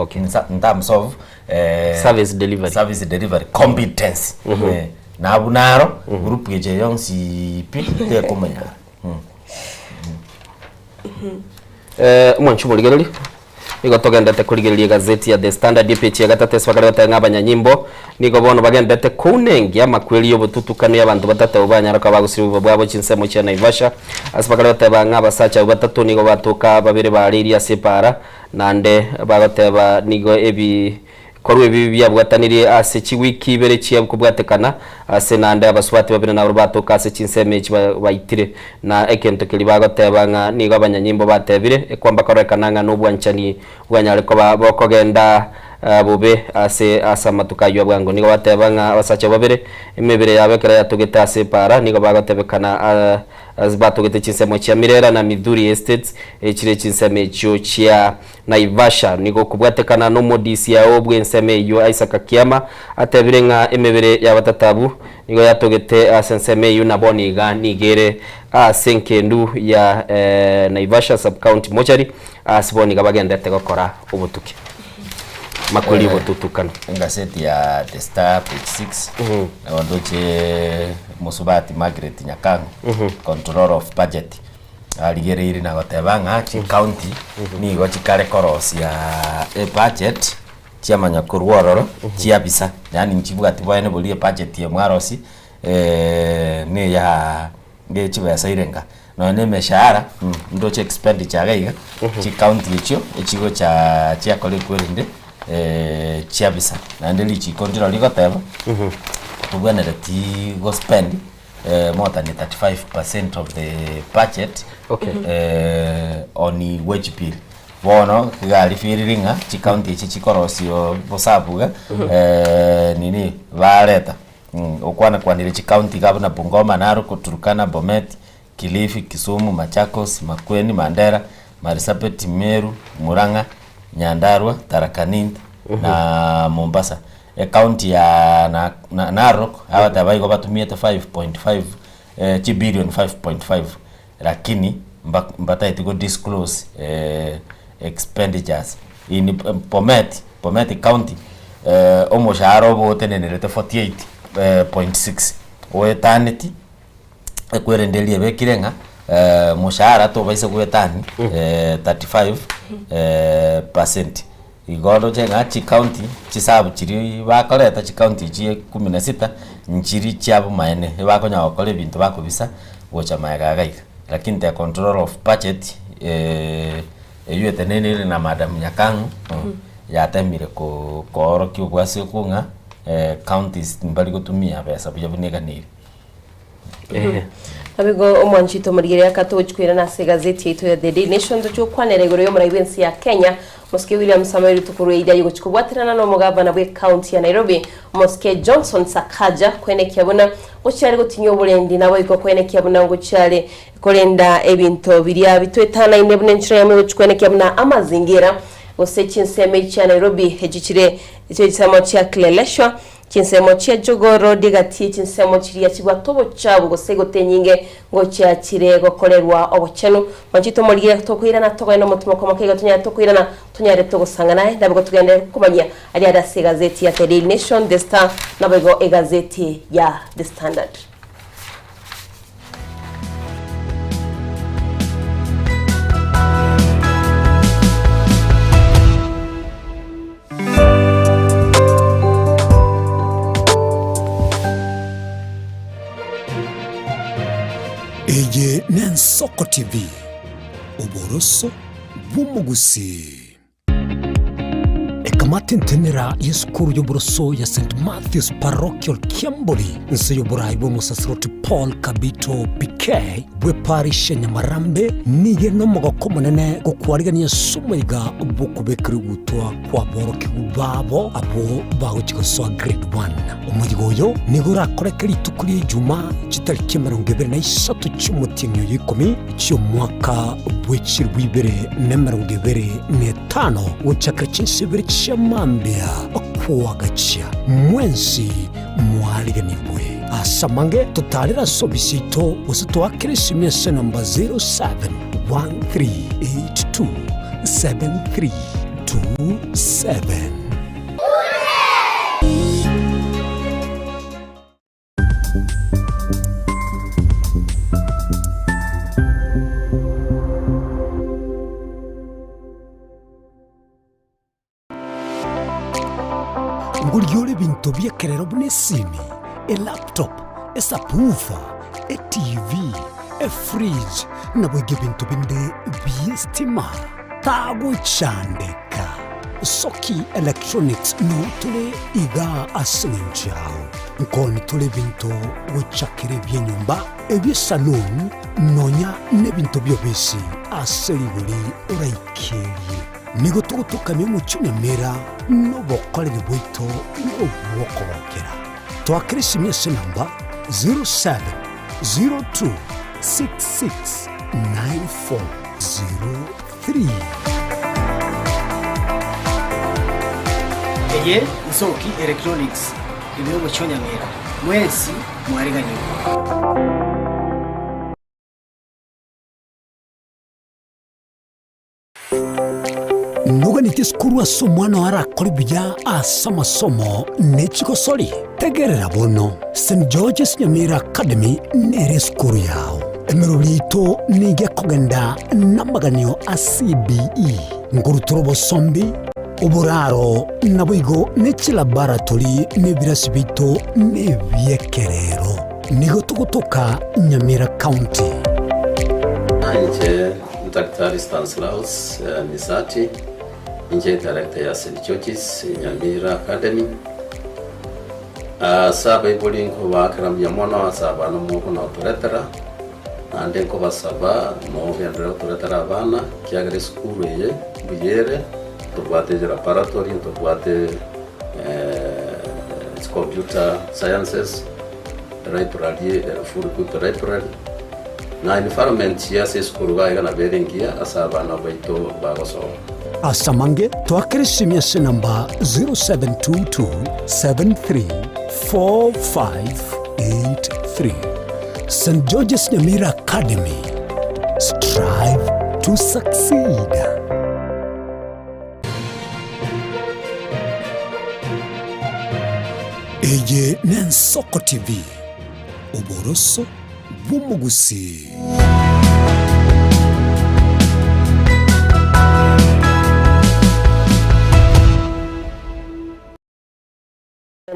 in terms of service delivery competence na abunaro group yeje yonsi pi te komanya mwanchu muligereri nigo togendete kurigereria gazeti ya The Standard page ya gatatu swagara ng'abanyanyimbo nigo bono bagendete kunengia makweli yobututukano y'abantu batatu ubanyaraka bagusiriwe bwabo chinsemo cya Naivasha asbagara ng'abasacha batatu nigo batuka babiri bariria separa nande bagateba nigo ebi korwe bibya bwataniriye ase chiwiki bere chiya kubwatekana ase nande abaswati babiri na batuka ase chinseme baitire na ekento kilibagateba nigo abanyanyimbo batebire kwamba korekananga n'ubwanchani bwanyareko bakogenda bube ase asamatukayo bwango nigo batebanga abasacha babiri imibere yabekera yatugeta ase para nigo bagatebekana azbatugete chinsemo cya Mirera na Miduri Estates ekire chinseme cyo cya Naivasha nigo kubwatekana no modisi ya obwenseme yo Isaac Kiama atebire nga imibere yabatatabu nigo yatugete asenseme yo naboniga nigere asenkendu ya Naivasha sub county mochari asiboniga bagendete gukora ubutuki makuli botutukana ngaseti ya The Star page 6 ondoche Musubati Margaret Nyakango controller of budget aligereri na gotebanga chi county ni go chikare koros ya budget chia manyakurwororo chia bisa yani nchibugati bwane bolie budget ya mwarosi ne ya ngechiba sairenga no ne meshahara ndoche expenditure gaiga chi county echo echigo cha chia kole kwerinde chiabisa na ndeli chi control ligoteba tubwana leti go spend more than 35% of the budget on wage bill bono kigali firiringa chi county chi chikorosio bosabuga nini vareta okwana kwanire chi county gabana Bungoma Narok Turkana Bomet Kilifi Kisumu Machakos Makueni Mandera Marsabit Meru Murang'a Nyandarua Tharaka Nithi na Mombasa county ya Narok abatabai go batumiete 5.5 billion 5.5 lakini mbata itigo disclose expenditures in Bomet county omosharo bote nenelete 48.6 oetaneti ekwerendelie bekirenga mushahara to baise kuetani 35% igodo jenga chi county chisabu chiri bakoreta chi county chi 16 nchiri chabo maene bakonya okole bintu bakubisa gocha maegagaika lakini the control of budget eyuete nene na madam Nyakango yatemire ko oro kyubwase kunga counties mbali gutumia pesa bujabunega niri abigo omwanchito murigere akatochkwira na gazeti yetu ya The Daily Nation cyo kwanere goro yo murayibensi ya Kenya Moske William Samuel tukuru ida yugo chikubwatirana no mugabana bwe county ya Nairobi Moske Johnson Sakaja kwene kyabona ocyari gutinyo obulendi nabo iko kwene kyabona ngo cyari kolenda ebinto biriya bitwetana inebune nchira yamwe kwene kyabona amazingira ose chinseme cha Nairobi hejikire icyo gisamo cya Cleleshwa chinsemo cya Jogoro digati chinsemo kiriya kigwa tobo cyabo gosegote nyinge ngo cyakire gokorerwa obuchenu manchito muriye tokwirana tokayino mutumo komakega tunya tokwirana tunyare togosanga naye ndabwo tugende kumanya ari adase gazeti ya The Daily Nation, The Star nabwo egazeti ya The Standard. Eye Ensoko TV Oboroso Bumugusi Ekama matintenera yeskuru yobroso ya St. Matthew's Parochial Kiamboli nse yoboraibo musasroti Paul Kabito PK bwe parish ya Nyamarambe nige no mogoko munene gukwarigania sumaiga bukubekiri gutwa kwa boroki ubabo abo bagochikoso grade 1 umuyigoyo nigura korekeri tukuri juma chitariki 23 cy'umutinyo y'ikumi cyo mwaka bw'ikirwibere na 2025 uchaka chinsibiri chamambia kwa gachia mwensi mwaliganibwe asamange tutalira sobisito usitwakire simese namba 0713827327. Nguliyole bintu byekerero bunesimi, a laptop, a subwoofer, a TV, a fridge, na bwege bintu binde byestima. Tago chandeka. Soki Electronics no tule iga asininjao. Nkoni tule bintu wechakire byenyumba, ebye salon, nonya ne bintu byobesi aseliguli uraikeri. Nigo tukutukanye muchune mera no bokole bwito no bwokobokera. Twakirisi miese namba 0702669403. Eye Nsoki Electronics ibyo chonya mera mwezi mwariganyiko. Nuga nitiskuru asomwana warakora ibya asamasomo nechikosori tegerera bono St. George's Nyamira Academy nere skuru yao emerulito nige kogenda namaganyo a CBE ngurutorobo sombi uburaro nabuigo nechilaboratori nebirasibito nebyekerero nigo tugutuka Nyamira County. Anje Dr. Stanislaus Misati Inje director ya St. George's Nyamira Academy. Saba ibulinko bakarambya mwana saba no muko na turetera ande ko basaba no vendera turetera abana kyagere school ye buyere tubate laboratory tubate computer sciences library full computer library na environment ya school ga na berengia asaba na baito bagoso. Asamange twakirishimia namba 0722734583. St. George's Nyamira Academy. Strive to succeed. Eye Ensoko TV. Oboroso bumugusi.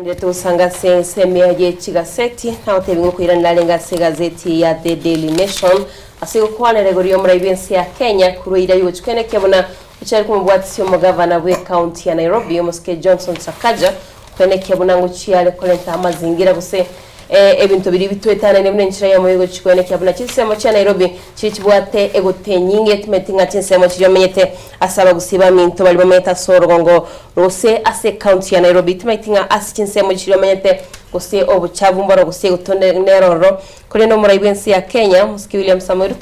Ndeto usanga sehemu ya gazeti na utebingo kuiranira lenga gazeti ya The Daily Nation asigo kwana regoriyo muraibensi ya Kenya kuruira yuchukene kebona uchari kumubwatisi umugavana we county ya Nairobi Muske Johnson Sakaja kwene kebona nguchiyale kolenta amazingira guse ebintu biri bitwetana ne munenchira ya moyo chikwene kyabuna kisemo cha Nairobi chibwate egote nyinge timetinga tinsemo chiyomenyete asaba gusiba minto bali bameta sorgongo rose ase county ya Nairobi timetinga asichinsemo chiyomenyete guse obuchavu mbara guse gutonde neroro kuri no muraibensi ya Kenya Muski William Samuel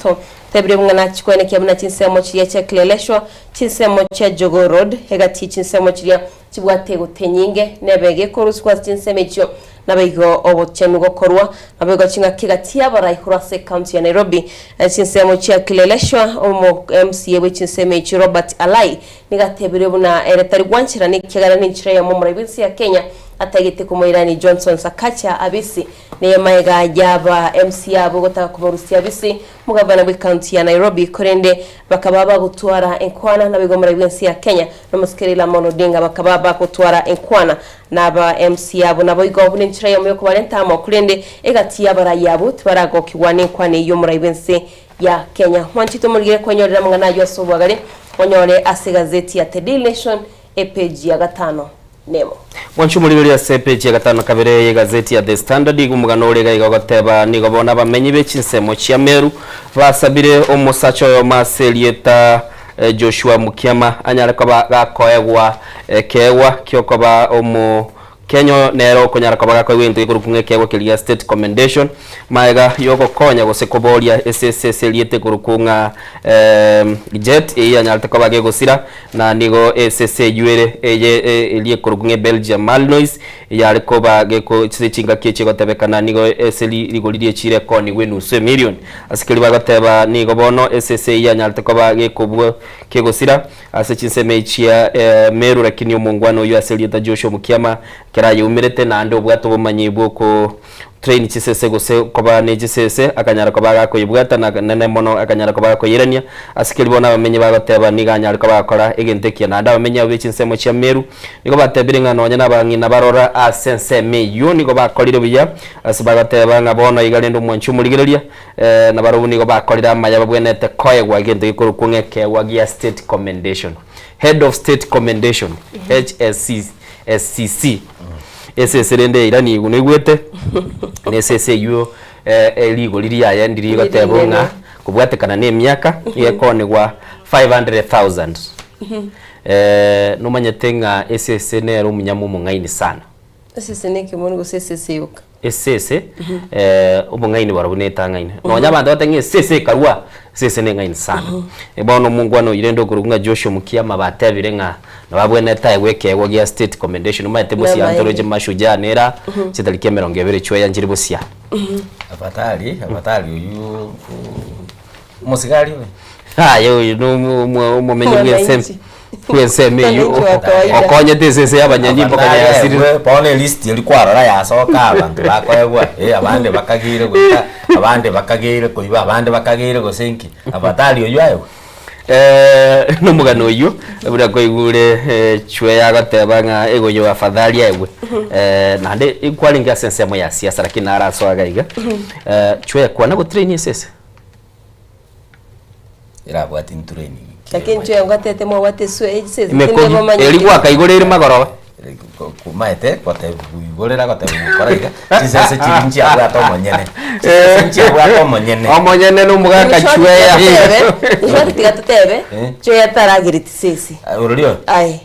tebre mungana chikwene kyabuna tinsemo chiya chekleleshwa tinsemo cha Jogo Road hegati tinsemo chiya chibwate egote nyinge nebege koruswa tinsemo chiyo nabigo obochenu gokorwa nabigo chinga kigati abarayihurase county ya Nairobi chinsemo chia kileleshwa omo MCA wichinseme chi Robert Alai nigatebere buna eretari gwanchira nikigana n'inchira ya mumurabinsi ya Kenya atagite kumoirani Johnson Sakacha abisi ne maega yaba MCA abo gotaka kubarusia abisi mugabana we county ya Nairobi korende bakababa gutwara enkwana nabigo murabinsi ya Kenya no muskerila monodinga bakababa gutwara enkwana naba MCA abo nabigo n'inchira ya muyoko balenta amakurende egati yabarayabo tbarago kiwane kwane yo murabinsi ya Kenya. Wanchito murigire kwenyorera mungana yo sobwagare onyore ase gazeti ya The Daily Nation page ya 5 Ndemo. Mwanchumuliro ya page ya 5 kabere ye gazeti ya The Standard igumugano urega igogoteba nigobona bamenyi bechinsemo cia Meru basabire omusacho yo maselieta Joshua Mukiama anyareko gakoegwa kewa kyokoba omu Kenya nero konyara kabaga kwa wintu ikurukunge kegwa kilia state commendation maiga yoko konya gosekoboria SSS liete kurukunga jet anyarta kabaga gosira na nigo SSS yuere elie kurukunge Belgium Malnois yariko bage ko chinga keche gotebekana nigo SSL ligolirie chire koni wenu 1 million asikili bagoteba nigo bono SSS anyarta kabaga kubwo kegosira asechinse mechia Meru lakini omungwano yo aselieta Joshua Mukiama kera yumirete na ande obwato bomanyibwo ko train chisese gose koba ne chisese akanyara kobaga ko yibwata na nene mono akanyara kobaga ko yirania asikiri bona bamenye bagoteba niganyara kobaga kora egentekia na anda bamenye abechinsemo chia Meru niko batebire ngano nya nabangi nabarora asense meyo niko bakorire biya asibagoteba ngabona igalendo mwanchumuligireria na barubu niko bakorira amaya babwenete koyegwa gende ikuru kungeke wagia state commendation head of state commendation HSCC SSRende irani igwete NSSU eligo liria yandiri gotebonga kubwatekana ne myaka yekonegwa 500,000 numanyetenga SSN ero munyamu mungaini sana SSN kimono SSS yoka SSS umungaini barabuneta ngaine no nyabanda batengi SSS karwa SSN ngaini sana ebono mungwano irendo kurunga Joshua Mukiama batebire nga nababwene tae wekegwa gia state commendation umayete busi antoloje mashujaa nera chitalike 20 Chweya njiri busia abatali uyu musigari we yo no mumenye kweseme yo okonye tesese abanyanyi mboka ya siri pone list ilikuwa rara ya soka abantu bakoegwa abande bakagire guta abande bakagire kuiba abande bakagire gosenki abatali uyu ayo numugano uyu bura ko igure Chweya gatebanga egoyo afadhali ewe nande ikwalinga sense mo ya siasa lakini araso agaiga Chweya kwa nago train sese ira bwati training lakini Chweya ngatete mo wate swe sese ndemo elikuwa kaigorere magoroba kumaete kote igorera kote koraiga sese chirinchi abwato monyene chirinchi abwato monyene numugaka Chweya ishoti tigatutebe Chweya taragiriti sese ururio ai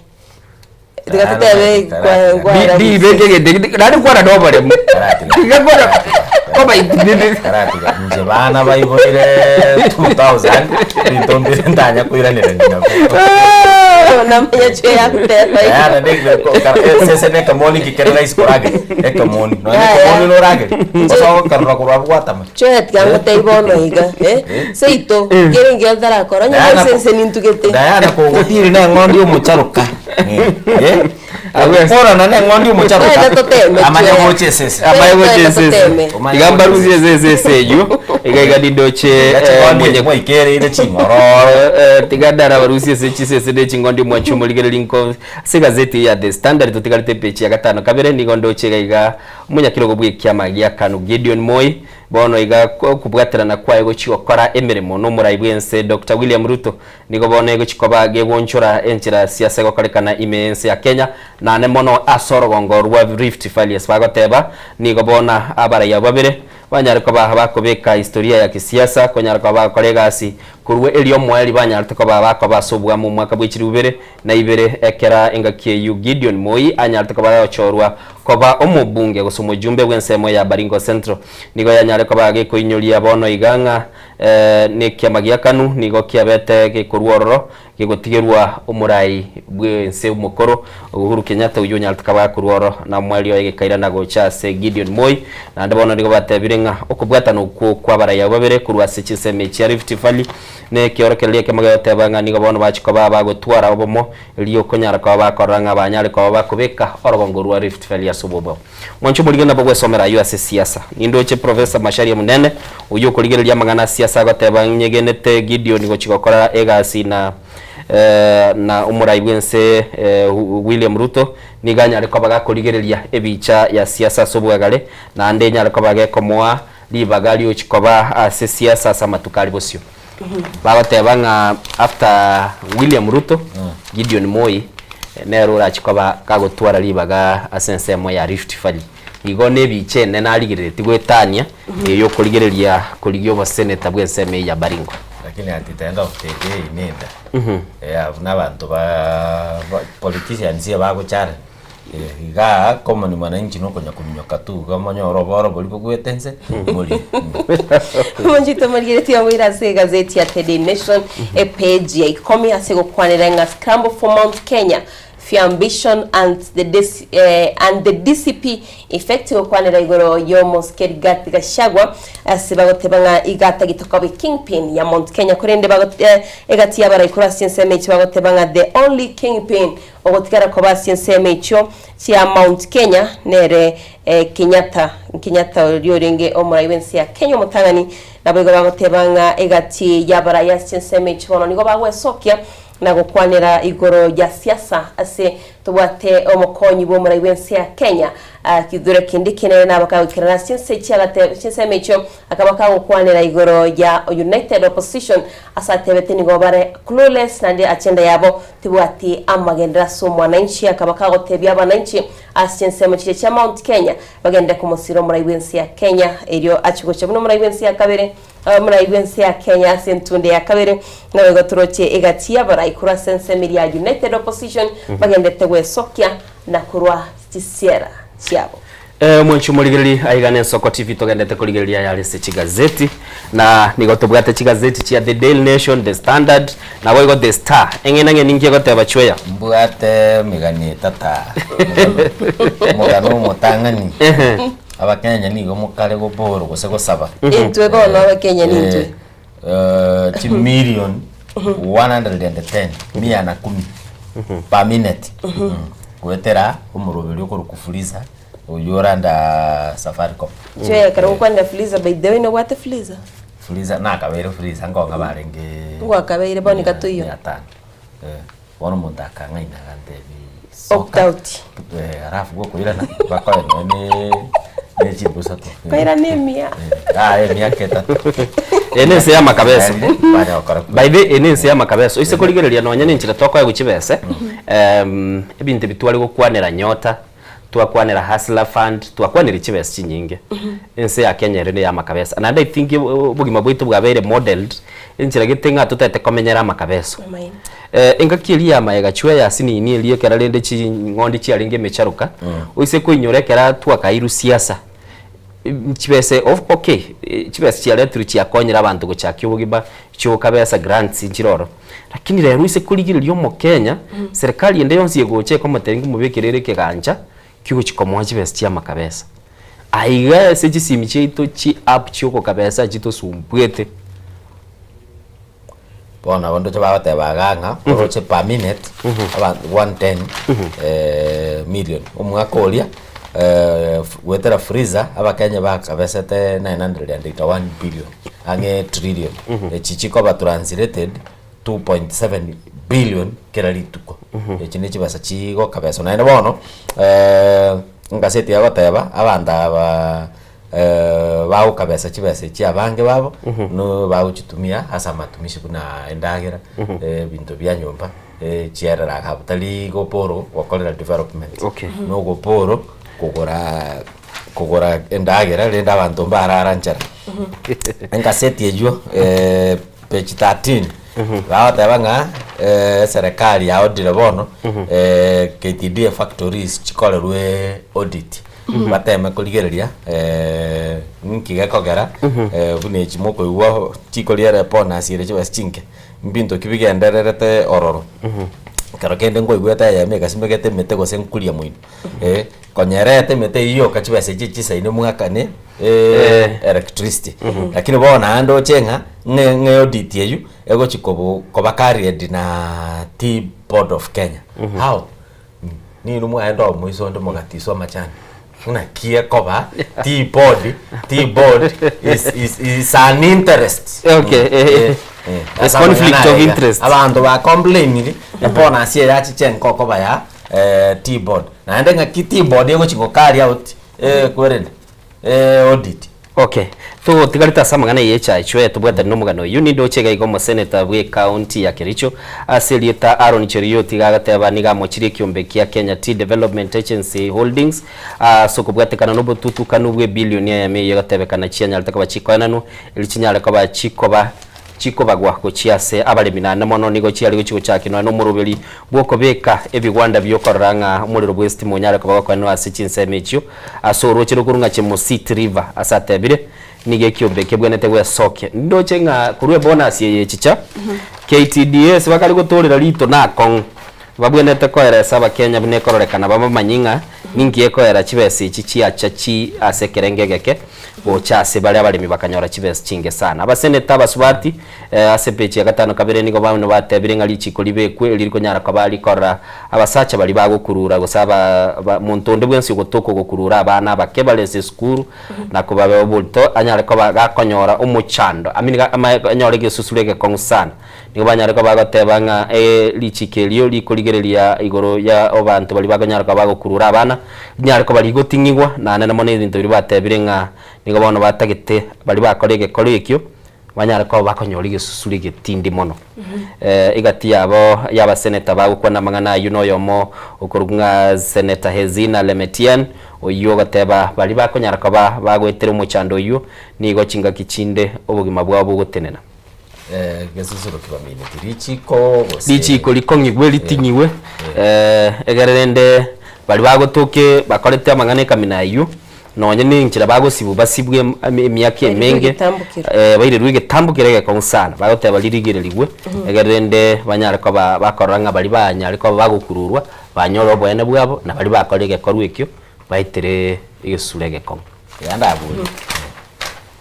tigatutebe kwa di bege nani kwa dobare ngakora koba karatiga nje bana bayibonire 2000 bitombire ndanya kuiranira ndinako namanya Chweya kuteba ya ndege ko sese ne kamoni kikerera isporage ekamoni no kamoni no rage so karra kurwa gwatama Chweya tigangote ibono iga seito gerenge ndara koronya sese nintugete dayana ko gutiri na ngondi umucharuka Agora na ngondi umucharuka amanya moche sese igamba ruzie zeze yo igaiga didoche mwenye kwa ikere ile chingoro tigadara baruzie sese de chingondi mwachumuligere linko se gazeti ya The Standard tutigalite page ya 5 kabere nigondoche gaiga munyakirogo bw'ikyama gya kanu Gideon Moi bono iga kubwaterana kwa ego chikokora emirimo no murayibwense Dr. William Ruto nigo bono ego chikoba gebonchura enchira siasa gokorekana imense ya Kenya na ne mono asorogongo rwa Rift Valley swagoteba nigo bona abaraya babere banyariko bakobeka historia ya kisiasa konyariko bakoregasi kurwe elio mweli banyariko basobwa mu mwaka bw'ikiri ubere na ibere ekera engakie yu Gideon Moi anyariko bayochorwa koba omubunge gusumo jumbe bwensemo ya Baringo Central nigo yanyariko bageko inyolia bono iganga ne kiamagia kanu nigo kiabete gikurwororo gigotigerwa umurai bwense umukoro Uhuru Kenyatta uyu nyariko bakurworo na mweli oyekaira nago chase Gideon Moi na ndabona nigo batebirenga okubwata no kwa baraya babere kurwa sechiseme cha Rift Valley ne kiorokelie kemagayote banga nigo bono bachikoba bagotwara obomo liyo konyara kwa bakoranga abanyari kwa bakobeka orogongo rwa Rift Valley asubobo mwancho muligenda bogwe somera USA siasa nindoche Professor Masharia Munene uyu kuligerelia magana siasa goteba nyegenete Gideon go chikokora egasi na umurai bwense William Ruto niganya ariko bagakurigerelia ebicha ya siasa sobwagale na ande nya ariko bagekomoa libagali uchikoba ase siasa samatukali bosio babatebanga after William Ruto Gideon Moi nero rachikoba kagotwara libaga asensemo ya Rift Valley igo ne biche ne narigireti gwetania yo kurigereria kurigyo bo senator bwenseme ya Baringo lakini atitaenda kutege inenda n'abantu ba politicians baguchara iga koma ni mwananchi no konya kuminyoka tu kama nyoro boro boli kugwetense muri Monjito marigireti ya wira se gazeti ya The Nation a page ya ikomi asego kwanira scramble for Mount Kenya for ambition and the DCP effective kwanira igoro yo Moskeri gati gashagwa asibagotebanga igata gitokobe kingpin ya Mount Kenya kurende egati ya baraikura sienseme chibagotebanga the only kingpin ogotikara ko basienseme cyo cia Mount Kenya nere Kenyatta ryoringe omuraiwensi ya Kenya mutangani nabo bagotebanga egati ya baraya sienseme chibono nigo bagwesokia na gukwanira igoro ya siasa ase tubate omukonyi bo muri wensi ya Kenya kidure kindikine na bakawikira sinse cyagate sinse mecho akabaka gukwanira igoro ya United Opposition asatebete nigo bare clueless nande agenda yabo tubati amagendera so mwananchi akabaka gotebya abananchi asinse mecho cha Mount Kenya bagende kumusiro muri wensi ya Kenya eryo achigoche buno muri wensi ya kabere muri wensi ya Kenya sentunde ya kabere nawe gotoroche egatia bara ikura sense media United Opposition bagende tegwe sokia na kurwa tisiera cyabo mwenchu muligiriri aigane Ensoko TV togendete kuligiriria yale se chigazeti na nigotobwate chigazeti chia The Daily Nation, The Standard na wego The Star engenange ningi goteba Chweya mbwate migani tata mugano mutangani abakenya nigo mukale go boro gose go saba intwe bono abakenya nintwe chi million 110 mia na 10 per minute gwetera umurubiri uko rukufuliza uyoranda Safaricom Chweya karo kwanda fuliza by the way no what fuliza fuliza na kabere fuliza ngonga barenge ngwa kabere boni katuyo wono mundaka ngaina gandebi opt out arafu go kuira na bakoye ne chibusa to kaira nemia emia keta enese ya makabeso by the enese ya makabeso ise kuligereria no nyane nchira tokwa guchibese ebinte bitwali gukwanira nyota twakwanira hustler fund twakwanira chibese chinyinge ense ya Kenya rene ya makabesa and I think bugima bwitu bwabere modeled enchira gitenga tutete komenyera makabeso engakiria maega Chweya sini ni eliye kera rende chi ngondi chi aringe mecharuka uise kuinyorekera twakairu siasa chibese of okay chibese chia letru chia konyera abantu gochakyo bugiba cyo kabesa grants njiroro lakini rero ise kuligiririo mu Kenya serikali ende yonsi goche ko materingi mubekirere keganja kigo chikomo chibese chia makabesa aiga se chisimiche ito chi app choko kabesa chito sumbwete bona bondo chabate baganga oroche per minute about 110 million umwakolia wetera freezer abakenya bakabesete 981 billion ange trillion chichiko ba translated 2.7 billion keralituko echine chibasa chigo kabeso na bono ngaseti yagoteba abanda bau kabesa chibese chia bange babo no bau chitumia asa matumishi kuna endagera bintu bya nyumba chiera kapitali go poro wakolera development no go poro kugora endagera lenda abantu mbararanchara ngaseti ejo page 13 batabanga serikali ya odire bono KTD factories chikolerwe audit bateme kuligereria nkiga kogera bune chimoko iwo chikoliere pona sire chiba chinke mbinto kibigendererete ororo karo kende ngo igweta ya mega simegete mete go senkulia mwino konyerete mete iyo kachiba sechi saine mwaka ne electricity lakini bona ando chenga nge audit yeyu ego chikobo kobakari na Tea Board of Kenya how ni numu ando mwiso ndo mogatiso machani una kia koba Tea Board is an interest it's conflict of interest abantu ba complain epona asie ya chichen kokoba ya Tea Board na ndenga ki Tea Board yego chiko carry out kwerende audit Okay. Tu tigarita samangana yecha Chweya tubwata numugano yu nindo chega igomo senator bwe county ya Kericho asilieta Aaron Cheruiyot tigagateba niga mochiri kiombe kia Kenya Tea Development Agency Holdings so kubwatekana no bututu kanubwe billionaire ya meyo gatebekana chianya litaka chikonanu ilichinyale kwa chiko bagwa ko chiase abalemi na mono nigo chiali go chiko chake no murubeli bwoko beka ebigwanda byokoranga umuriro bwesti monyale kwa kwa no asichinse mecho asoro chiro kurunga chemo City River asatebire nige kiombe kebwenete gwe soke ndoche nga kurwe bonus ye chicha KTDS bakali gutulira lito nakon babwenete koera saba Kenya bune kororekana baba manyinga ningi ekoera chibesi chichi achachi asekerengegeke bochase bali abalimi bakanyora chibesi chinge sana abaseneta basubati asepechi ya gatano kabere nigo bamwe batebire ngali chikolibe kwe liriko nyara kabali kora abasacha bali bagukurura gusaba muntonde bwensi gutoko gukurura abana bakebalese skuru na kubabe bulto anyara ko bagakonyora umuchando aminiga amanyore gesusulege konsana nigo banyara ko bagatebanga lichikelio likoligerelia igoro ya obantu bali baganyara ko bagukurura abana nyara ko bali gotingigwa na nene mone bintu bili batebire nga nigo bono batagete bali bakorege kolekyo banyara ko bakonyora igesusuri getindi mono igati yabo yaba senator bagukwana mangana yuno yomo okurunga senator Hezina Lemetian oyo gateba bali bakonyara ko bagwetere umuchando uyu nigo chinga kichinde obugima bwabo gutenena gesusuru kibamine lichiko likongigwe litingiwe egerende bali bagotoke bakorete amangane kamina yu nonye ninchira bagosibu basibwe emyaka emenge baire ruige tambukirege konsana bagoteba lirigireligwe egerende banyara ko bakoranga bali banyara ko bagukururwa banyoro bwene bwabo na bali bakorege korwekyo baitere igesurege kom yandabu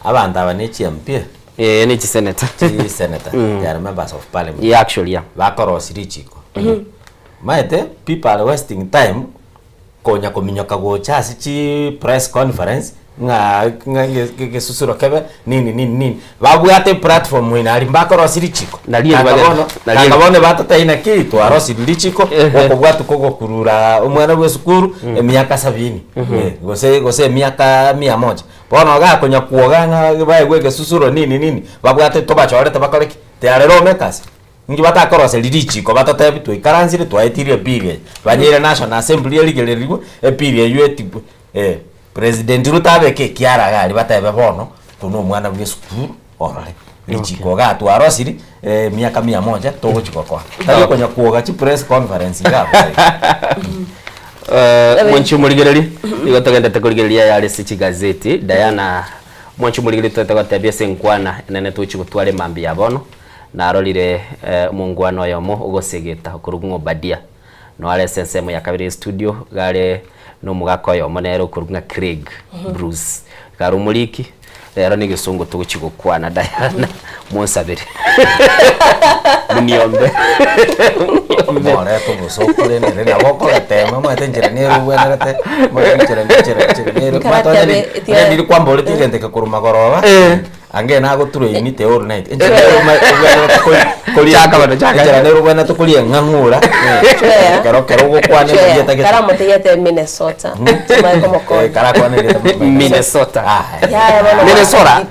abantu abanechi MP ni senator they are members of parliament actually bakorosiri chiko maete people are wasting time konya kominyoka gochasi chi press conference nga gesusuro kebe nini babwate platform wina ali bakorosiri chiko nalibone batataina kitu arosiri chiko okobwatu kogo kurura umwana wesukuru emyaka 70 gose emyaka 100 bono ga konya kuoganga baye gesusuro nini babwate tobachorete bakoreki tearero mekasi ngi batakorose lirichiko batatebi tu ikaranzire twaitirie period banyere national assembly eligereriwe period yetibwe president rutabeke kiara gali batebe bono kuno mwana w'esukuru orale lichiko ga twarosiri miaka 100 togochiko kwa tayo konya kuoga chi press conference ga mwanchu muligereri igotagenda tekoligeria yale sichi gazeti Diana mwanchu muligereri tutagatebia senkwana enene tuchi gutware mambi yabono na arolire mungwano yomo ugosegeta kurungo badia no ale sensemo ya kabiri studio gale no mugako yomo nero kurunga Craig Bruce garumuliki rero ni gisungu tuguchigukwana Diana monsabire muniombe mora to busokure ne na boko tema ma tenjera ne ruwenete ma tenjera ne mato ne kwamba ule tigende ke kuruma goroba ange na go turo inite all night enjera ne ruwena to kulia ngangura kero go kwane yeta ke kara moteyete Minnesota tuma como ko kara kwane Minnesota Minnesota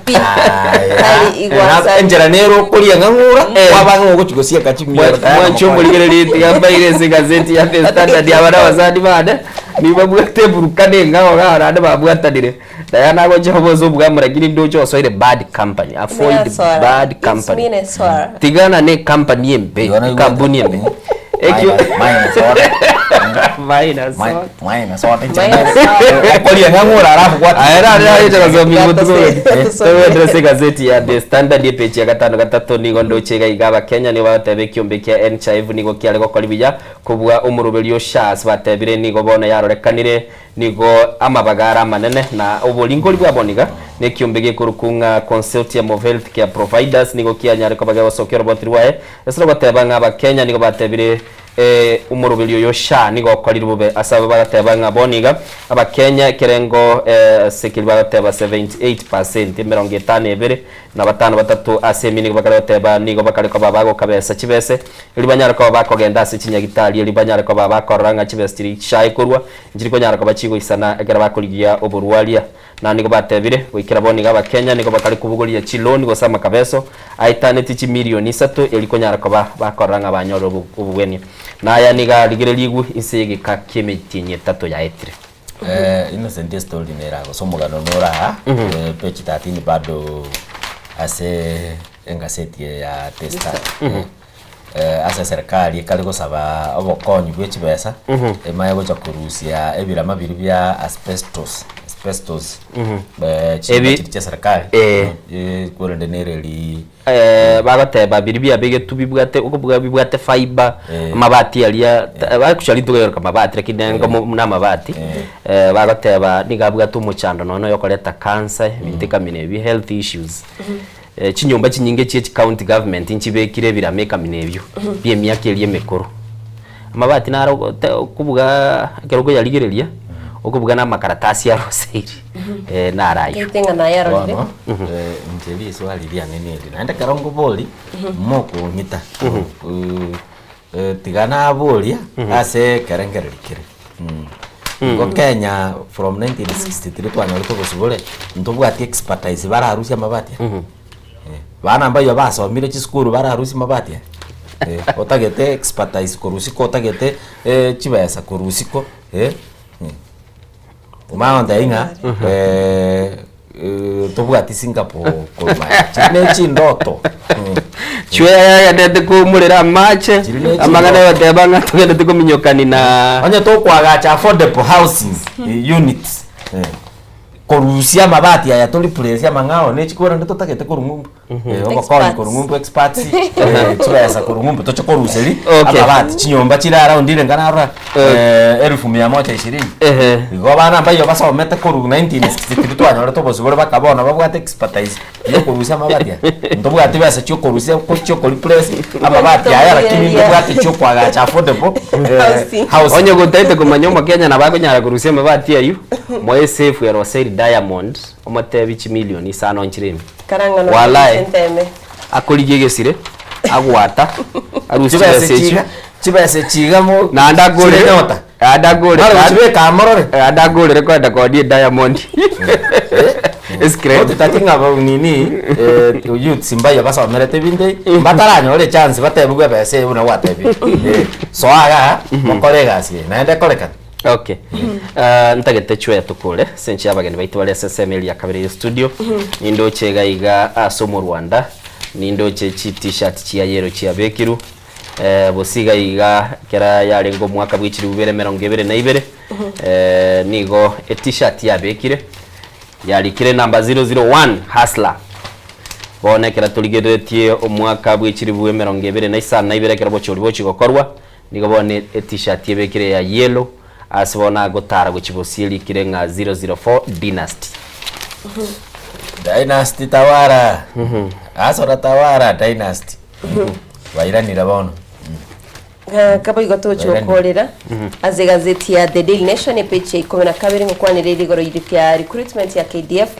enjera ne ru kulia ngangura wabango go chigosia kachimyo mwancho muligereri tigambaire se gazeti ya The Standard yabana bazandi bade niba bwete burukane ngaho garade babwatanire Diana go jehobozo bwamura gini ndocho soire bad company avoid bad company tigana ne company embe kampuni embe ekyo minus kolia ngangura alafu kwa era itazo mibutuko tawedrese gazeti ya The Standard page ya 5 nigo ndochega igaba Kenya ni batebe kiombe kia NHIV nigo kiale go kolibija kubwa umurubelio shas batebire nigo bona yarorekanire nigo amabagara manene na obolingo libwaboniga ne kiombe gikurukunga consortium of health care providers nigo kianyare ko bagabo sokero botriwae esro batebanga aba Kenya nigo batebire umurubelio yosha nigo koliri bube asaba bagatebanga boniga aba Kenya kerengo sekili bagateba 78% 52 na batano batatu asemi nigo bagateba nigo bakareko babago kabesa chibese libanyara ko bakogenda se chinyagitali libanyara ko babakoranga chibese tiri shaikurwa njiri ko nyara ko bachigo isana egera bakoligia oburwalia na niko batebire gwikira boni gaba Kenya niko bakari kubuguria chiloni gosama kabeso aitaneti chi milioni 3 eliko nyara koba bakoranga banyoro ubugweni na ya niga ligireligu isigi ka kemitinye 3 ya etire innocent story nerago somugano nora page 13 bado ase engaseti ya testa asa serikali kali gusaba obokonyi bw'ekibesa emaye gocha kurusia ebirama biri bya asbestos ebi cha serikali kurende nereli bagoteba biri bya bige tubibwate uko bibwate fiber amabati alia bakushali tugero kama mabati lakini ngo na mabati bagoteba nigabwate umuchando nono yokoleta cancer bitika minebi health issues chinyomba chinyinge che county government inchibekire birameka minebyo bye myaka eri emekoro amabati naro kubuga keroko yaligereria okubuga na makaratasi ya roseiri narayo kitenga na yaro ire njeli swali bya nene naenda karongo boli moko nyita tigana bolia ase karengerikire ngo Kenya from 1963 twanyolito gusubule ntobwati expertise bararusia mabati bana ambayo basomire chiskuru bararusi mabati otagete expertise korusiko otagete chibesa korusiko umaonda inga tobwati Singapore kolma chine chindoto Chweya yadete kumulira mache amagana yote banga tugende kuminyokani na onye to kwagacha affordable housing units korusia mabati aya toli place ya mangao ne chikora ndo tagete korungumbu obakoni korungumbu experts chibesa korungumbu to chokoruseli amabati chinyomba chira around ile ngana 1120 igo bana ambayo basomete koru 1963 twanyora to bosubore bakabona babwate expertise yo korusia mabati ndo bwate basa cyo korusia ko cyo koli place amabati aya lakini ndo bwate cyo kwagacha affordable house onye gutaite kumanyomba Kenya na bagonyara korusia mabati ayu moye safe ya Rosary Diamond omatebi chi milioni 5 nchiremi karanga no senteme akoligege sire agwata arusira sechi chibese chigamo na andagore nyota andagore chibe kamorore andagore record ko die Diamond escrete tatinga ba nini youth simba ya basa merete binde bataranya ole chance batebugwe bese una watebi so aga mokolega si naende koleka. Okay. Ntagete Chweya tukule senchi abageni baitu bali SSML ya kabiri studio nindo chega iga asomo Rwanda nindo che t-shirt chia yero chia bekiru bosiga iga kera yale ngo mwaka bwikiri bubere 2022 nigo t-shirt ya bekire yali kire number 001 hustler bone kera tuligeretie omwaka bwikiri bubere 2022 kera bochori bochigokorwa nigo bone t-shirt ya bekire ya yellow asibona gotara guchibosieli kirenga 004 dynasty tawara asora tawara dynasty wairanira bono kabo igoto chokorera aze gazeti ya The Daily Nation page 12 ngokwanire ligoro yidipya recruitment ya KDF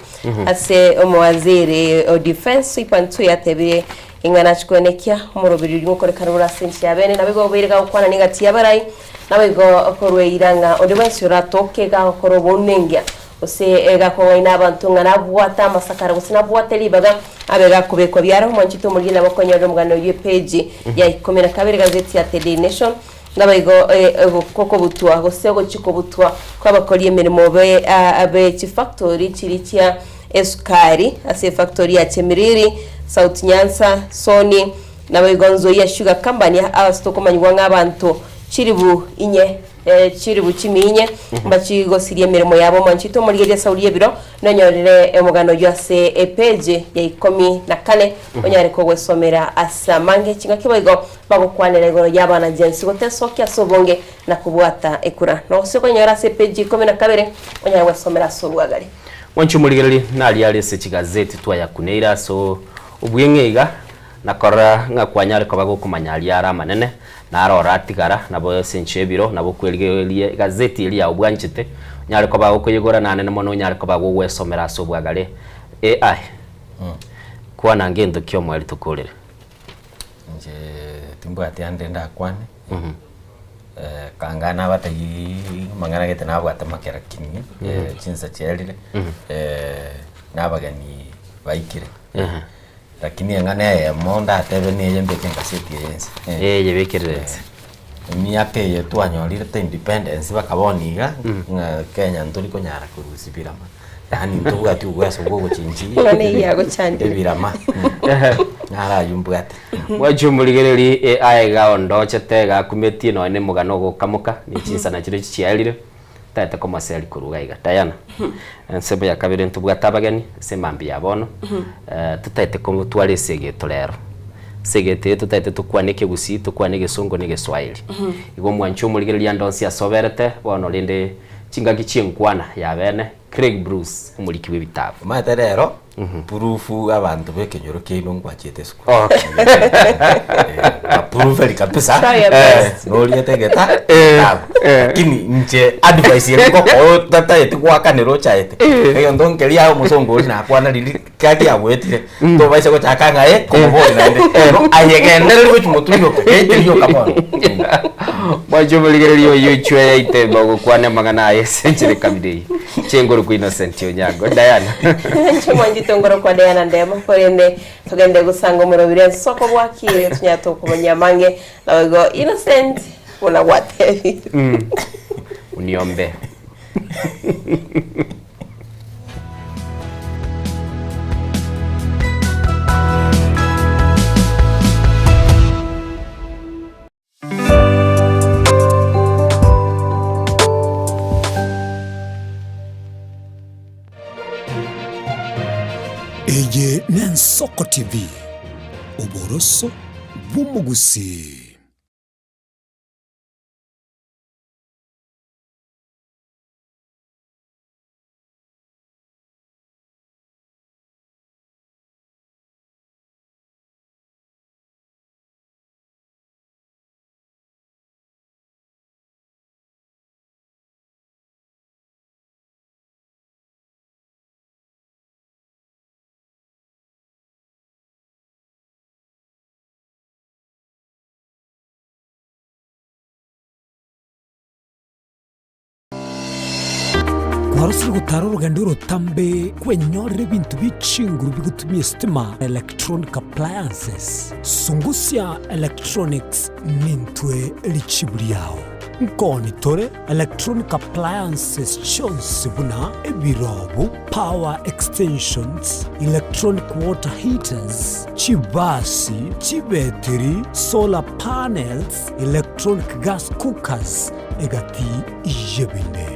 ase omwaziri o defense ipantu ya tebire ingana chikonekia murobiri ngokorekara urasenchi yabene nabego berega ukwana nigati yabarai nabego okorwe iranga ondebansura toke ga korobonengia ose ega ko ina abantu ngana bwata masakara gusina bwata libaga abega kubeko byaro mwanchito mugina bakonyero mugano ye page ya 12 gazeti ya The Daily Nation nabego koko butwa gosego chiko butwa kwabakori emirimo be abe chi factory chirikia esukari ase factory ya Chemiriri South Nyanza Sony nabego ya sugar company abastoko abantu chiribu inye chiribu chiminye bachigo sirie mirimo yabo manchito muri Saudi biro nonyorere emugano yose page ya 14 onyare ko gwesomera asamange kinga kiboigo bagukwanira igoro yabana jensi gotesokia sobonge na kubwata ekura no se konyora se page 12 onyare gwesomera sorwagari wanchu muri nali yale se chigazeti twa yakuneira so ubwengeiga nakora ngakwanyare ko bagukumanya ara manene narora atigara nabo senchebiro nabo kwelgelie gazeti ili ya ubwanchite nyare ko bagukuyigora nane mono nyare ko bagugwesomera sobwagare AI kwa nangendo kyo mwali tukolere nje timbo ati ande ndakwane kangana batai mangana gete nabwata makera kinyi chinsa chelire nabagani Bwakire lakini ngane monda atebe ni yembe kenkaseti yense yebekire miaka yetu anyolire te independence bakaboniga Kenya nturi konyara kurusibirama yani ntuga tu gweso gogo chinji ngane yago chandi ebirama nara yumbwate mwajumuligereri aiga ondochete gakumetie no ne mugano gukamuka ni chinsa na chire chialire tata koma seli kuruga iga Diana nsebo ya kabiri ntubwata bagani semambi yabono tutaite kumutwale segeto rero segete tutaite tukwanike gusi tukwanike songo ne Kiswahili igo mwanchumuligereri andonsi asoberete bono linde chingaki chinkwana ya bene Craig Bruce umuliki w'ibitabo mate rero purufu abantu bekenyoro keino ngwachete sku purufu likapesa no lietegeta lakini nje advice yako ko tata yeti kwakanero chaete eyo ndonkelia musongo na kwana lili kaki awetire to baise ko chakanga kombo nande no ayegende lili chumutuyo eyo kamono bwajobuligereri yo Chweya itemba go kwana magana yesenjire kabiri chengoro ku Innocent Onyango Diana chimwanji tongoro kwa Diana Ndemo korende tugende gusanga umurobire Ensoko Bwakire tunyato kubanyamange nawe Innocent una watevi uniombe Eye Ensoko TV uboroso bumugusi. Warusiri gutara urugendo rutambe kwenyorere bintu bicinguru bigutumye stima electronic appliances sungusia electronics nintwe lichiburi yao nkoni tore electronic appliances chonsi buna ebirobu power extensions electronic water heaters chibasi chibeteri solar panels electronic gas cookers egati ijebinde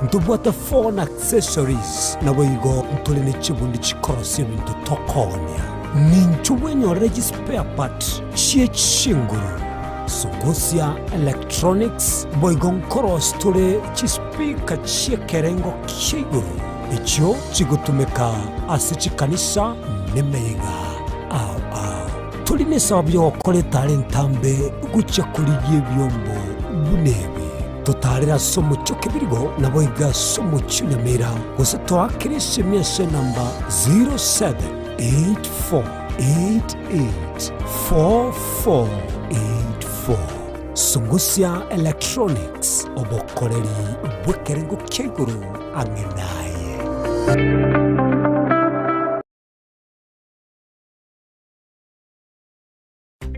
ntubwata phone accessories na boigo ntolene chibundi chikorosi bintu tokonya ninchuwenyo spare part chie chinguru sungusia electronics boigo nkoros tole chispika chie kerengo kiguru icho chigutumeka asichikanisa nemeyinga tuline sabyo kole talentambe gucha kuliye byombo bunebi totarira somo chokebirigo naboiga somo chunyamira gusa twakirishye myese namba 0784884484 sungusia electronics obokoreri bwekerengo keguru angenaye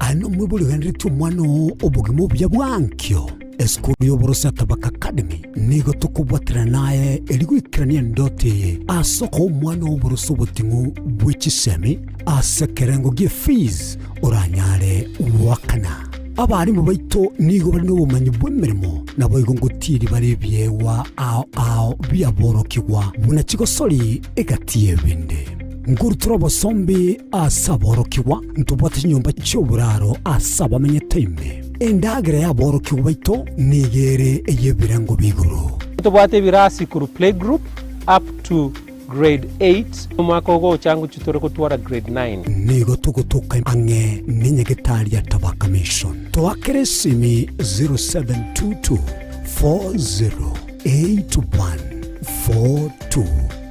ano mwibuli Henry tumwano obugimo bya bwankyo Eskuru y'Oborosi Tabaka Academy nigo tukubwatira naye erigwikirania ndoteye asoko umwana w'Oborosi obutingu bw'ekisemi asekerengo gie fees oranyare wakana abarimu baito nigo bari n'obumanyi bw'emirimo nabo igo ngutiri barebyewa ao byaborokigwa buna kigosori egatiye binde nguru turabo sombi asaborokigwa ntubwate nyumba cy'oburaro asaba menye time endagire yaborokigwa baito nigere eyebirango biguru tubwate birasi kuru play group up to grade 8 umwaka go changu chitore kutwara grade 9 nigo tugutuka ange ninyegitari ya Tabaka Mission twakere simi 0722 408142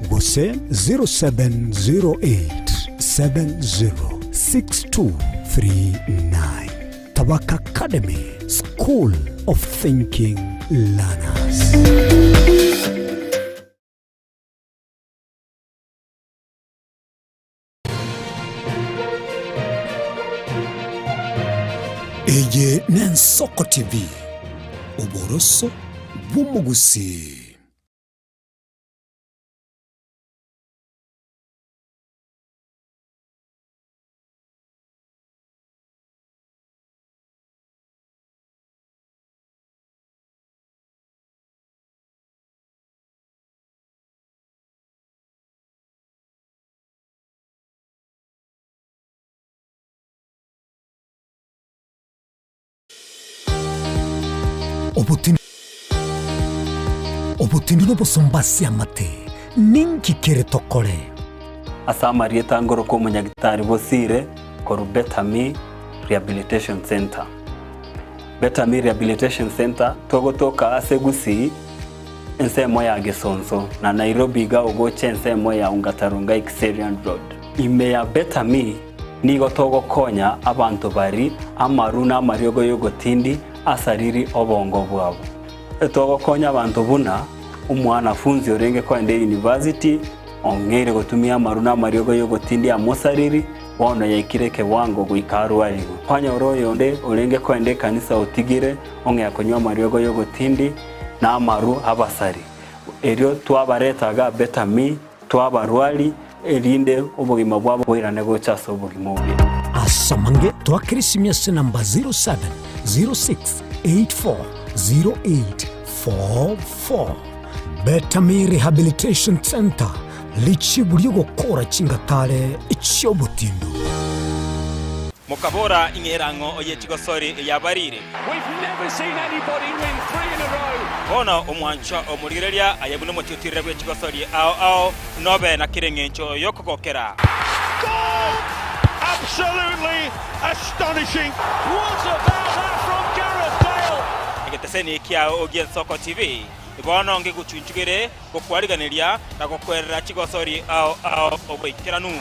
gose 0708706239 Tabaka Academy School of thinking learners. Eye ni Ensoko TV, uboroso bw'umugusi. Obutindi no bosombasi amate ninki kere tokore asama rieta ngoro ko munyagitari bosire koru Betami Rehabilitation Center. Betami Rehabilitation Center togotoka asegusi ensemo ya Gesonso na Nairobi ga ogoche ensemo ya Ungatarunga Xerian Road. Ime ya Betami nigo togo konya abantu bari amaruna mariogo yogotindi asariri obongo bwabo. Etogo konya abantu buna umwana funzi orenge kwende university ongere gotumia maruna mariogo yogotindi amosariri wono yaikireke wango guikaru aligo kwanya oroyo nde orenge kwende kanisa otigire onge yakonywa mariogo yogotindi na amaru abasari erio twabaretaga Betami twabarwali erinde obugima bwabo bwirane gochaso obugima obi asamange twakirisimya se namba 0706840844 Betami Rehabilitation Center lichiburyo gukora chingatale ichyobutindu Mukabora ingerango oyechigosori yabarire. We've never seen anybody win 3 in a row. Ona omwancha omurigereria ayabuno mutitire gwechigosori ao nobe na kirengencho yokogokera. Goal! Absolutely astonishing. What about that from Gareth Bale? Egeteseni kia Ensoko TV. Ibono nge guchunchugere gokwariganiria na gokwerera chigosori ao obwikiranu.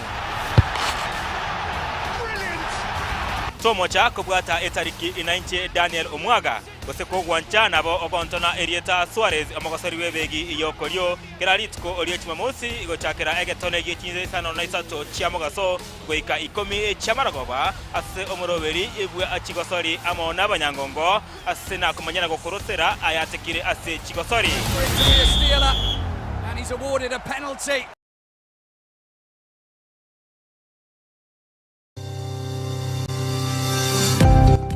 Tomo cha kubwata etariki inanche Daniel Omwaga goseko gwancha nabo ogontona Erieta Suarez amagosori webegi iyokoryo keraritko oliechimamosi igochakera egetone gichinze sano na isato chiamogaso goika 10 chamaragoba ase omoroberi ebwe achigosori amona abanyangongo ase na kumanyana gokorosera ayatekire ase chigosori and he's awarded a penalty.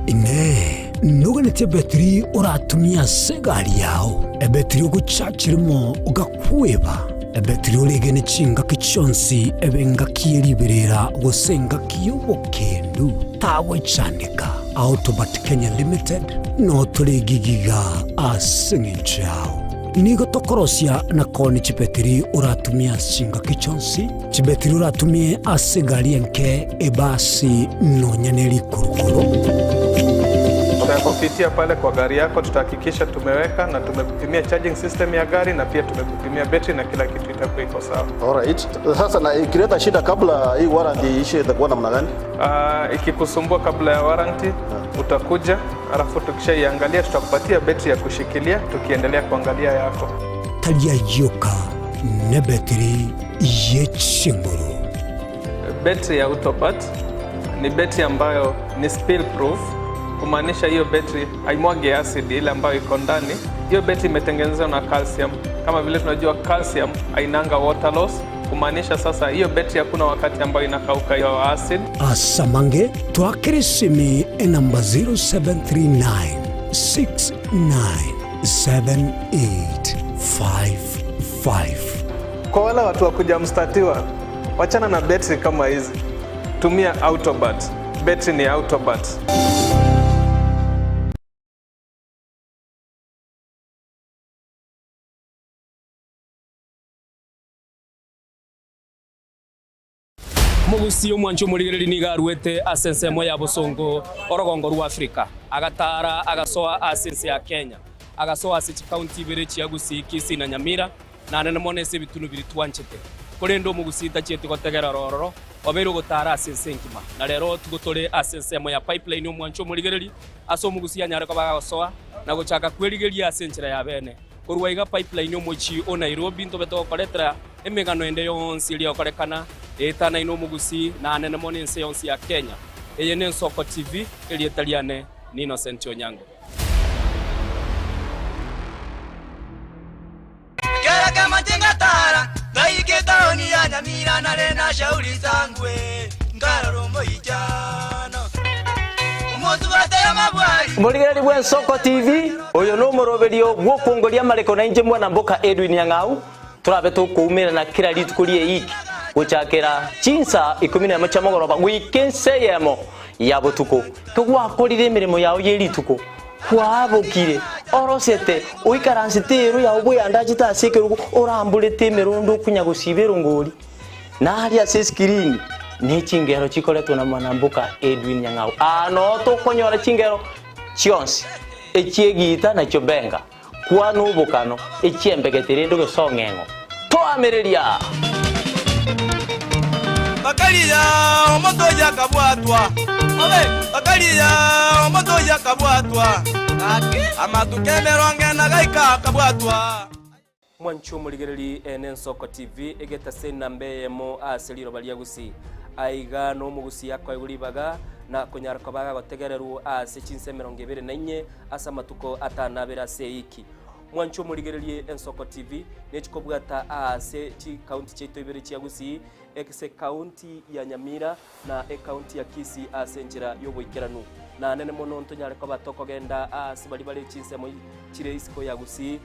ine nuganete betri oratumia segari yao ebetri uguchachirimo ugakweba ebetri olegene chinga kichonsi ebenga kieriberera gosenga kiyobokendu tawe chanika Autobat Kenya Limited no tulegigiga asingichao nigo tokorosia na koni chibetri uratumia chinga kichonsi chibetri uratumie asegari enke ebasi no nyaneri kurukuru. Tutakupitia pale kwa gari yako, tutahakikisha tumeweka na tumekupimia charging system ya gari na pia tumekupimia battery na kila kitu itakuwa iko sawa. Alright. Sasa na ikileta shida kabla hii warranty ishe itakuwa namna gani? Ikikusumbua kabla ya warranty utakuja, alafu tukishaiangalia tutakupatia battery ya kushikilia tukiendelea kuangalia yako. Talia yoka ne battery yechinguru. Battery ya Autobat ni battery ambayo ni spill proof. Kumaanisha hiyo battery haimwage acid ile ambayo iko ndani. Hiyo battery imetengenezwa na calcium. Kama vile tunajua calcium hainanga water loss. Kumaanisha sasa hiyo battery hakuna wakati ambayo inakauka hiyo acid. Asamange twakirisimi namba 0739697855. Kwa wale watu wakuja mstatiwa, wachana na battery kama hizi. Tumia Autobat. Battery ni Autobat. Mugusi omwancho murigereri nigaruete asensemo ya Bosongo orogongo rwa Afrika agatara agasoa asense ya Kenya agasoa ase county bere chiagusi Kisi na Nyamira na nene monese bitunu biri twanchete korendo mugusita chete gotegera rororo obero gotara asense nkima na rero tugotore asensemo ya pipeline omwancho murigereri aso mugusi anyare ko bagasoa na guchaka kwirigiria asenchira ya bene kurwa iga pipeline omochi o Nairobi nto beto koretra emegano ende yonsi iri okorekana etana ino mugusi na anene monense yonsi ya Kenya eye ne Ensoko TV iri etaliane ni Innocent Onyango. Kera kama tingatara daike taoni ya Nyamira na rena shauri zangwe ngararo moijano umuntu batera mabwari Muligeri bwa Ensoko TV oyo no moroberio gwokongoria mareko na inje mwana mboka Edwin Yang'au turabe tukumira na kira litukurie iki guchakira chinsa 11 cha mogoroba wikenseyemo ya butuko kugwakorire mirimo yawo yerituko kwabukire orosete uikaransitiru ya ubuyanda chitasekeruko orambulete mirundo kunyagusibero ngori nari ase screen ne chingero chikoletwa na mwanambuka Edwin Yang'au ano to konyora chingero chionsi echiegita na chobenga kwa nubukano echiembegetere ndo gesongengo to amereria Bakalia omoto yakabwatwa Bakalia omoto yakabwatwa amatukemero ngena gaika kabwatwa Mwancho muligereri Ensoko TV egeta sena mbeyemo aseliro balia gusi aiga no mugusi yakwa iguribaga na konyarako baga gotegereru ase chinse 24 asa matuko atanabera seiki Mwancho muligereri Ensoko TV nechikobwata ase chi county cheto ibere chia gusi ekse county ya Nyamira na county ya Kisii ase njira yoboikeranu na nene mono ntonyareko batoko genda ase bali bali chinse mo chire isiko ya gusi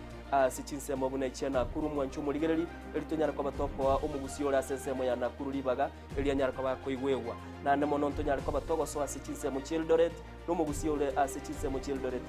sichinsemo bunaichia Nakuru Mwancho muligereri elitonyara kwa batoko wa omugusi ora sensemo ya Nakuru libaga elianyara kwa koigwewa na nemo nontonyara kwa batoko so asichinsemo Childoret no mugusi ora asichinsemo Childoret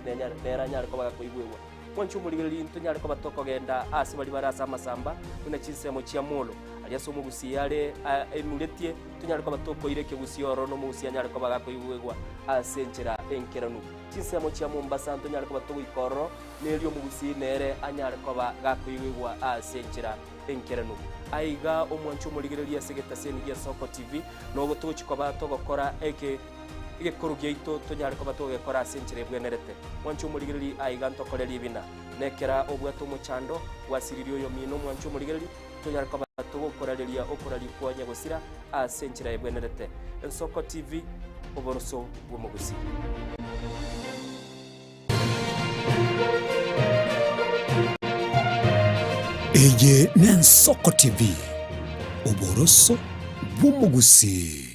nera nyara kwa koigwewa Mwancho muligereri ntonyara kwa batoko genda asibali barasa masamba bunachinsemo chia molo aliaso mugusi yale emuletie tonyara kwa batoko ireke gusi oro no mugusi anyara kwa koigwewa asenchera enkeranu chinsemo chia Mombasa ntonyara kwa batoko ikoro nelio mugusi nere anyara kwa gakoigwa asenchera enkeranu aiga omwancho muligereria segeta seni ya Ensoko TV no gotochi kwa bato gokora ege korugeito tonyara kwa bato gokora asenchera bwenerete mwancho muligereri aiga ntokoreri bina nekera obwato muchando wasiririo yo mino mwancho muligereri tonyara kwa bato gokorareria okorari kwa nyagosira asenchera bwenerete Ensoko TV oboroso bw'omugusi Eye ni Ensoko TV oboroso bw'omugusi.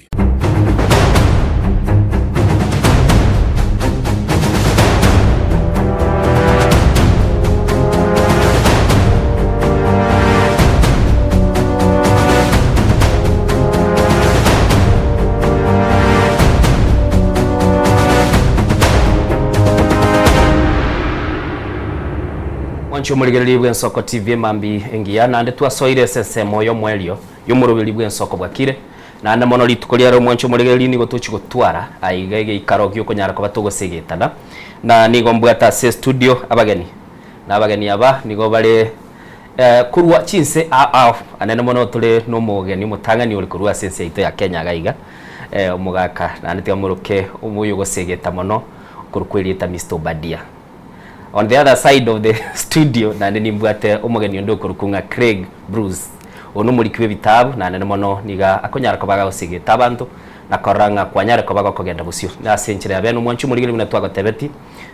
Mwancho muligereri bwa Ensoko TV mambi engia na ndetu asoire sensemo yo mwelio yo murubiri bwa Ensoko Bwakire na anda mono litukuliaro mwancho muligereri ni gotuchi gotwara aigege ikarogyo konyara ko batogo segetana na nigo mbwata se studio abageni na abageni aba nigo bale kurwa chinse anene mono tule no mugeni mutangani uri kurwa sense ito ya Kenya gaiga umugaka na ndete muruke umuyo gosegeta mono kurukwirita Mr. Badia. On the other side of the studio na nini mbwate omugeni ndo kurukunga Craig Bruce ono mulikiwe bitabu na nene mono niga akonyara ko baga osigeta abantu na koranga kwanyara ko baga kogenda busio na senchira beno mwanchu muligiri bina twago tebeti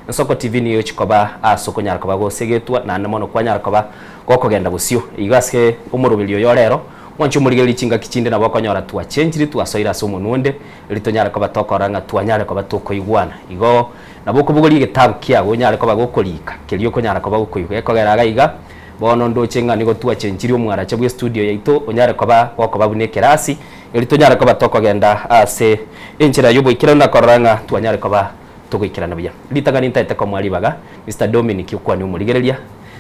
Ensoko TV ni yo chikoba asokonyara ko baga osegetwa na nene mono kwanyara ko ba kogenda busio igaske umurubilio yo rero mwanchu muligiri chinga kichinde na bakonyora tuwa chenjiri tuwa soira somo nunde litonyara ko batokoranga twanyara ko batoko igwana igo naboko bugori gitabu kia gonyara ko bagokorika kelio konyara ko bagokoiga ekogera gaiga bono ndo chenga nigo tuwa chenjiri omwara chabwe studio yaito onyara ko babune kerasi elitonyara ko batoko genda ase enchira yobo ikira na koranga twanyara ko togoikira nabya litagani ntaite ko mwali baga Mr. Dominic ukwani umuligereria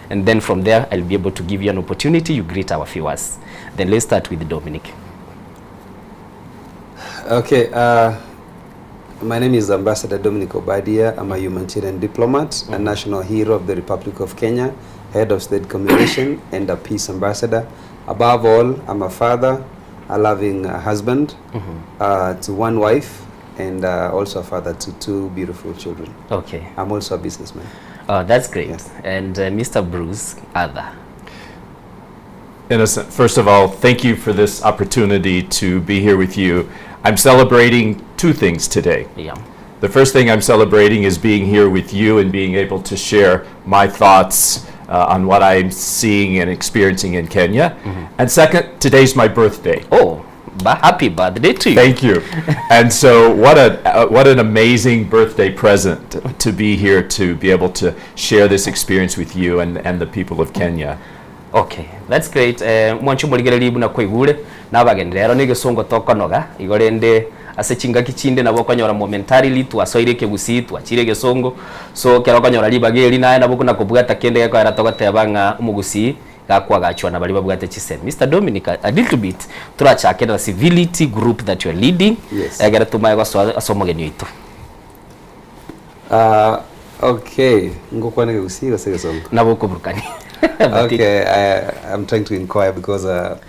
and then from there I'll be able to give you an opportunity you greet our viewers. Then let's start with Dominic. Okay, my name is Ambassador Dominic Obadia. I'm a humanitarian diplomat, a national hero of the Republic of Kenya, head of state communication, and a peace ambassador. Above all, I'm a father, a loving husband to one wife, and also a father to 2 beautiful children. Okay. I'm also a businessman. Oh, that's great. Yes. And Mr. Bruce, Other. Innocent, first of all, thank you for this opportunity to be here with you. I'm celebrating 2 things today. Yeah. The first thing I'm celebrating is being here with you and being able to share my thoughts on what I'm seeing and experiencing in Kenya. And second, today's my birthday. Oh, happy birthday to you. Thank you. And so what an amazing birthday present to be here, to be able to share this experience with you and the people of Kenya. Okay, that's great. Mwanchu muligereri buna kwigure nabagendera rero nigisongo tokonoga igorende asechinga kichinde nabo konyora momentarily twasoire kegusi twachire gesongo so kero konyora libageri naye nabo kuna kubwata kende ko aratogotebanga umugusi gakwa gachwa na bali babwate chise. Mr. Dominic, a little bit turachakera civility group that you are leading. Yes. Agera tumaye kwa asomogeni yitu. Okay, ngokwane kegusi gose gesongo nabo kuburukani. Okay, I'm trying to inquire because I'm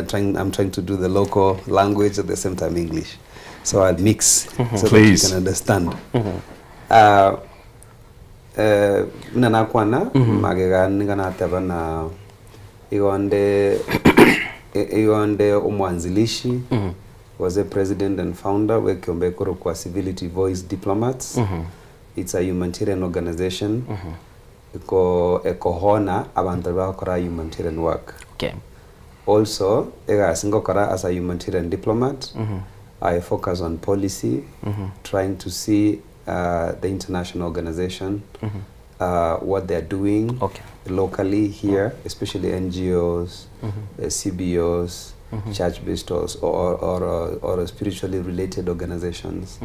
trying to do the local language at the same time English. So I'll mix so Please. that you can understand. Mina nakwana magega ningana tabana igonde umwanzilishi was a president and founder we Kiombekoro kwa Civility Voice Diplomats. It's a humanitarian organization. Ekohona abantu bakora humanitarian work. Okay. Also, singokora as a humanitarian diplomat. I focus on policy, trying to see the international organization, what they're doing locally here, especially NGOs, CBOs, church-based or spiritually related organizations.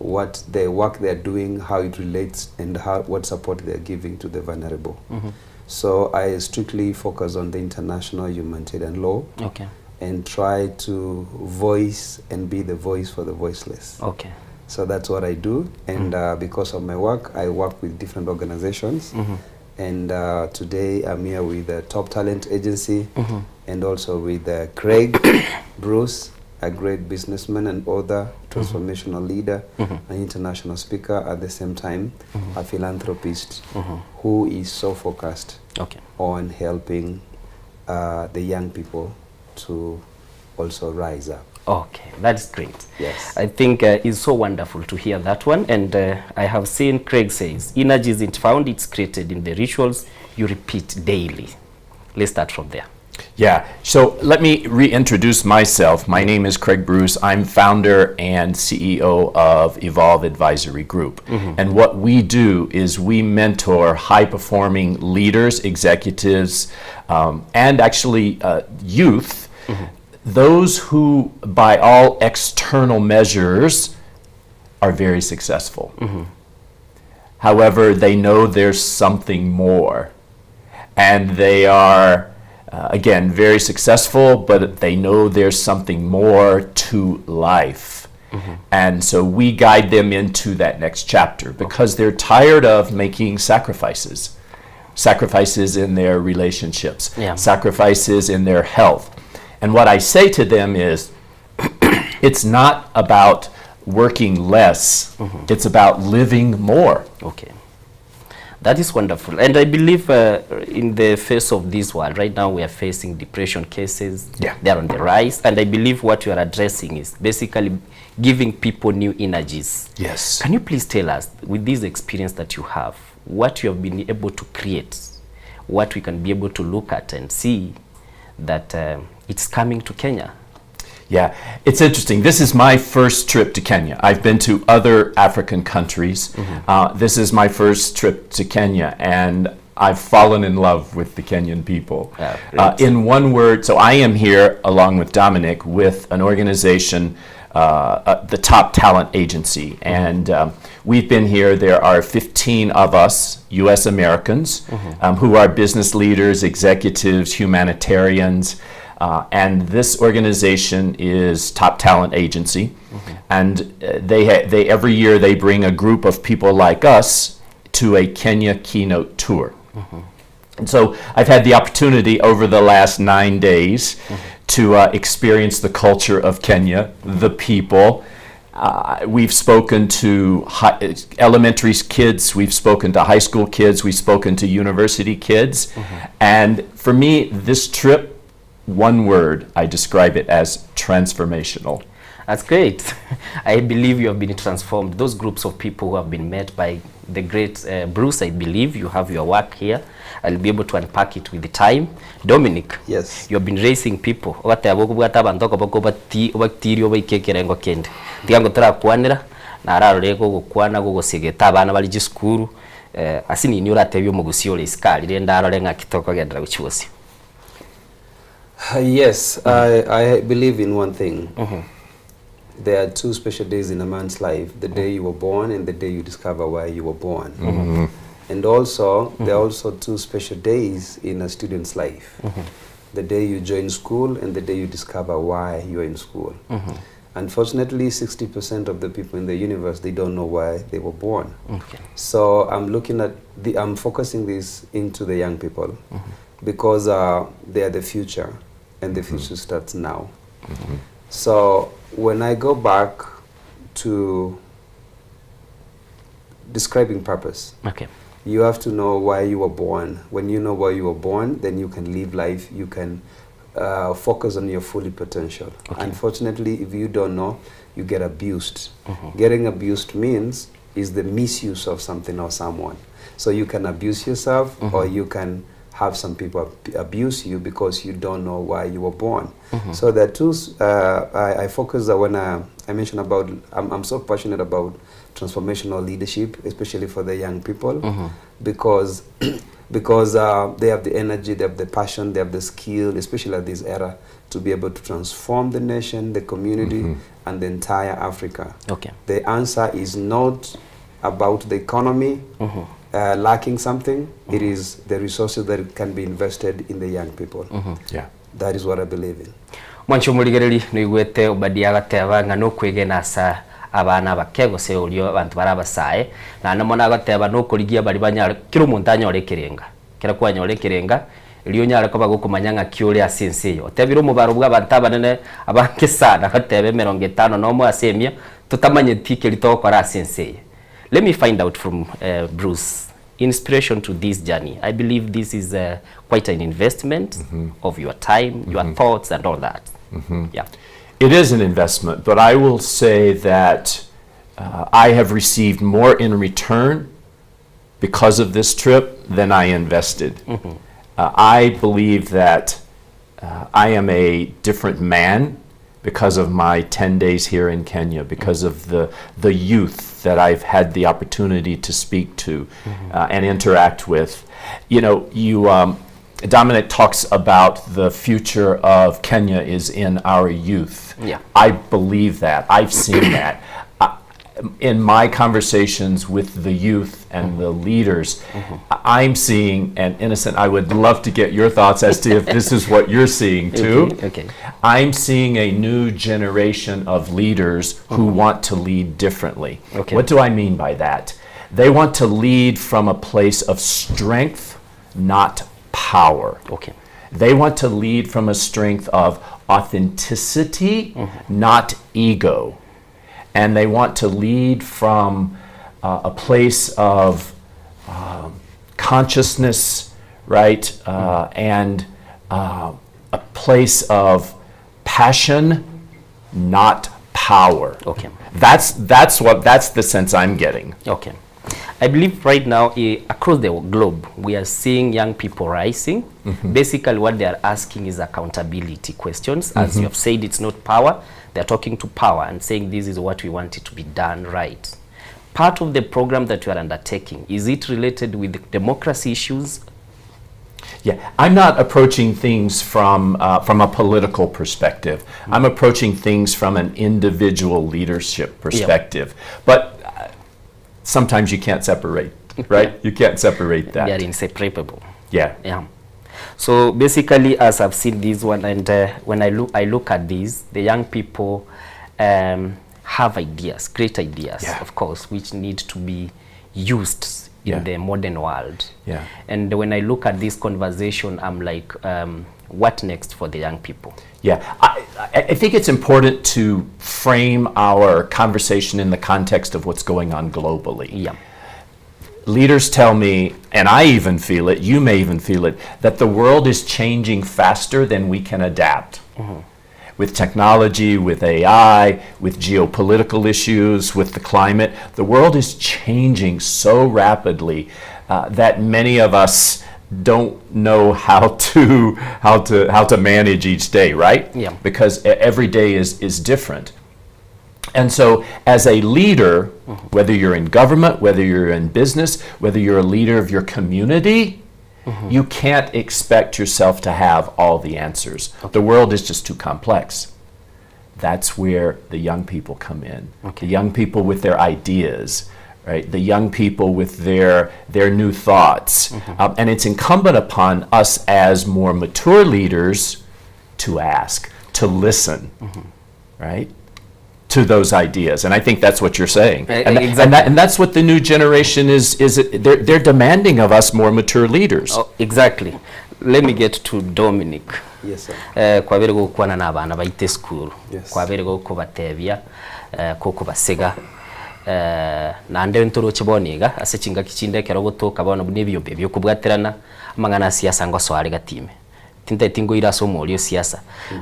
What the work they're doing, how it relates, and what support they're giving to the vulnerable. So I strictly focus on the international humanitarian law, and try to voice and be the voice for the voiceless. Okay. So that's what I do, and because of my work, I work with different organizations. And today I'm here with the Top Talent Agency, and also with Craig Bruce, a great businessman and author, transformational leader, an international speaker, at the same time a philanthropist who is so focused on helping the young people to also rise up. Okay, that's great. Yes. I think it's so wonderful to hear that one. And I have seen Craig says, energy isn't found, it's created in the rituals you repeat daily. Let's start from there. Yeah, so let me reintroduce myself. My name is Craig Bruce. I'm founder and CEO of Evolve Advisory Group. And what we do is we mentor high-performing leaders, executives, and actually youth, those who, by all external measures, are very successful. However, they know there's something more. And they are again, very successful, but they know there's something more to life. And so we guide them into that next chapter because they're tired of making sacrifices. Sacrifices in their relationships, sacrifices in their health. And what I say to them is, it's not about working less, it's about living more. Okay. That is wonderful. And I believe in the face of this world, right now we are facing depression cases. They are on the rise. And I believe what you are addressing is basically giving people new energies. Yes. Can you please tell us, with this experience that you have, what you have been able to create, what we can be able to look at and see that it's coming to Kenya? Yeah, it's interesting. This is my first trip to Kenya. I've been to other African countries. This is my first trip to Kenya, and I've fallen in love with the Kenyan people. In one word, so I am here along with Dominic with an organization, the Top Talent Agency, and we've been here. There are 15 of us, U.S. Americans, who are business leaders, executives, humanitarians. And this organization is Top Talent Agency, and they every year they bring a group of people like us to a Kenya keynote tour. And so I've had the opportunity over the last 9 days to experience the culture of Kenya, the people, We've spoken to elementary kids, we've spoken to high school kids, we've spoken to university kids. And for me, this trip, one word, I describe it as transformational. That's great. I believe you have been transformed. Those groups of people who have been met by the great Bruce, I believe you have your work here. I'll be able to unpack it with the time. Dominic, yes, you have been raising people. Wate abogubwata bandoko bakobati obakitiri obaikekerengo kende. Tigango turakwanira na ararore gukwana gugusegeta abana bali giskuru asini ni uratebyo mugusiyole iskali renda arore nga kitoko gendera gucyose. Yes, I believe in one thing. There are two special days in a man's life: the day you were born and the day you discover why you were born. And also, there are also two special days in a student's life: the day you join school and the day you discover why you're in school. Unfortunately, 60% of the people in the universe, they don't know why they were born. So I'm looking at I'm focusing this into the young people because they are the future, and the future starts now. So when I go back to describing purpose, you have to know why you were born. When you know why you were born, then you can live life, you can focus on your full potential. Unfortunately, if you don't know, you get abused. Getting abused means is the misuse of something or someone. So you can abuse yourself, or you can have some people abuse you because you don't know why you were born. So the two, I focus when I mentioned about, I'm so passionate about transformational leadership, especially for the young people, because they have the energy, they have the passion, they have the skill, especially at this era, to be able to transform the nation, the community, and the entire Africa. The answer is not about the economy, lacking something. It is the resources that can be invested in the young people. That is what I believe in. Mwancho muligereri nigwete obadiaga teba ngano kwegena sa abana bakego se ulio abantu barabasae na namona gateba no kurigia bali banyara kiro montanya olekerenga kira kwanya olekerenga iliyo nyara ko bagukumanyanga kiole asenseyo otebiro mubaro bw'abantu banene abanke sana gatebe 50 no mu asemia tutamanye tike litokora asenseyo. Let me find out from Bruce inspiration to this journey. I believe this is quite an investment of your time, your thoughts and all that. Yeah. It is an investment, but I will say that I have received more in return because of this trip than I invested. I believe that I am a different man because of my 10 days here in Kenya, because of the youth that I've had the opportunity to speak to and interact with. You know, Dominic talks about the future of Kenya is in our youth. I believe that. I've seen that. In my conversations with the youth and the leaders, I'm seeing, and Innocent, I would love to get your thoughts as to if this is what you're seeing too. I'm seeing a new generation of leaders who want to lead differently. What do I mean by that? They want to lead from a place of strength, not power. They want to lead from a strength of authenticity, not ego. And they want to lead from a place of consciousness, right? And a place of passion, not power. That's the sense I'm getting. I believe right now across the globe we are seeing young people rising. Basically what they are asking is accountability questions. As you have said, it's not power. They're talking to power and saying this is what we want it to be done right. Part of the program that you are undertaking, is it related with democracy issues? Yeah, I'm not approaching things from a political perspective. I'm approaching things from an individual leadership perspective. But sometimes you can't separate, right? You can't separate that. They are inseparable. Yeah. So basically, as I've seen this one, and when I look at these, the young people have ideas, great ideas, of course, which need to be used in the modern world. Yeah. And when I look at this conversation, I'm like, what next for the young people? Yeah, I think it's important to frame our conversation in the context of what's going on globally. Yeah. Leaders tell me, and I even feel it, you may even feel it, that the world is changing faster than we can adapt. With technology, with AI, with geopolitical issues, with the climate, the world is changing so rapidly that many of us don't know how to manage each day, right? Yeah. Because every day is different. And so as a leader, whether you're in government, whether you're in business, whether you're a leader of your community, you can't expect yourself to have all the answers. The world is just too complex. That's where the young people come in. The young people with their ideas, right? The young people with their new thoughts. And it's incumbent upon us as more mature leaders to ask, to listen, right? To those ideas. And I think that's what you're saying. And that's what the new generation is they're demanding of us more mature leaders. Oh, exactly. Let me get to Dominic. Yes, sir. Kwa bere gukwana n'abana baite school. Yes. Kwa bere gukubatebya kuko basiga nande ntoro kiboniga ase kinga kichindekero gutuka bona n'ebyo byo kubwaterana amangana siasa ngo swali gatime. Tinta tingo ira somo lyo siasa.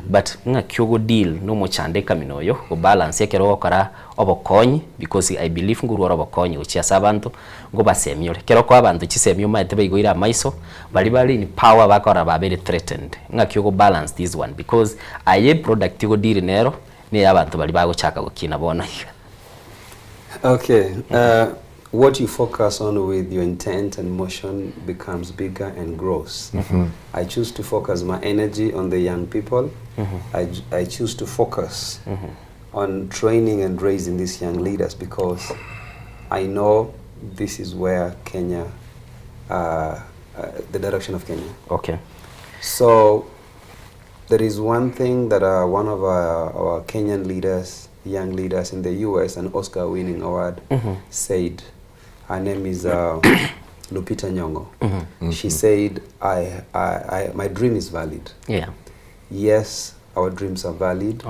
But nga kyogo deal no mo chandeka minoyo go balance ekero kara obokonyi because I believe nguru obokonyi uchiasa abantu ngo basemyo kero kwa abantu chisemyo maite bayigo ira maiso bali in power bakora babere threatened nga kyogo balance this one because aye product go deal nero ni abantu bali bago chaka gukina bona. Okay, what you focus on with your intent and motion becomes bigger and grows. I choose to focus my energy on the young people. I choose to focus on training and raising these young leaders because I know this is where Kenya, the direction of Kenya. Okay. So there is one thing that one of our Kenyan leaders, young leaders in the US, an Oscar-winning award, said. Her name is Lupita Nyong'o. She said, my dream is valid. Yeah. Yes, our dreams are valid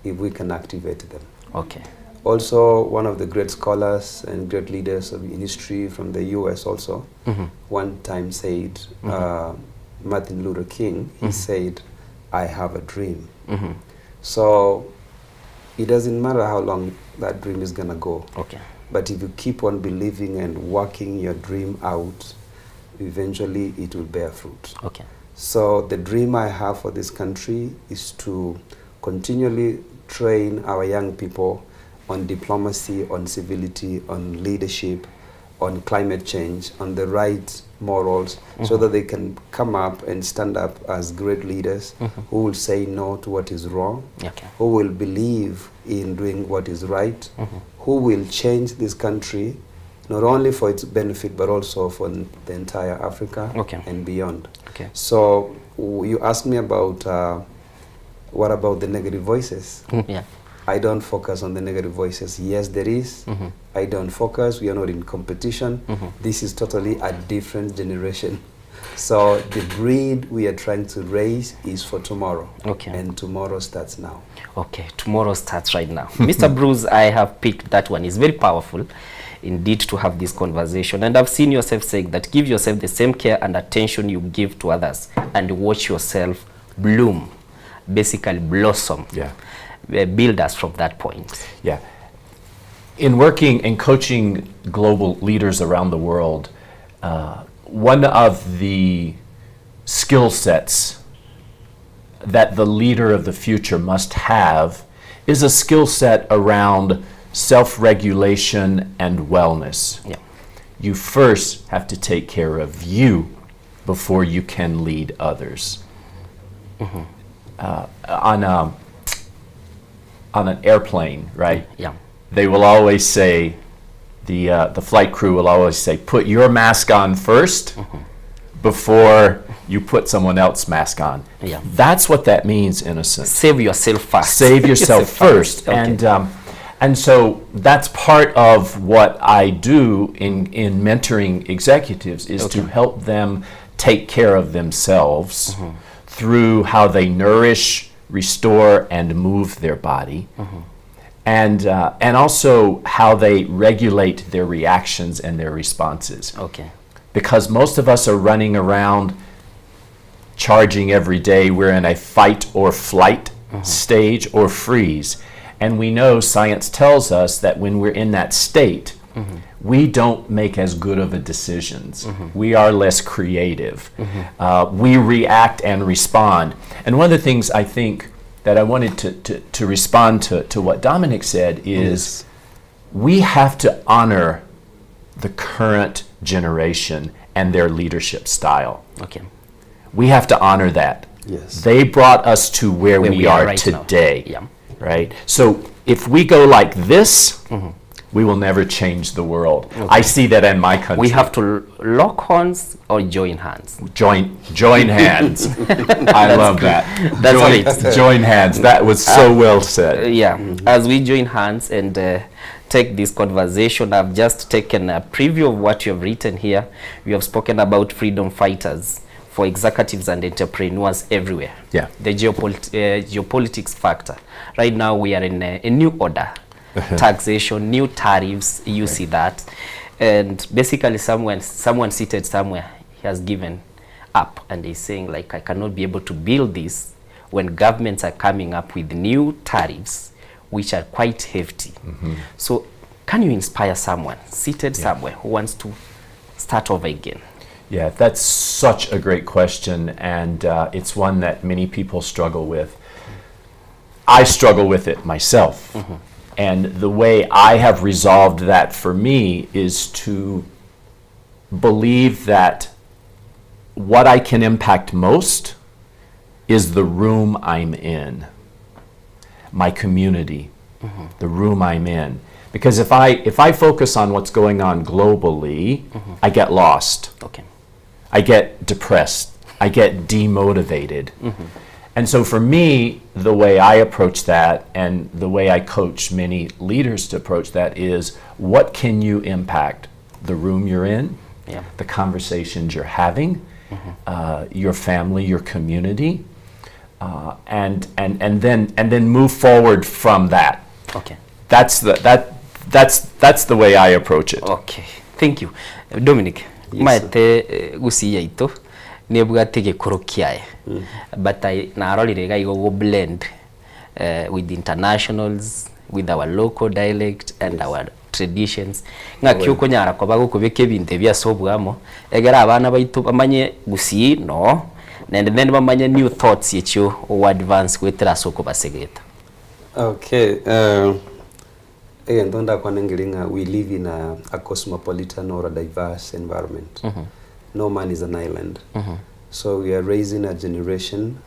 if we can activate them. Okay. Also, one of the great scholars and great leaders of history from the US also, one time said, Martin Luther King, he said, I have a dream. So it doesn't matter how long that dream is going to go. Okay. But if you keep on believing and working your dream out, eventually it will bear fruit. Okay. So the dream I have for this country is to continually train our young people on diplomacy, on civility, on leadership, on climate change, on the right morals, so that they can come up and stand up as great leaders who will say no to what is wrong, who will believe in doing what is right, who will change this country not only for its benefit but also for the entire Africa and beyond. Okay. So you asked me about what about the negative voices? Yeah. I don't focus on the negative voices. Yes, there is. I don't focus. We are not in competition. This is totally a different generation. So the breed we are trying to raise is for tomorrow. Okay. And tomorrow starts now. Okay, tomorrow starts right now. Mr. Bruce, I have picked that one. It's very powerful indeed to have this conversation. And I've seen yourself saying that give yourself the same care and attention you give to others and watch yourself bloom, basically blossom. Yeah. Build us from that point. Yeah. In working and coaching global leaders around the world, one of the skill sets that the leader of the future must have is a skill set around self-regulation and wellness. Yeah. You first have to take care of you before you can lead others. On an airplane, right? Yeah. They will always say, the flight crew will always say, put your mask on first before you put someone else's mask on. Yeah. That's what that means, innocent. Save yourself first. Save yourself first. Okay. And so that's part of what I do in mentoring executives is to help them take care of themselves through how they nourish, restore, and move their body. And also how they regulate their reactions and their responses. Because most of us are running around charging every day. We're in a fight or flight stage or freeze. And we know science tells us that when we're in that state, we don't make as good of a decisions. We are less creative. We react and respond. And one of the things I think that I wanted to respond to what Dominic said is we have to honor the current generation and their leadership style. We have to honor that. They brought us to where we are right today. Right? So if we go like this, we will never change the world. I see that in my country. We have to lock horns or join hands. Join hands. I love that. That's what it's. Join hands. That was so well said. As we join hands and take this conversation, I've just taken a preview of what you have written here. We have spoken about freedom fighters for executives and entrepreneurs everywhere. The geopolitics factor. Right now we are in a new order. Taxation, new tariffs, you see that. And basically someone seated somewhere, he has given up and he's saying like, I cannot be able to build this when governments are coming up with new tariffs which are quite hefty. So can you inspire someone seated somewhere who wants to start over again? Yeah, that's such a great question, and it's one that many people struggle with. I struggle with it myself. And the way I have resolved that for me is to believe that what I can impact most is the room I'm in, my community, the room I'm in. Because if I focus on what's going on globally, I get lost. I get depressed. I get demotivated. And so for me, the way I approach that and the way I coach many leaders to approach that is, what can you impact? The room you're in, the conversations you're having, your family, your community, and then move forward from that. That's the way I approach it. Thank you. Dominic, maete gusi yaito nebwate gekoro kiae. But I naroli rega go blend with the internationals, with our local dialect and our traditions. Nga kyuko nyara kwa bago kubeke binte bya sobwamo egera abana baitu bamanye gusi no and then bamanye new thoughts yecho o advance kwetera soko basegeta. Again, we live in a cosmopolitan or a diverse environment. No man is an island. So we are raising a generation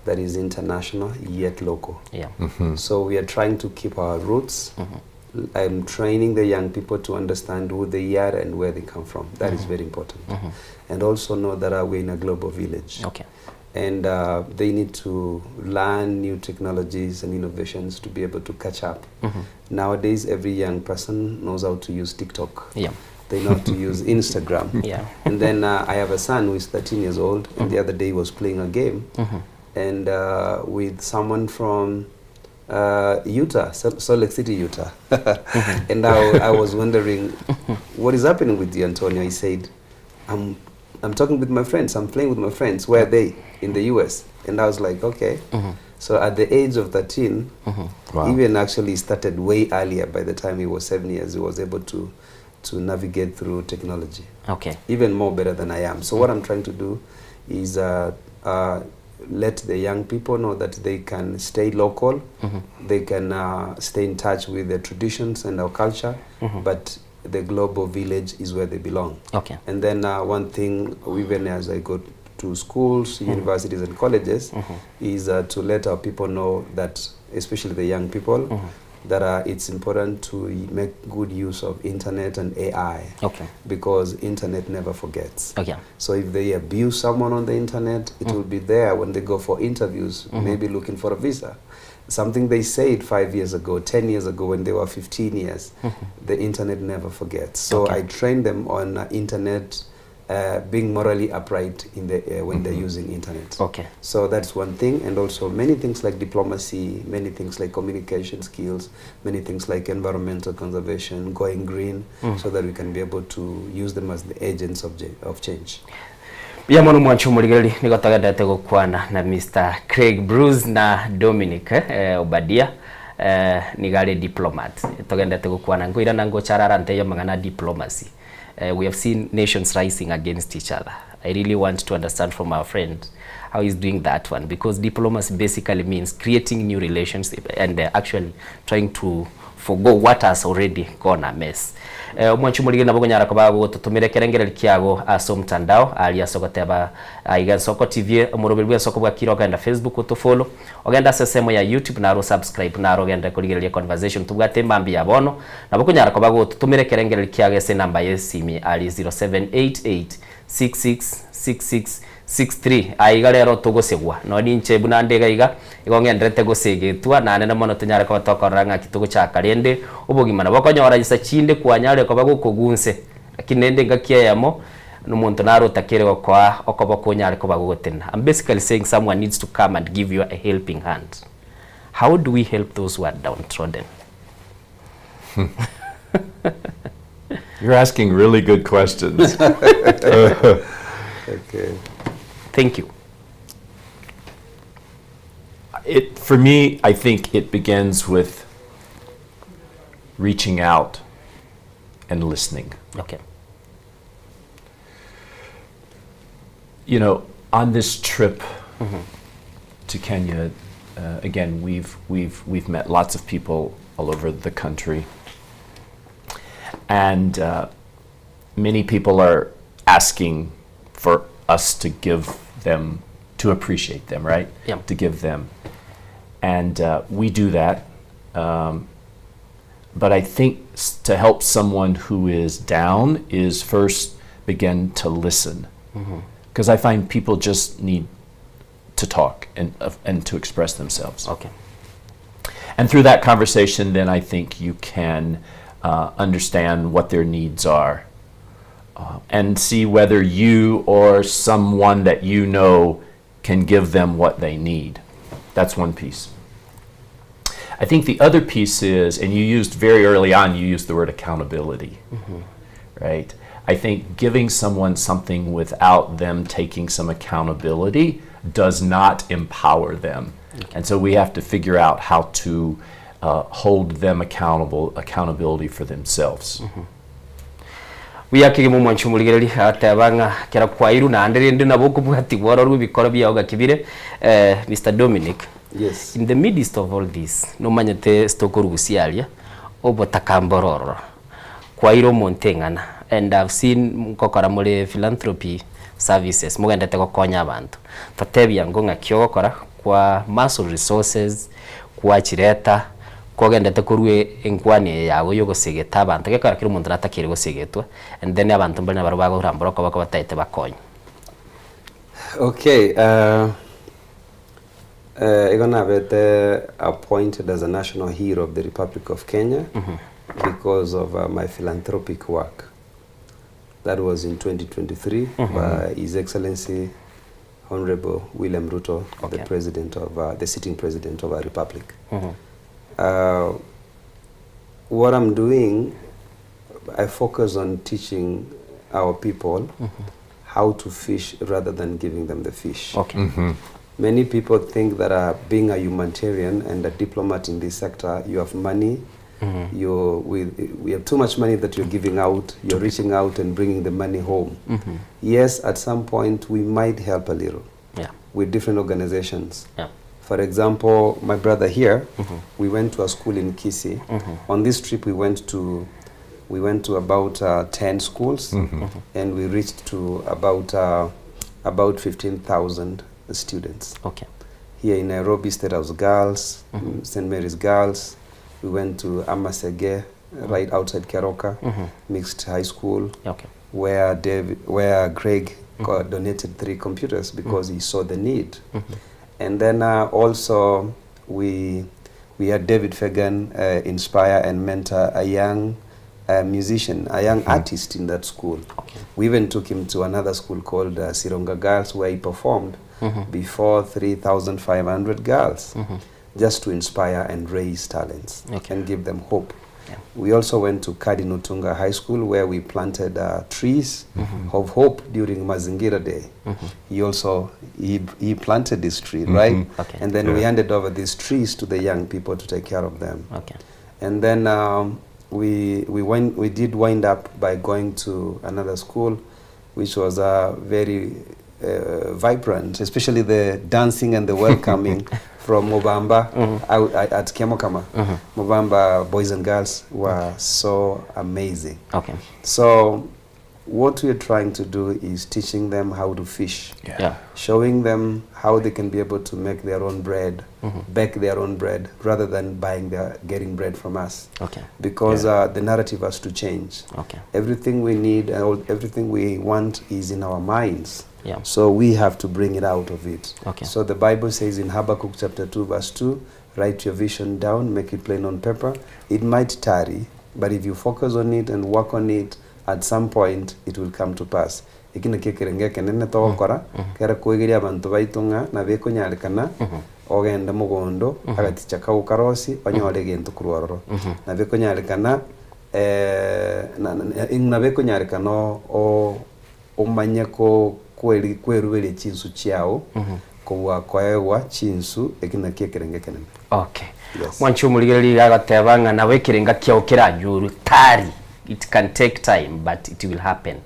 that is international yet local. So we are trying to keep our roots. I'm training the young people to understand who they are and where they come from. That is very important. And also know that we're in a global village. And they need to learn new technologies and innovations to be able to catch up. Nowadays, every young person knows how to use TikTok. They know how to use Instagram. And then I have a son who is 13 years old, and the other day he was playing a game and with someone from Utah, Salt Lake City, Utah. And I was wondering, what is happening with you, Antonio? He said, I'm talking with my friends, I'm playing with my friends. Where are they? In the US. And I was like, okay. So at the age of 13, even actually started way earlier. By the time he was 7 years, he was able to navigate through technology. Even more better than I am. So what I'm trying to do is let the young people know that they can stay local, they can stay in touch with their traditions and our culture, but the global village is where they belong. And then one thing, even as I go to schools, universities and colleges, is to let our people know that, especially the young people, that it's important to make good use of internet and AI, because internet never forgets. So if they abuse someone on the internet, it will be there when they go for interviews, maybe looking for a visa. something they said 5 years ago, 10 years ago, when they were 15 years. The internet never forgets. So I train them on internet, being morally upright in the when they're using internet. Okay. So that's one thing, and also many things like diplomacy, many things like communication skills, many things like environmental conservation, going green, so that we can be able to use them as the agents of change. Biamono mwancho muligeli niko tagadate gukwana na Mr. Craig Bruce na Dominic Obadia nigale diplomat. Tagadate gukwana ngoira nango chararante yo mangana diplomacy. We have seen nations rising against each other. I really want to understand from our friend how he's doing that one, because diplomacy basically means creating new relationships and actually trying to forgo what has already gone amiss. Mwanchu muligeli nabo nyara ko babo tutumire kerengere kiago aso mtandao ali asogoteba Ensoko TV umuroberi bw'Ensoko Bwakire ogenda Facebook utufollow ogenda sesemo ya YouTube na subscribe na ogenda kuligerelia conversation tubwate mambi yabono nabo kunyara ko babo tutumire kerengere kiago ese namba yesimi ali 0788666663 aiga rero tugosegwa no ninche bunandega iga igongendrete gosegetwa nane na mono tunyara ko tokoranga kitugo cha kalende ubugimana bakonyora gisa chinde kwanyare ko bagukugunse kinende ngakiyamo n'umuntu narotakere kwa okoba konyare ko bagugotena. I'm basically saying someone needs to come and give you a helping hand. How do we help those who are downtrodden? You're asking really good questions. Okay. Thank you. For me, I think it begins with reaching out and listening. Okay. You know, on this trip to Kenya, again, we've met lots of people all over the country, and many people are asking for us to give them, to appreciate them, right? Yeah. To give them, and we do that. But I think to help someone who is down is first begin to listen. Because I find people just need to talk and to express themselves. Okay. And through that conversation, then I think you can understand what their needs are and see whether you or someone that you know can give them what they need. That's one piece. I think the other piece is, and you used very early on, you used the word accountability, right? I think giving someone something without them taking some accountability does not empower them. And so we have to figure out how to hold them accountability for themselves. We are kigimo mwanchu muligeli atabanga kera kwairu na andere ndi naboko bwati bwaro rubikora byaoga kibire Mr. Dominic. Yes. In the midst of all this, no manyete stokoro gusialia obo takambororo kwairo montengana, and I've seen kokora mole philanthropy services mugenda te kokonya abantu tatebya ngonga kyokora kwa muscle resources kwa chireta kogenda te kurwe enkwane yago yo gosegeta abantu gekora kiri umuntu natakire gosegetwa, and then abantu mbana baro bago ramboro ko bako bataite bakonya. Okay, Igona Bete appointed as a national hero of the Republic of Kenya because of my philanthropic work. That was in 2023 by His Excellency Honorable William Ruto, the president of the sitting president of our republic. What I'm doing, I focus on teaching our people how to fish rather than giving them the fish. Many people think that being a humanitarian and a diplomat in this sector, you have money, we have too much money that you're giving out, you're reaching out and bringing the money home. Yes, at some point we might help a little with different organizations. For example, my brother here, we went to a school in Kisii. On this trip we went to about 10 schools, and we reached to about 15,000 students. Here in Nairobi, State House Girls, St. Mary's Girls. We went to Amasege, right outside Keroka, mixed high school, where Greg donated 3 computers because he saw the need. And then also we had David Fagan inspire and mentor a young musician, a young artist in that school. We even took him to another school called Sironga Girls, where he performed before 3,500 girls, just to inspire and raise talents and give them hope. We also went to Kadinutunga High School, where we planted trees of hope during Mazingira Day. He planted this tree, right? And then we handed over these trees to the young people to take care of them. And then we did wind up by going to another school, which was very vibrant, especially the dancing and the welcoming from Mubamba out at Kemokama. Mubamba boys and girls were so amazing. So what we're trying to do is teaching them how to fish, showing them how they can be able to make their own bread, bake their own bread, rather than getting bread from us. Because the narrative has to change. Everything we need, everything we want is in our minds. So we have to bring it out of it. So the Bible says in Habakkuk chapter 2 verse 2, write your vision down, make it plain on paper. It might tarry, but if you focus on it and work on it, at some point it will come to pass. Ikina kekerenge kenene tokora kera kuigiria abantu baitunga na beko nyarekana ogenda mugondo agaticha kau karosi onyole gintu kurororo na beko nyarekana na beko nyarekana o umanye ko kwerubere chinsu chiao kuwa kwaewa chinsu ikina kekerenge kenene. Mwanchu muligeri agatebanga na wekirenga kyao kirajuru tari. It can take time, but it will happen.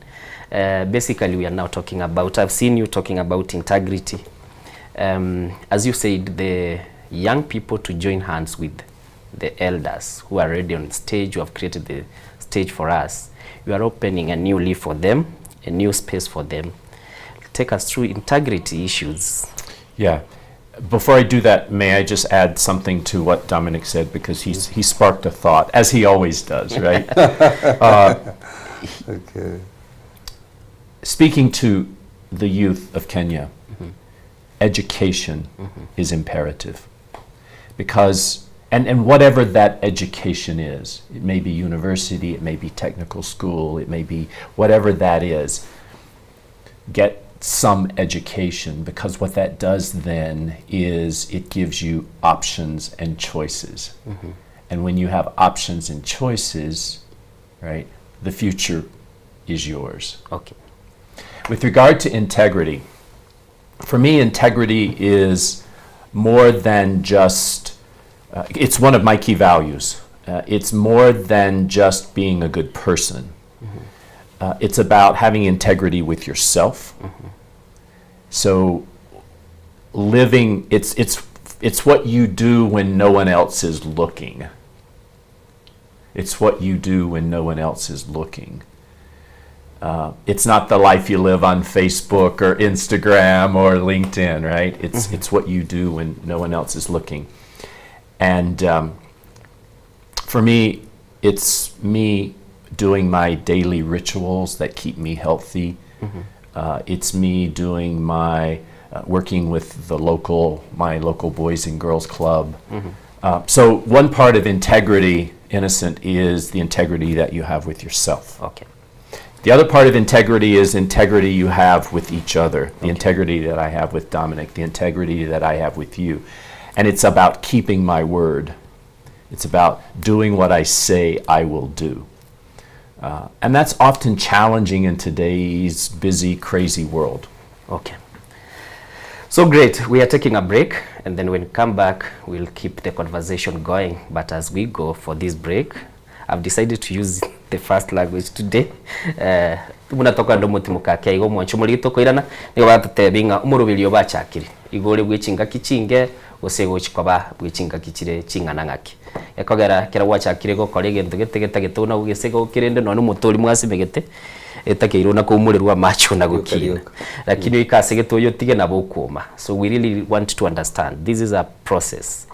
Basically, we are now talking about, I've seen you talking about integrity. As you said, the young people to join hands with the elders who are already on stage, who have created the stage for us. You are opening a new leaf for them, a new space for them. Take us through integrity issues. Yeah. Before I do that, may I just add something to what Dominic said, because he sparked a thought, as he always does, right? Speaking to the youth of Kenya, education is imperative, because and whatever that education is, it may be university, it may be technical school, it may be whatever that is, get some education, because what that does then is it gives you options and choices. And when you have options and choices, right, the future is yours. With regard to integrity, for me, integrity is more than just, it's one of my key values. It's more than just being a good person. It's about having integrity with yourself. So living, it's what you do when no one else is looking. It's what you do when no one else is looking. It's not the life you live on Facebook or Instagram or LinkedIn, right? It's what you do when no one else is looking. And for me, it's me doing my daily rituals that keep me healthy. It's me doing my working with my local Boys and Girls Club. So one part of integrity, Innocent, is the integrity that you have with yourself. The other part of integrity is integrity you have with each other. The integrity that I have with Dominic, the integrity that I have with you. And it's about keeping my word. It's about doing what I say I will do. And that's often challenging in today's busy, crazy world. So great. We are taking a break, and then when we come back, we'll keep the conversation going. But as we go for this break, I've decided to use the first language today. Munatoka Ndomo timukake igo mwancho muri tokoirana nigo batatebinga umurubirio bachakire igore bwichinga kichinge osego chikoba bwichinga kichire chingana ngaki yakogera kira wachakire go kolege ndugetegeta getuna ugesego kirende none mutori mwasi megete etakeiro na kumurerwa macho na gukina lakini ikase getoyo tige na bokoma. So we really want to understand this is a process.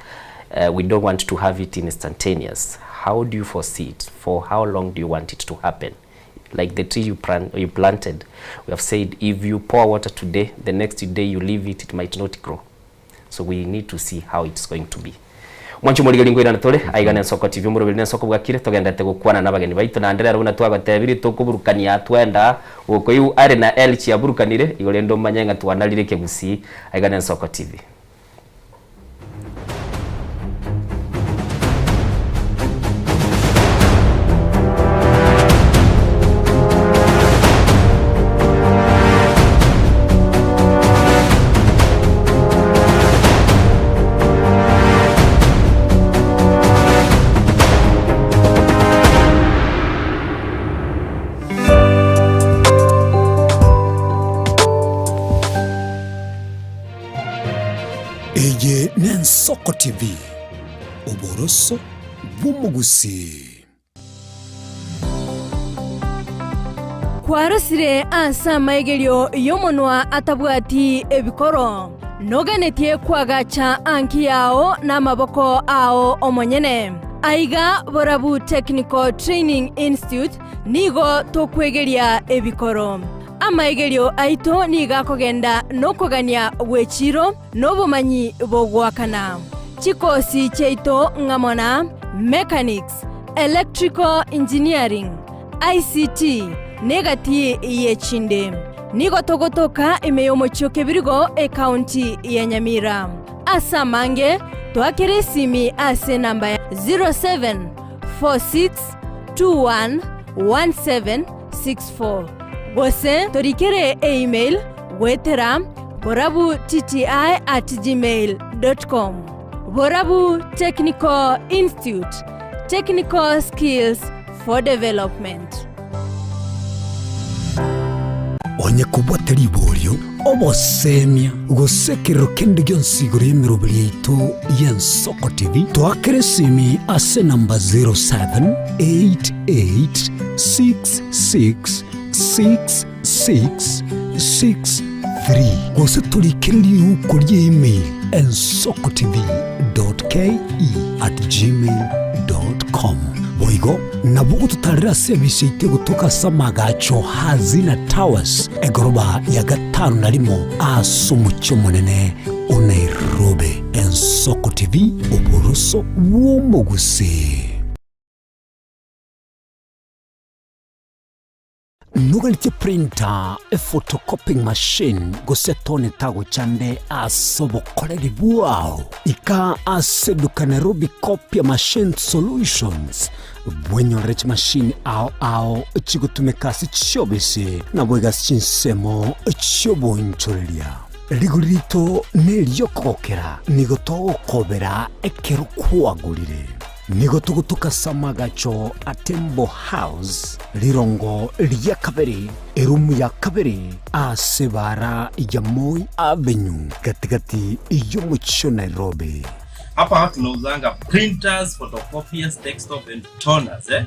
We don't want to have it instantaneous. How do you foresee it? For how long do you want it to happen? Like the tree you planted, we have said if you pour water today, the next day you leave it, it might not grow. So we need to see how it's going to be. Mwanchu muri galingo irana tole aigana Ensoko TV murubiri Ensoko Bwakire tugendete gukwana nabageni baitu na ndera runa twagotebiri tukuburukania twenda uko yu ari na elchi yaburukanire igolendo manyenga twanalire kegusi aigana Ensoko TV. Ensoko TV uboroso bw'umugusi kwarasire asa maegelio yomonwa atabwati ebikoro nogenetie kwagacha anki yao na maboko ao omonyene aiga borabu Technical Training Institute nigo tokwegelia ebikoro amaegelio aito niga kogenda nokogania wechiro nobumanyi bogwakana chikosi cheito ngamona mechanics, electrical engineering, ICT negati yechinde nigo togotoka imeyomocho kebirigo e county ya Nyamira asamange twakere simi ase namba 0746211764 Gose torikere email wetera borabu@gmail.com Borabu Technical Institute, technical skills for development. Onye kubwatari iboryo obosemia gusekero kende gyonsiguro yemirobiri ito y'Ensoko TV twakeresimi ase namba 0788666663 gose tulikiriri ukuri email ensokotv.ke@gmail.com boigo nabugo tutarira service ite gutoka samagacho hazina towers egoroba ya gatanu narimo asumucyo munene Nairobi. Ensoko TV uboroso w'umugusi. Nugalite printer, a photocopying machine, gosetone tago chande asobokoreri buao. Ika aseduka Nairobi Copy Machine Solutions. Bwenyo rech machine ao chigutumekasi chobese na bwegas chinsemo chobo incholia. Rigurito neliokokera nigoto kobera ekero kuagurire. Nigotugutuka samagacho Atembo House lirongo liya kabiri erumu ya kabiri asebara ya Moi Avenue katikati yomucho Nairobi. Hapa tunauzanga printers, photocopiers, desktop and toners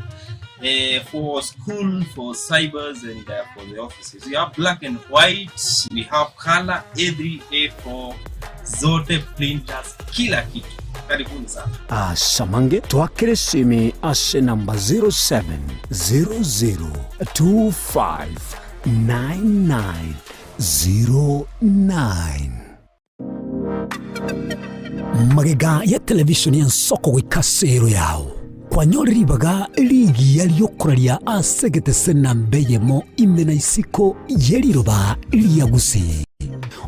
for school, for cybers and for the offices. We have black and white, we have color, every A4 zote printers, kila kitu. Karibuni sana. Samange twakeresimi ase namba 0700259909. Magega ya televisioni Ensoko gwikasero yao kwanyoribaga ligi yaliyokuralia asegete senambeyemo imena isiko yeliroba liyagusi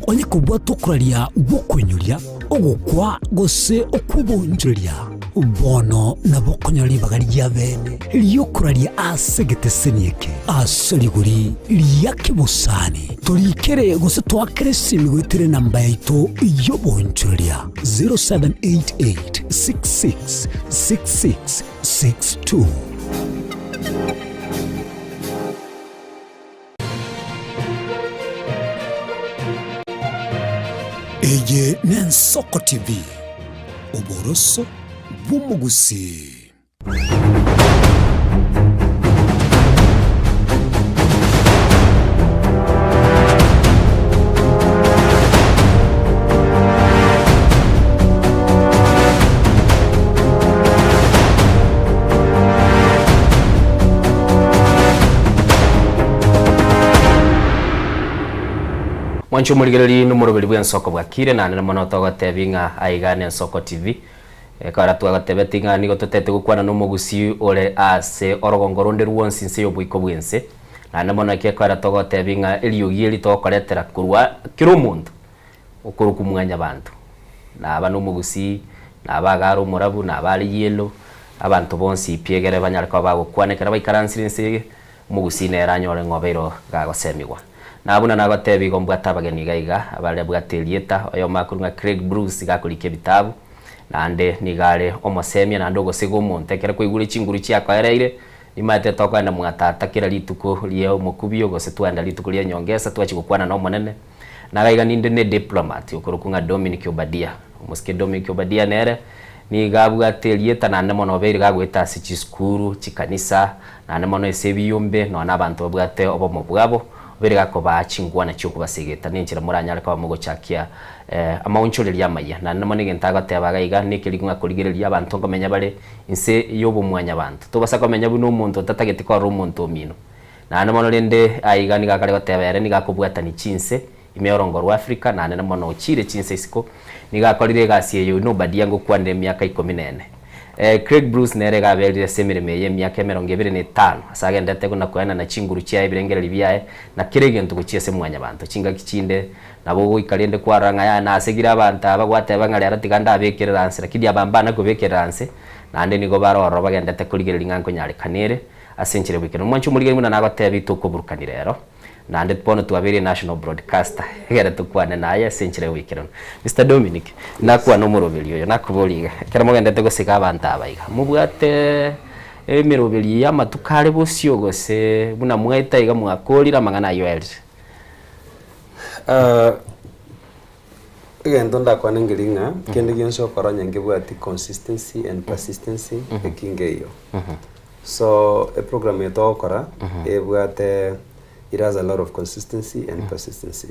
onye kubwa tokuralia gukwenyulia ogukwa gose okubonjulia bono nabokonyoli bagali yabene liyokuralia asegete senieke asoliguri liyakibusani tolikere gose twakere simigwetire namba yaito yobonjulia 0788666662. Eye Ensoko TV uboroso bw'umugusi. Mwancho muligereri numuroberi bwa Ensoko Bwakire na nene mono togotebinga aigane Ensoko TV. Kara twagatebetinga nigo tutete gukwana n'umugusi ore ase orogongo runde rwonsi nse yobuiko bwense. Na nene mono kekara togotebinga eliogieri tokoretera kurwa kiro muntu. Ukuru kumwanya bantu. Na aba n'umugusi na abagaro murabu na abali yelo abantu bonsi piegere banyarika bagukwanekera baikaransirinse umugusi neranyore ngobero gagosemigwa. Na abuna nagotebi gombwata abageni gaiga abale bwatelieta oyo makuru nga Craig Bruce gakurike bitabu nande nigale omosemia na ndogo sego monte kera kwigure chinguru cyako ereire imate tokanda mwatata kira lituko liyo mukubyo gose twanda lituko liyo nyongesa twachikukwana no monene na gaiga ninde ne diplomat ukurukunga Dominic Obadia umuske Dominic Obadia nere ni gabwatelieta na nemo no beri gagweta sichi skuru chikanisa na nemo no esebiyumbe no nabantu babwate obo mubwabo berega ko bachingwana cyo kubasegeta ninjira muranyara kwa mugo chakia amaunchureri amaya na namo nigentaga tebagaiga nikirigunga kurigereria abantu ngomenya bare inse yobo mwanya abantu tubasa komenya buno umuntu tatageti ko ari umuntu omino na namo no rende aiga nigakare gotebere nigakubwata ni chinse imeorongo rwa Africa na namo no chire chinse isiko nigakorire gasie yo no badia ngo kwande miaka 14 Craig Bruce nere gaberire semireme ye myaka 25 asagenda teguna kwana na chinguru cya ibirengera libyaye na kirege ntuguciese mwanya abantu cinga kicinde nabo ikarende kwaranga ya na asegira abantu abagwate bangari aratiganda abekeranse kidi abambana go bekeranse nande nigo baroro bagenda tekurigerera ingango nyare kanere asenkire bikeno mwancu muri gemu na batebe bituko burukanire rero nande pono tuabiri national broadcaster gera tukwane naye asenkire wikero Mr Dominic nakwa no murobeli yo nakuboliga kera mugenda tegosiga abantu abaiga mubwate emirobeli ya matukare bosyo gose buna mweta iga mwakorira mangana yoel again donda kwa nengelinga kende gyenso koranya ngebwati consistency and persistency ekingeyo so a program yetokora ebwate it has a lot of consistency and persistency.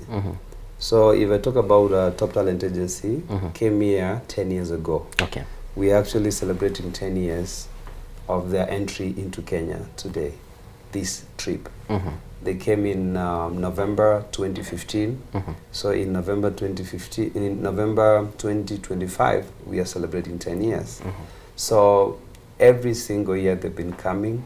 So if I talk about Top Talent Agency, came here 10 years ago. Okay. We are actually celebrating 10 years of their entry into Kenya today, this trip. They came in November 2015. So in November 2015, in November 2025, we are celebrating 10 years. So every single year they've been coming,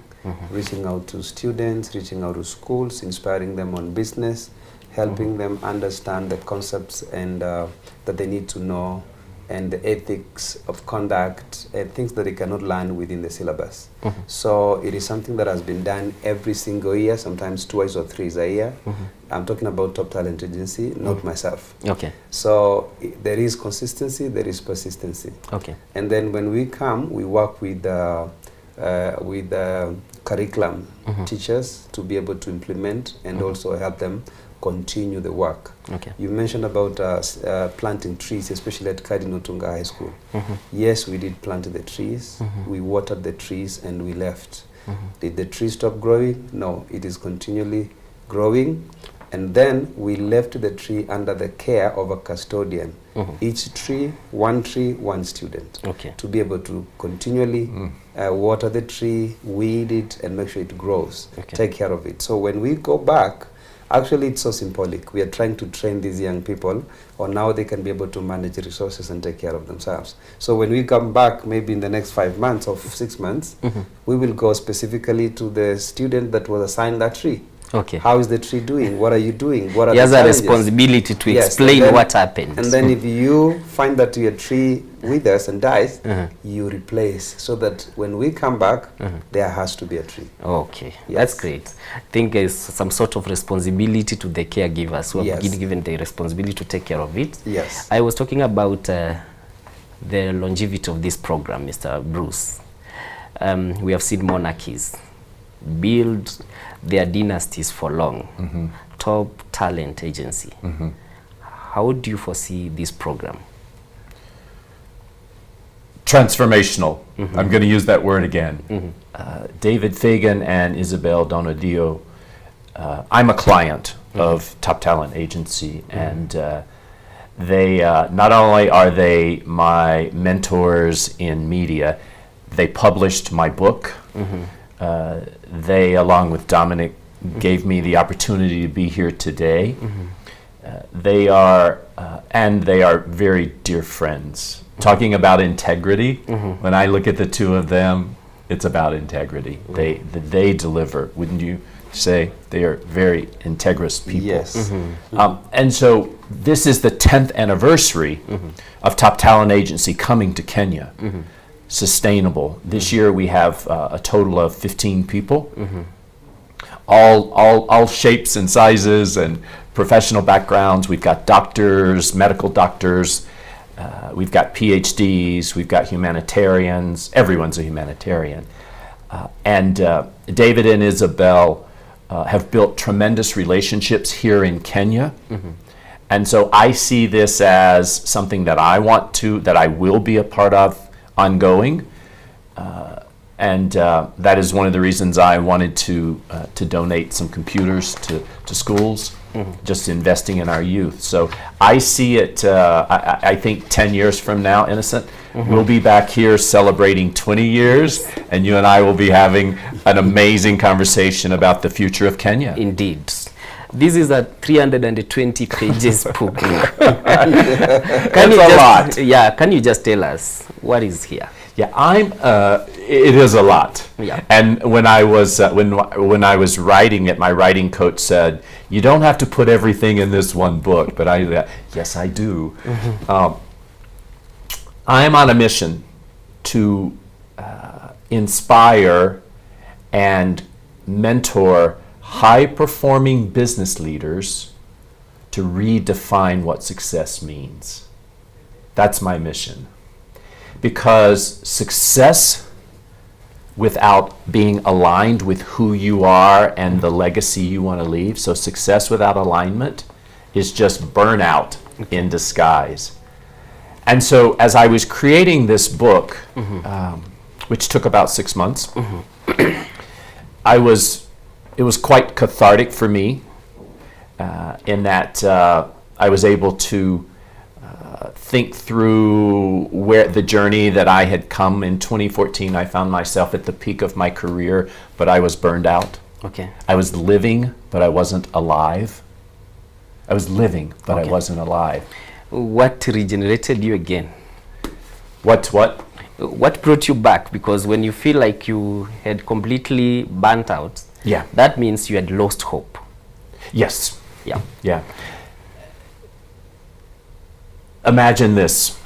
reaching out to students, reaching out to schools, inspiring them on business, helping them understand the concepts and that they need to know, and the ethics of conduct and things that they cannot learn within the syllabus. So it is something that has been done every single year, sometimes twice or thrice a year. I'm talking about Top Talent Agency, not myself. Okay. So there is consistency, there is persistency. Okay. And then when we come, we work with curriculum teachers to be able to implement and also help them continue the work. Okay. You mentioned about planting trees, especially at Cardinal Tunga High School. Yes, we did plant the trees. We watered the trees and we left. Did the tree stop growing? No, it is continually growing. And then we left the tree under the care of a custodian. Each tree, one student. Okay. To be able to continually water the tree, weed it, and make sure it grows. Okay. Take care of it. So when we go back, actually it's so symbolic. We are trying to train these young people on how they can be able to manage resources and take care of themselves. So when we come back, maybe in the next 5 months or 6 months, we will go specifically to the student that was assigned that tree. Okay. How is the tree doing? What are you doing? What are he has the a responsibility to Yes, explain and then, what happened. And then if you find that your tree withers and dies, you replace, so that when we come back, there has to be a tree. Okay, that's great. I think it's some sort of responsibility to the caregivers who have been given the responsibility to take care of it. Yes. I was talking about the longevity of this program, Mr. Bruce. We have seen monarchies build their dynasties for long. Top Talent Agency. How do you foresee this program? Transformational. I'm going to use that word again. David Fagan and Isabel Donadio, I'm a client of Top Talent Agency, and they not only are they my mentors in media, they published my book. They, along with Dominic, gave me the opportunity to be here today. they are very dear friends. Talking about integrity, when I look at the two of them, it's about integrity. They deliver. Wouldn't you say? They are very integrous people. Yes. And so this is the 10th anniversary of Top Talent Agency coming to Kenya. Sustainable. This year we have a total of 15 people, all shapes and sizes and professional backgrounds. We've got doctors, medical doctors, we've got PhDs, we've got humanitarians. Everyone's a humanitarian. And David and Isabel have built tremendous relationships here in Kenya. And so I see this as something that I will be a part of ongoing. And that is one of the reasons I wanted to donate some computers to schools, just investing in our youth. So I see it, I think 10 years from now, Innocent, we'll be back here celebrating 20 years, and you and I will be having an amazing conversation about the future of Kenya. Indeed. This is a 320 pages book. lot. Yeah, can you just tell us what is here? Yeah, it is a lot. Yeah. And when I was writing it, my writing coach said, "You don't have to put everything in this one book." But yes, I do. I am on a mission to inspire and mentor high-performing business leaders to redefine what success means. That's my mission. Because success without being aligned with who you are and the legacy you want to leave, so success without alignment is just burnout in disguise. And so as I was creating this book, which took about 6 months, it was quite cathartic for me in that I was able to think through where the journey that I had come. In 2014, I found myself at the peak of my career, but I was burned out. Okay. I was living, but I wasn't alive. I was living, but I wasn't alive. What regenerated you again? What? What brought you back? Because when you feel like you had completely burnt out, yeah, that means you had lost hope. Yes. Yeah. Yeah. Imagine this.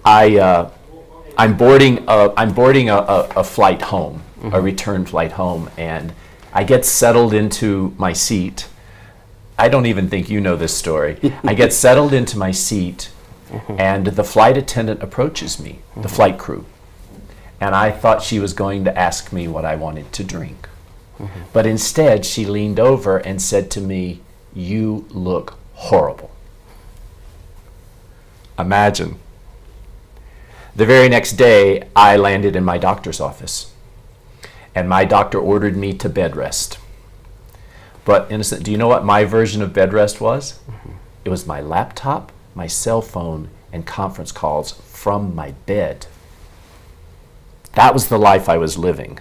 I'm boarding a flight home, a return flight home, and I get settled into my seat. I don't even think you know this story. I get settled into my seat, and the flight attendant approaches me, the flight crew, and I thought she was going to ask me what I wanted to drink. But instead, she leaned over and said to me, "You look horrible." Imagine. The very next day, I landed in my doctor's office, and my doctor ordered me to bed rest. But Innocent, do you know what my version of bed rest was? It was my laptop, my cell phone, and conference calls from my bed. That was the life I was living.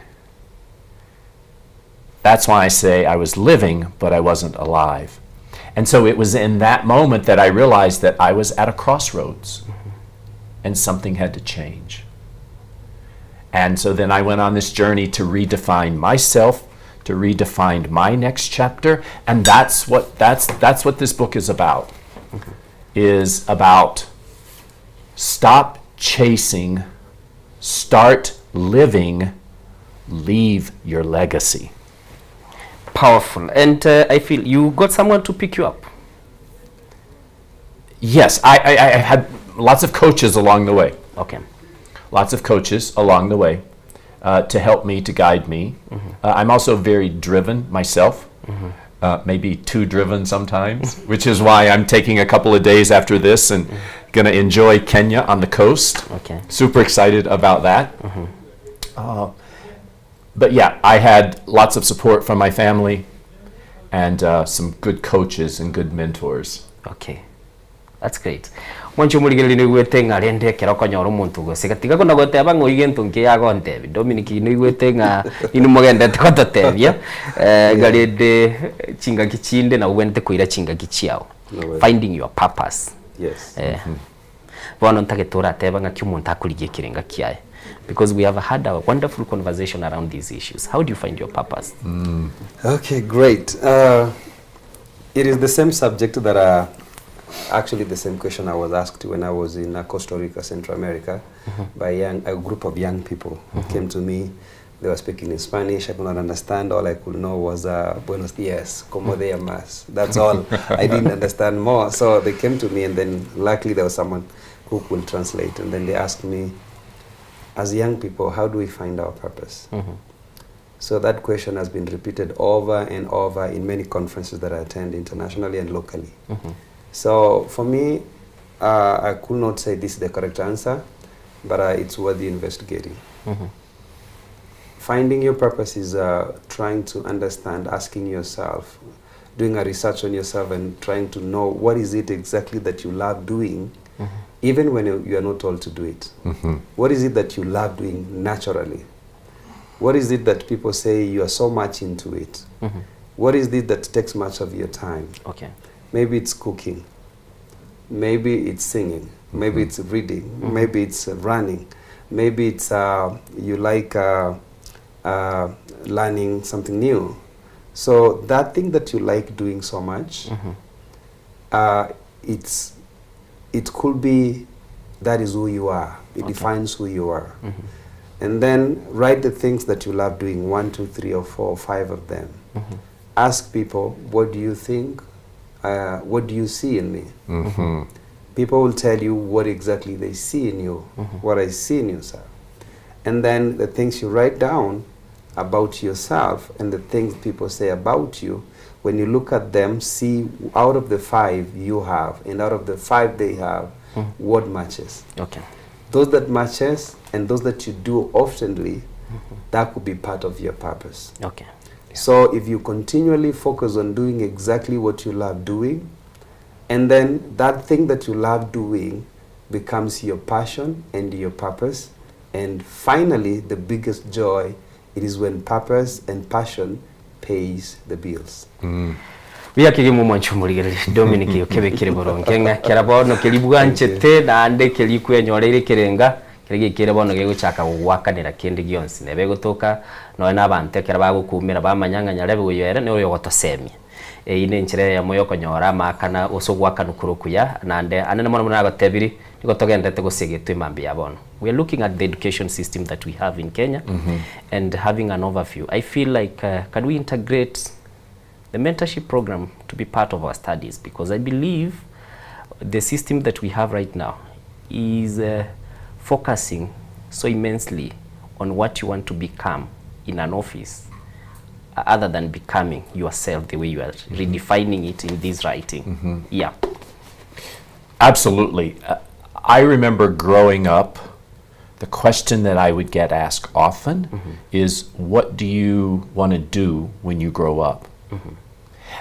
That's why I say I was living, but I wasn't alive. And so it was in that moment that I realized that I was at a crossroads and something had to change. And so then I went on this journey to redefine myself, to redefine my next chapter, and that's what this book is about. Is about stop chasing, start living, leave your legacy. Powerful. And I feel you got someone to pick you up. Yes, I had lots of coaches along the way. Okay. Lots of coaches along the way to help me, to guide me. I'm also very driven myself, maybe too driven sometimes, which is why I'm taking a couple of days after this and going to enjoy Kenya on the coast. Okay. Super excited about that. But yeah, I had lots of support from my family and some good coaches and good mentors. Okay, that's great. mwancho murigeli ni gwete ngarende kero konyoro muntu gose gatiga kona goteba ngoige ntunki yago ntebi Dominic ni gwete nga inu mogende tekototebia garede chinga kichinde na wente kuira chinga kichiao finding your purpose. Yes. Bono ntagetora teba nga kyumuntu akurigiye kirenga kiaye, because we have had a wonderful conversation around these issues. How do you find your purpose? Okay, great. It is the same subject that actually the same question I was asked when I was in Costa Rica, Central America, by a group of young people who came to me. They were speaking in Spanish. I could not understand. All I could know was buenos dias, como de llamas. That's all. I didn't understand more. So they came to me, and then luckily there was someone who could translate. And then they asked me, as young people, how do we find our purpose? So that question has been repeated over and over in many conferences that I attend internationally and locally. So for me, I could not say this is the correct answer, but it's worth investigating. Finding your purpose is trying to understand, asking yourself, doing a research on yourself and trying to know what is it exactly that you love doing, even when you are not told to do it. What is it that you love doing naturally? What is it that people say you are so much into it? What is it that takes much of your time? Okay. Maybe it's cooking. Maybe it's singing. Maybe it's reading. Maybe it's running. Maybe it's you like learning something new. So that thing that you like doing so much, it could be that is who you are. It defines who you are. And then write the things that you love doing, 1, 2, 3, or 4, or 5 of them. Ask people, what do you think? What do you see in me? People will tell you what exactly they see in you, what I see in yourself. And then the things you write down about yourself and the things people say about you, when you look at them, see out of the 5 you have and out of the 5 they have, what matches. Okay. Those that matches and those that you do oftenly, that could be part of your purpose. Okay. So if you continually focus on doing exactly what you love doing, and then that thing that you love doing becomes your passion and your purpose, and finally the biggest joy, it is when purpose and passion pays the bills. Via kilimu mwanchumurigere Dominic yokebe kire boronkenga kerabono kelibwanchete na ande kelikwe nyorere kirenga kirege kire bono gego chaka wakanira kindi gyonsi nebe gotoka no na bante kerabago kumira bamanyanga nyarebe goyere ne oyo gotosemi ine nchire ya moyo konyora makana osogwakana kurukuya na ande anene mono muna gotebiri nikotogendete gosegetwe mambi yabono. We are looking at the education system that we have in Kenya and having an overview. I feel like can we integrate the mentorship program to be part of our studies, because I believe the system that we have right now is focusing so immensely on what you want to become in an office other than becoming yourself the way you are redefining it in this writing. Yeah. Absolutely. I remember growing up, the question that I would get asked often is, what do you want to do when you grow up?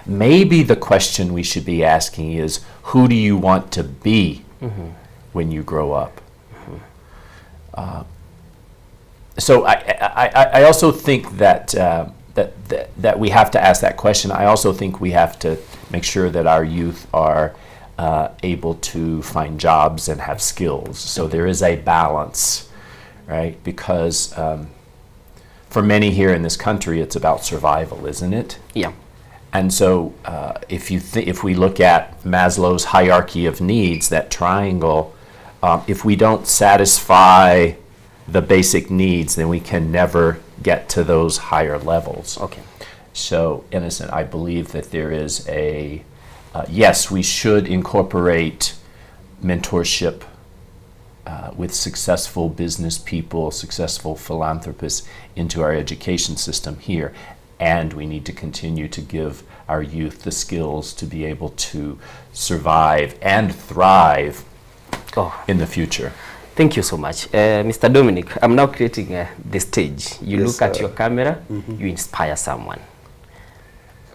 Maybe the question we should be asking is, who do you want to be when you grow up? So I also think that that we have to ask that question. I also think we have to make sure that our youth are able to find jobs and have skills. So there is a balance, right? Because for many here in this country, it's about survival, isn't it? Yeah. And so if we look at Maslow's hierarchy of needs, that triangle, if we don't satisfy the basic needs, then we can never get to those higher levels. Okay. So, Innocent, I believe that there is a, yes, we should incorporate mentorship with successful business people, successful philanthropists into our education system here. And we need to continue to give our youth the skills to be able to survive and thrive in the future. Thank you so much. Mr. Dominic, I'm now creating the stage. You look at your camera, you inspire someone.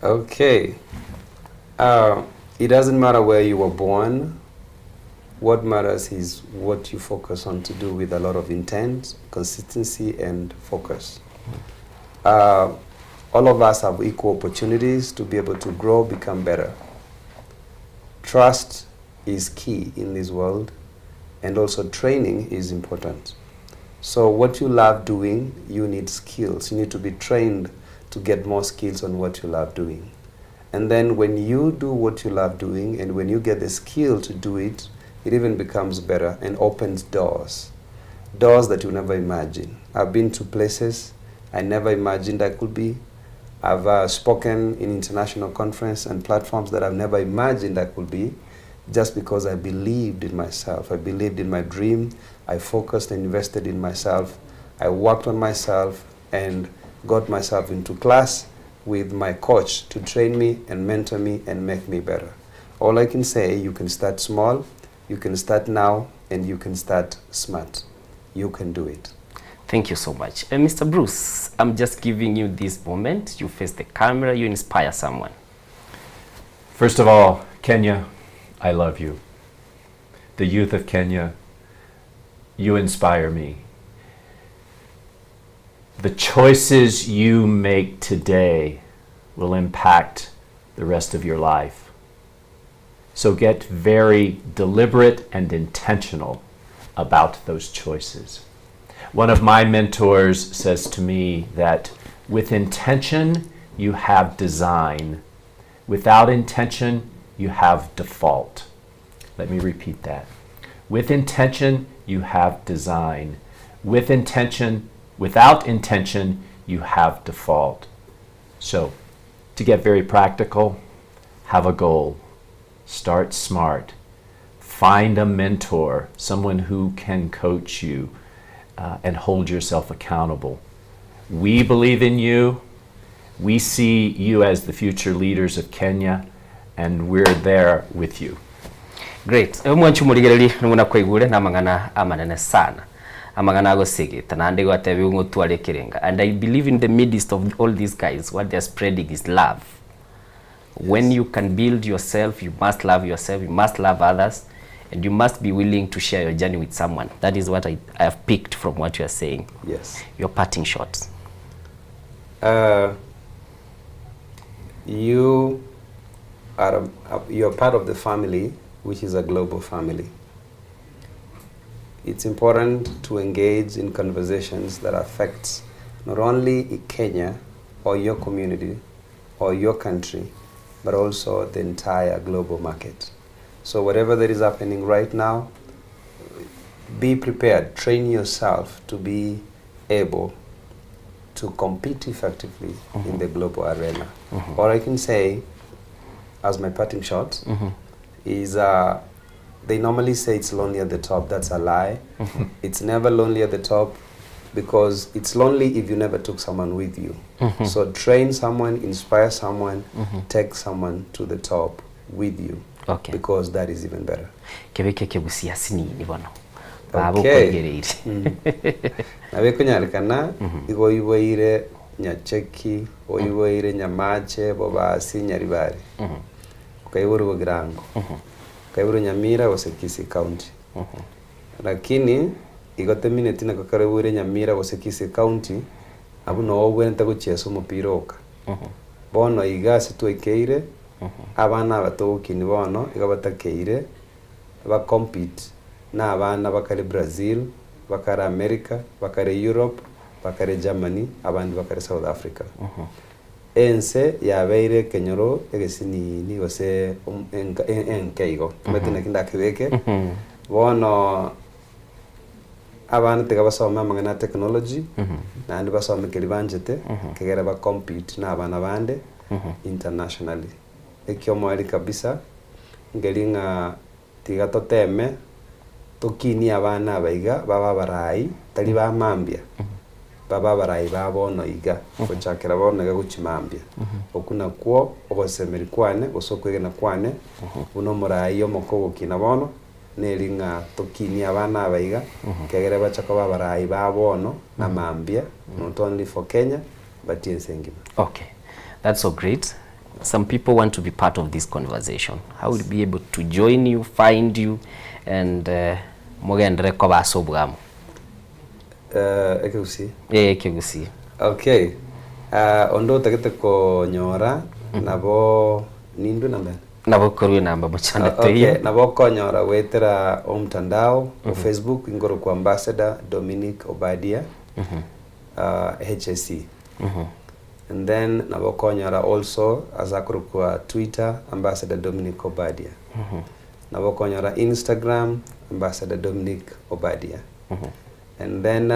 Okay. It doesn't matter where you were born, What matters is what you focus on to do with a lot of intent, consistency, and focus. All of us have equal opportunities to be able to grow, become better. Trust is key in this world, and also training is important. So what you love doing, you need skills. You need to be trained to get more skills on what you love doing. And then when you do what you love doing, and when you get the skill to do it, it even becomes better and opens doors that you never imagine. I've been to places I never imagined I could be. I've spoken in international conference and platforms that I've never imagined I could be, just because I believed in myself. I believed in my dream. I focused and invested in myself. I worked on myself and got myself into class with my coach to train me and mentor me and make me better. All I can say, you can start small, you can start now, and you can start smart. You can do it. Thank you so much. Mr. Bruce, I'm just giving you this moment. You face the camera, you inspire someone. First of all, Kenya, I love you. The youth of Kenya, you inspire me. The choices you make today will impact the rest of your life. So get very deliberate and intentional about those choices. One of my mentors says to me that with intention, you have design. Without intention, you have default. Let me repeat that. With intention, you have design. With intention, without intention, you have default. So, to get very practical, have a goal. Start smart. Find a mentor, someone who can coach you and hold yourself accountable. We believe in you. We see you as the future leaders of Kenya, and we're there with you. Great. Mwanchu murigereri nunguna kwaigure na mangana amanene sana. Amangana agosege tanande gwatebi ngotwale kirenga. And I believe in the midst of all these guys, what they're spreading is love. Yes. When you can build yourself, you must love yourself, you must love others, and you must be willing to share your journey with someone. That is what I have picked from what you are saying. Yes. Your parting shots. You're part of the family, which is a global family. It's important to engage in conversations that affect not only Kenya or your community or your country, but also the entire global market. So whatever that is happening right now, be prepared, train yourself to be able to compete effectively in the global arena. All I can say, as my parting shot, is they normally say it's lonely at the top. That's a lie. It's never lonely at the top, because it's lonely if you never took someone with you. So train someone, inspire someone, take someone to the top with you. Okay. Because that is even better. Okay. Nawe kunyalikana igo iboire nyacheki o iboire nyamache bobasi nyaribari. Kaiburu Bugrango. Kaiburu Nyamira was Kisi County. Lakini igote minute na kakaribure Nyamira was Kisi County abu no wenta gucheso mupiroka. Bono igase tu ekeire abana batokini bono igabatakeire ba compete na abana bakari Brazil, bakari America, bakari Europe, bakari Germany, abandi bakari South Africa. Ense yabeire kenyoro egesini ni wase enkeigo metene kinda kibeke bono abana tega basoma mangana technology na andi basoma kelibanjete kegera ba compete na abana bande internationally ekyo mwali kabisa ngelinga tiga toteme tokini abana baiga baba barai tali ba mambia baba barai babono iga kuchakira bono ga guchimambia okuna kwo ogosemeri kwane osokwegena kwane uno murai yo moko kina bono nelinga tokini abana baiga kegere bachako baba barai babono na mambia not only for Kenya but in Sengima. Okay, that's so great. some people want to be part of this conversation, how will be able to join you, find you, and mugendere ko basobwamo? Ekeusi. Ekeusi. Okay. Ondo tagete ko nyora nabo nindu namba. Nabo korwe namba mchana Okay, nabo ko nyora wetera mtandao o Facebook ingoro kwa Ambassador Dominic Obadia. HSC. And then nabo ko nyora also azakuru kwa Twitter Ambassador Dominic Obadia. Nabo ko nyora Instagram Ambassador Dominic Obadia. And then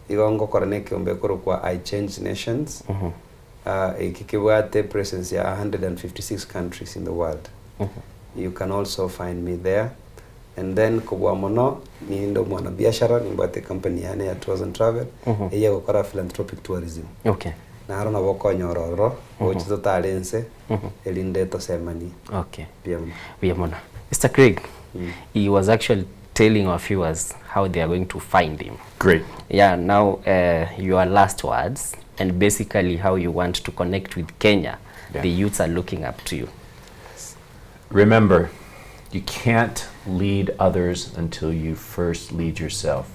igongo koraneke ombekoro kwa I Change Nations. Ikikiwate presence ya 156 countries in the world. You can also find me there. And then kubwa mono ni ndo mwana biashara ni mbate company yane ya Tours and Travel. Iya gukora philanthropic tourism. Okay. Na harona boko nyororo ochizo talense elinde to semani. Okay. Biamona. Mr. Craig, he was actually telling our viewers how they are going to find him. Great. Yeah, now your last words and basically how you want to connect with Kenya. Yeah. The youths are looking up to you. Remember, you can't lead others until you first lead yourself.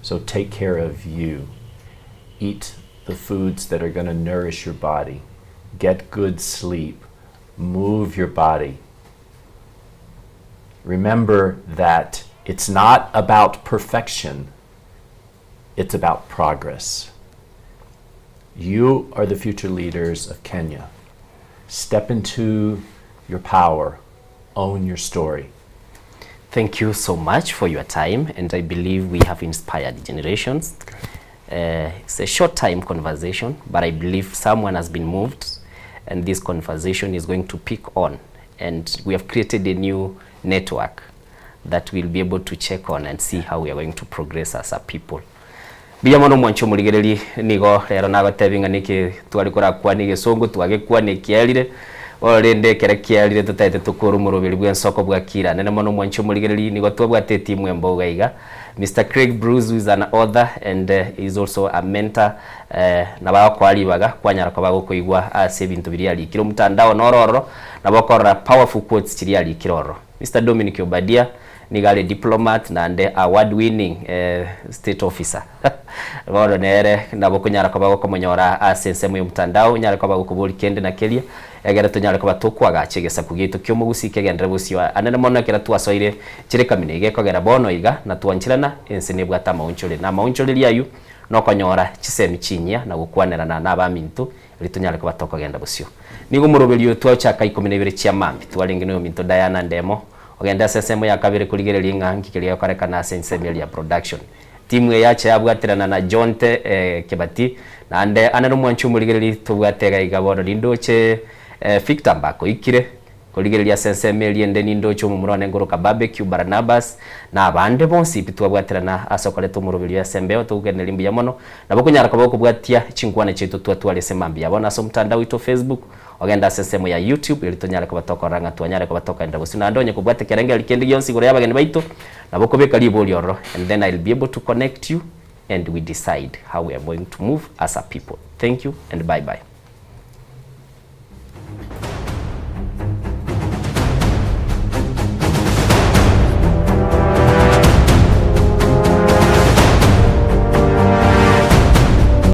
So take care of you. Eat the foods that are going to nourish your body. Get good sleep. Move your body. Remember that it's not about perfection. It's about progress. You are the future leaders of Kenya. Step into your power. Own your story. Thank you so much for your time, and I believe we have inspired generations. It's a short time conversation, but I believe someone has been moved, and this conversation is going to pick on. And we have created a new network that we'll be able to check on and see how we are going to progress as a people. Biyamono mwancho muligereri nigo rero nago tebinga niki twari kora kwa nige songo twage kwa nekialire orende kera kialire tutaite tukuru murubiri bw'Ensoko Bwakire nene mono mwancho muligereri nigo twabwate timu embo gaiga. Mr. Craig Bruce, who is an author and is also a mentor, nabakwalibaga kwanyara kwa bagokoigwa ase bintu biri ali kiro mutandao nororo nabakora powerful quotes kiri ali kiroro. Mr. Dominic Obadia nigale diplomat na ande award winning state officer. Walo nere nabokunyara kwa bagokomonyora ase nsemo mutandao nyara kwa bagokubuli kende na kelia egera tunyara kwa batokwaga chegesa kugito kyomugusike gendere busyo anene mona kera twasoire kireka minege kogera bono iga na twanchirana ensene bwata maunchole na maunchole liayu no konyora chisemi chinya na gukwanera na abamintu litunyara kwa batoko genda busyo nigo murobelio twachaka 12 chia mambi twalengene yo minto Diana Ndemo ogenda sesemo ya kabiri kuligereria ngangi kiriyo karekana sensemi ya production timu yache yabwatirana na Jonte Kebati na ande anero mwanchu muligereri tubwatega igaboro lindoche Victor Mbako ikire kuligereria sensemi ende nindocho mu murone ngoroka barbecue Barnabas na abande bonsi bitwabwatirana asokole tumurubiri ya sembeo tugenera imbu ya mono nabokunyara kwa bokubwatia chinkwane chetu twatwale semambi yabona so mtandao wito Facebook ogenda sesemo ya YouTube ilitonyara kwa batoko ranga twanyara kwa batoka enda busina ndonye kubwate kerenge likendi yonsi gore yabageni baito nabokobeka libolioro and then I'll be able to connect you and we decide how we are going to move as a people. Thank you and bye bye.